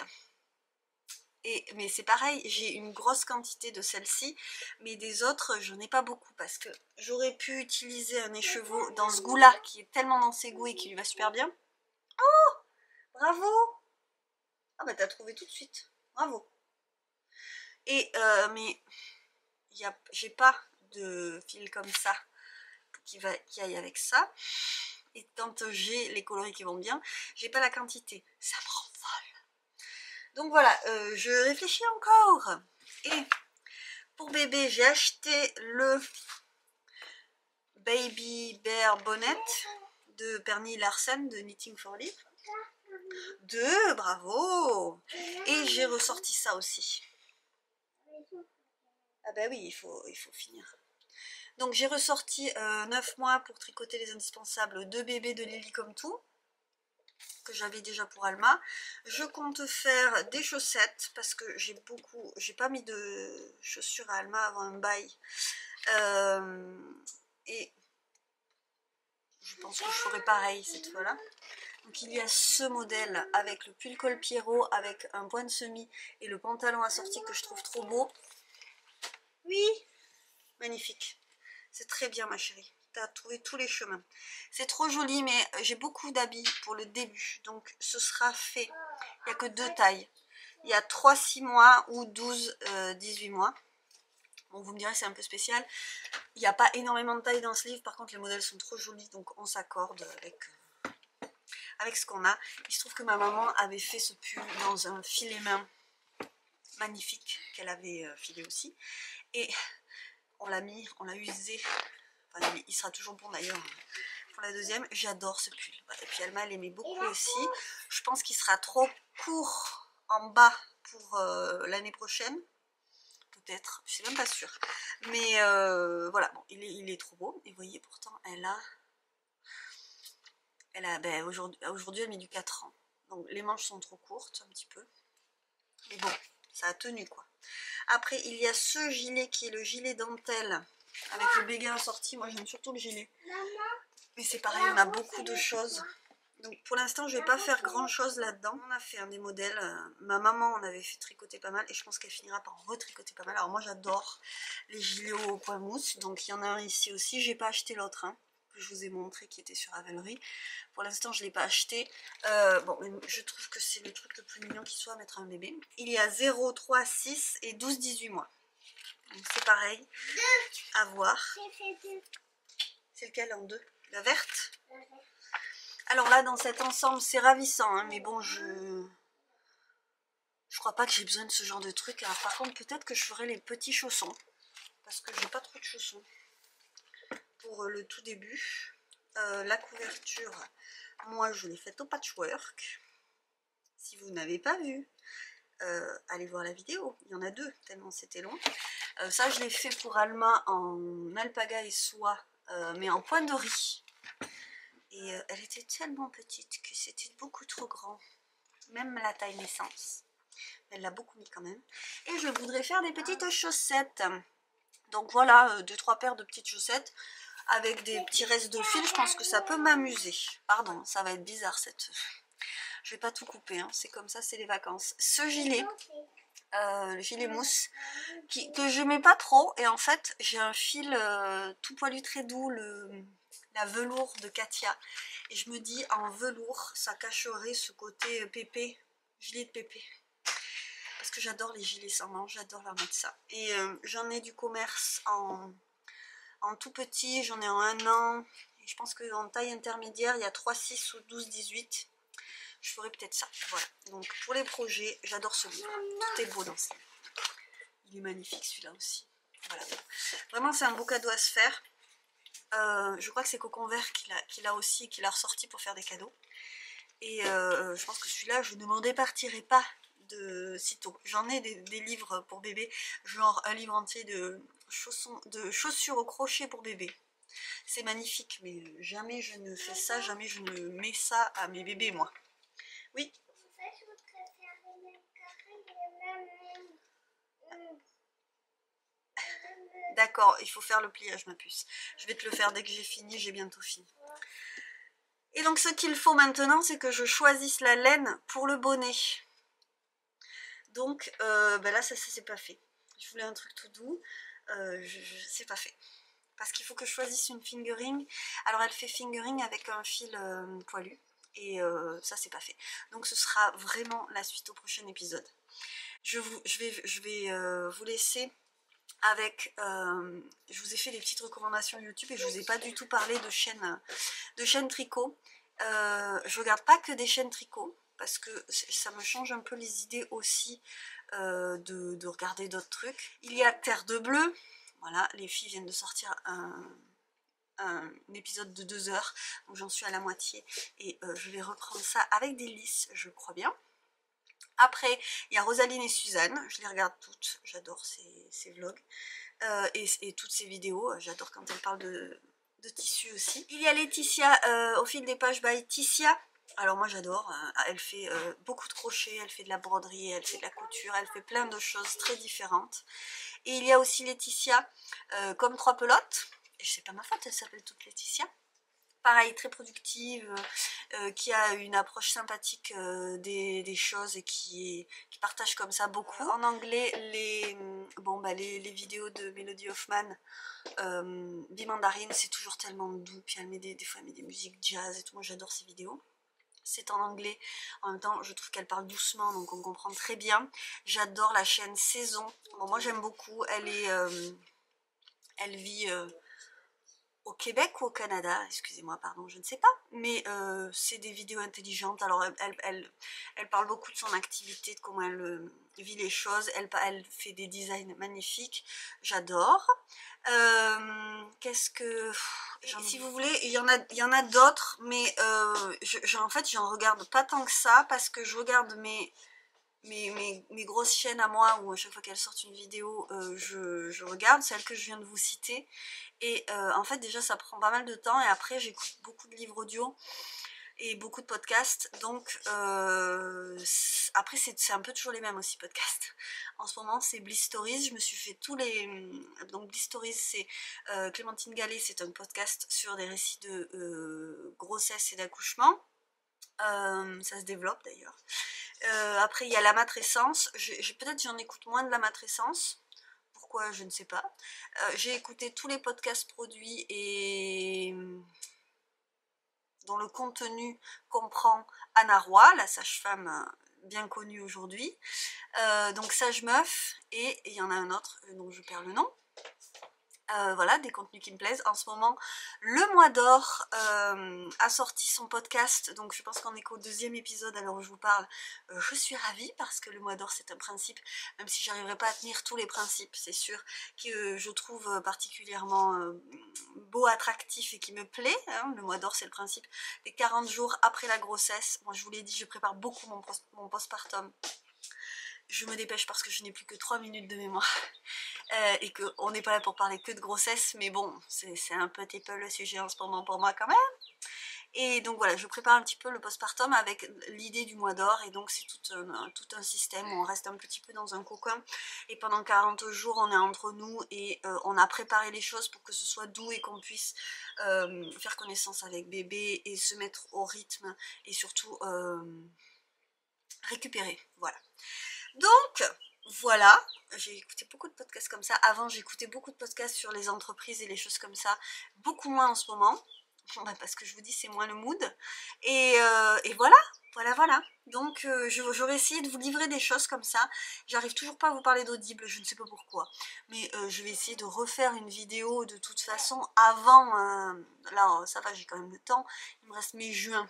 Mais c'est pareil, j'ai une grosse quantité de celle-ci, mais des autres j'en ai pas beaucoup parce que j'aurais pu utiliser un écheveau dans ce goût-là qui est tellement dans ses goûts et qui lui va super bien. Oh, bravo! Ah bah t'as trouvé tout de suite, bravo. Et mais j'ai pas de fil comme ça qui aille avec ça. Et quand j'ai les coloris qui vont bien, j'ai pas la quantité, ça me rend folle. Donc voilà, je réfléchis encore. Et pour bébé, j'ai acheté le Baby Bear Bonnet de Perny Larsen de Knitting for Life. 2, bravo. Et j'ai ressorti ça aussi. Ah bah oui, il faut finir. Donc j'ai ressorti 9 mois pour tricoter les indispensables de bébé de Lily comme tout, que j'avais déjà pour Alma. Je compte faire des chaussettes parce que j'ai pas mis de chaussures à Alma avant un bail. Et je pense que je ferai pareil cette fois-là. Donc il y a ce modèle avec le pull col Pierrot, avec un point de semis et le pantalon assorti que je trouve trop beau. Oui, magnifique. C'est très bien ma chérie. Tu as trouvé tous les chemins. C'est trop joli, mais j'ai beaucoup d'habits pour le début. Donc ce sera fait. Il n'y a que 2 tailles. Il y a 3-6 mois ou 12-18 mois. Bon, vous me direz, c'est un peu spécial. Il n'y a pas énormément de tailles dans ce livre. Par contre, les modèles sont trop jolis. Donc on s'accorde avec ce qu'on a. Il se trouve que ma maman avait fait ce pull dans un filet main magnifique qu'elle avait filé aussi. Et on l'a mis, on l'a usé. Enfin, il sera toujours bon d'ailleurs pour la deuxième. J'adore ce pull. Et puis Alma, elle aimait beaucoup aussi. Je pense qu'il sera trop court en bas pour l'année prochaine. Peut-être, je suis même pas sûre. Mais voilà, bon, il est trop beau. Et vous voyez, pourtant, ben, aujourd'hui, elle met du 4 ans. Donc les manches sont trop courtes, un petit peu. Mais bon, ça a tenu quoi. Après, il y a ce gilet qui est le gilet dentelle avec le béguin assorti. Moi, j'aime surtout le gilet. Mais c'est pareil, on a beaucoup de choses. Donc pour l'instant, je vais pas faire grand chose là-dedans. On a fait un des modèles. Ma maman en avait fait tricoter pas mal et je pense qu'elle finira par retricoter pas mal. Alors moi, j'adore les gilets au point mousse. Donc il y en a un ici aussi. J'ai pas acheté l'autre, hein, que je vous ai montré qui était sur Ravelry. Pour l'instant, je l'ai pas acheté. Bon, mais je trouve que c'est le truc le plus mignon qui soit à mettre à un bébé. Il y a 0, 3, 6 et 12-18 mois. Donc c'est pareil. À voir. C'est lequel en 2? La verte? Alors là, dans cet ensemble, c'est ravissant, hein, mais bon, je crois pas que j'ai besoin de ce genre de truc. Alors par contre, peut-être que je ferai les petits chaussons, parce que j'ai pas trop de chaussons pour le tout début. La couverture, moi, je l'ai faite au patchwork. Si vous n'avez pas vu, allez voir la vidéo. Il y en a 2, tellement c'était long. Ça, je l'ai fait pour Alma en alpaga et soie, mais en point de riz. Et elle était tellement petite que c'était beaucoup trop grand. Même la taille naissance. Elle l'a beaucoup mis quand même. Et je voudrais faire des petites chaussettes. Donc voilà, 2-3 paires de petites chaussettes avec des petits restes de fil. Je pense que ça peut m'amuser. Pardon, ça va être bizarre cette... Je vais pas tout couper, hein. C'est comme ça, c'est les vacances. Ce gilet, le gilet mousse, que je mets pas trop. Et en fait, j'ai un fil tout poilu très doux, la velours de Katia. Et je me dis, en velours, ça cacherait ce côté pépé, gilet de pépé. Parce que j'adore les gilets sans manches, j'adore leur mettre ça. Et j'en ai du commerce en tout petit, j'en ai en 1 an. Et je pense qu'en taille intermédiaire, il y a 3, 6 ou 12, 18. Je ferai peut-être ça. Voilà. Donc pour les projets, j'adore ce livre. Tout est beau dans ce livre. Il est magnifique celui-là aussi. Voilà. Vraiment c'est un beau cadeau à se faire. Je crois que c'est Cocon Vert qui l'a aussi, qui l'a ressorti pour faire des cadeaux. Et je pense que celui-là, je ne m'en départirai pas de sitôt. J'en ai des livres pour bébé, genre un livre entier de chaussures au crochet pour bébé. C'est magnifique, mais jamais je ne fais ça, jamais je ne mets ça à mes bébés, moi. Oui. D'accord, il faut faire le pliage, ma puce. Je vais te le faire dès que j'ai fini, j'ai bientôt fini. Et donc ce qu'il faut maintenant, c'est que je choisisse la laine pour le bonnet. Donc ben là, ça c'est pas fait. Je voulais un truc tout doux, c'est pas fait. Parce qu'il faut que je choisisse une fingering. Alors elle fait fingering avec un fil poilu. Et ça c'est pas fait. Donc ce sera vraiment la suite au prochain épisode. Je vais vous laisser avec... je vous ai fait des petites recommandations YouTube et je vous ai pas du tout parlé de chaînes tricot. Je regarde pas que des chaînes tricot parce que ça me change un peu les idées aussi de regarder d'autres trucs. Il y a Terre de Bleu. Voilà, les filles viennent de sortir un épisode de 2 heures, donc j'en suis à la moitié et je vais reprendre ça avec des lisses, je crois bien. Après, il y a Rosaline et Suzanne, je les regarde toutes, j'adore ces vlogs et toutes ces vidéos, j'adore quand elles parlent de tissu aussi. Il y a Laetitia au fil des pages by Ticia. Alors moi j'adore, elle fait beaucoup de crochets, elle fait de la broderie, elle fait de la couture, elle fait plein de choses très différentes. Et il y a aussi Laetitia comme 3 pelotes. Et c'est pas ma faute, elle s'appelle toute Laetitia. Pareil, très productive, qui a une approche sympathique des choses et qui partage comme ça beaucoup. En anglais, les vidéos de Melody Hoffman, Bimandarine, c'est toujours tellement doux. Puis elle met des fois elle met des musiques jazz et tout. Moi j'adore ces vidéos. C'est en anglais, en même temps je trouve qu'elle parle doucement donc on comprend très bien. J'adore la chaîne Saison. Bon, moi j'aime beaucoup, elle vit au Québec ou au Canada, excusez-moi, pardon, je ne sais pas, mais c'est des vidéos intelligentes. Alors elle parle beaucoup de son activité, de comment elle vit les choses, elle fait des designs magnifiques, j'adore. Qu'est-ce que... Si vous voulez, il y en a d'autres, mais en fait j'en regarde pas tant que ça, parce que je regarde mes grosses chaînes à moi, où à chaque fois qu'elles sortent une vidéo, je regarde, celle que je viens de vous citer. Et en fait déjà ça prend pas mal de temps et après j'écoute beaucoup de livres audio et beaucoup de podcasts, donc après c'est un peu toujours les mêmes aussi podcasts. En ce moment c'est Bliss Stories, je me suis fait tous les... Donc Bliss Stories c'est Clémentine Gallet, c'est un podcast sur des récits de grossesse et d'accouchement. Ça se développe d'ailleurs. Après il y a la matrescence, peut-être j'en écoute moins de la matrescence. Pourquoi, je ne sais pas. J'ai écouté tous les podcasts produits et dont le contenu comprend Anna Roy, la sage-femme bien connue aujourd'hui. Donc Sage Meuf, et il y en a un autre dont je perds le nom. Voilà, des contenus qui me plaisent. En ce moment, le Mois d'Or a sorti son podcast, donc je pense qu'on est qu'au 2e épisode à l'heure où je vous parle. Je suis ravie parce que le Mois d'Or c'est un principe, même si j'arriverai pas à tenir tous les principes, c'est sûr, que je trouve particulièrement beau, attractif et qui me plaît. Hein. Le Mois d'Or c'est le principe des 40 jours après la grossesse. Moi je vous l'ai dit, je prépare beaucoup mon postpartum. Je me dépêche parce que je n'ai plus que 3 minutes de mémoire et qu'on n'est pas là pour parler que de grossesse, mais bon, c'est un petit peu le sujet en ce moment pour moi quand même. Et donc voilà, je prépare un petit peu le postpartum avec l'idée du Mois d'Or, et donc c'est tout un système où on reste un petit peu dans un cocon, et pendant 40 jours on est entre nous, et on a préparé les choses pour que ce soit doux et qu'on puisse faire connaissance avec bébé et se mettre au rythme, et surtout récupérer, voilà. Donc, voilà, j'ai écouté beaucoup de podcasts comme ça. Avant, j'écoutais beaucoup de podcasts sur les entreprises et les choses comme ça. Beaucoup moins en ce moment. Parce que je vous dis, c'est moins le mood. Et voilà. Donc, j'aurais essayé de vous livrer des choses comme ça. J'arrive toujours pas à vous parler d'Audible, je ne sais pas pourquoi. Mais je vais essayer de refaire une vidéo de toute façon avant... là, ça va, j'ai quand même le temps. Il me reste mai-juin.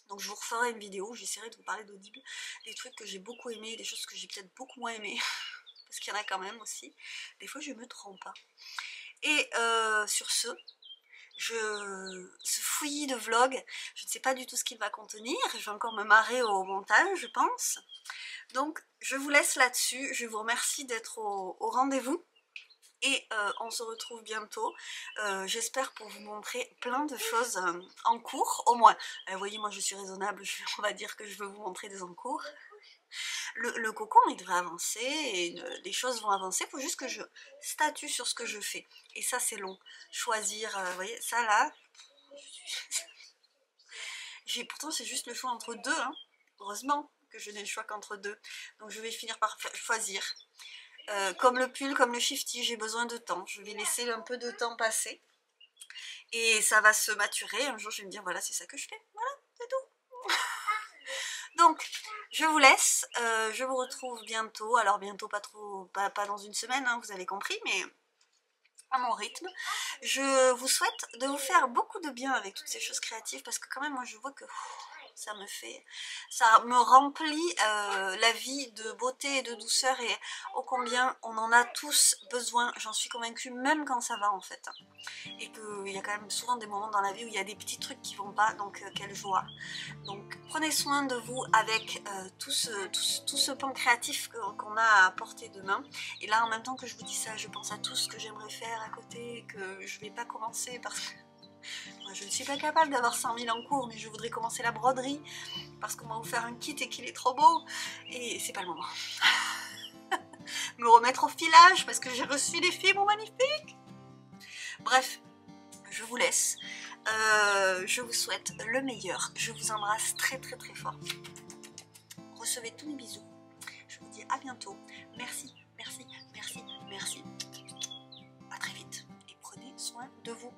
Donc je vous referai une vidéo où j'essaierai de vous parler d'Audible, des trucs que j'ai beaucoup aimés, des choses que j'ai peut-être beaucoup moins aimées. parce qu'il y en a quand même aussi. Des fois je me trompe. Hein. Et sur ce fouillis de vlog, je ne sais pas du tout ce qu'il va contenir, je vais encore me marrer au montage je pense. Donc je vous laisse là-dessus, je vous remercie d'être au rendez-vous. Et on se retrouve bientôt, j'espère pour vous montrer plein de choses en cours, au moins. Vous voyez, moi je suis raisonnable, on va dire que je veux vous montrer des en cours. Le cocon il devrait avancer, et les choses vont avancer, il faut juste que je statue sur ce que je fais. Et ça c'est long, choisir, vous voyez, ça là, pourtant c'est juste le choix entre deux, hein. Heureusement que je n'ai le choix qu'entre deux. Donc je vais finir par choisir. Comme le pull, comme le shifty, j'ai besoin de temps. Je vais laisser un peu de temps passer. Et ça va se maturer. Un jour, je vais me dire, voilà, c'est ça que je fais. Voilà, c'est tout. Donc, je vous laisse. Je vous retrouve bientôt. Alors, bientôt, pas dans une semaine, hein, vous avez compris, mais à mon rythme. Je vous souhaite de vous faire beaucoup de bien avec toutes ces choses créatives, parce que quand même, moi, je vois que... ça me remplit la vie de beauté et de douceur, et ô combien on en a tous besoin, j'en suis convaincue, même quand ça va en fait. Et qu'il y a quand même souvent des moments dans la vie où il y a des petits trucs qui vont pas, donc quelle joie. Donc prenez soin de vous avec tout ce pan créatif qu'on a à portée de main. Et là en même temps que je vous dis ça, je pense à tout ce que j'aimerais faire à côté, que je vais pas commencer parce que moi, je ne suis pas capable d'avoir 100 000 en cours, mais je voudrais commencer la broderie parce qu'on m'a offert un kit et qu'il est trop beau, et c'est pas le moment. Me remettre au filage parce que j'ai reçu des fibres magnifiques. Bref, je vous laisse. Je vous souhaite le meilleur. Je vous embrasse très très très fort. Recevez tous mes bisous. Je vous dis à bientôt. Merci, merci, merci, merci. À très vite et prenez soin de vous.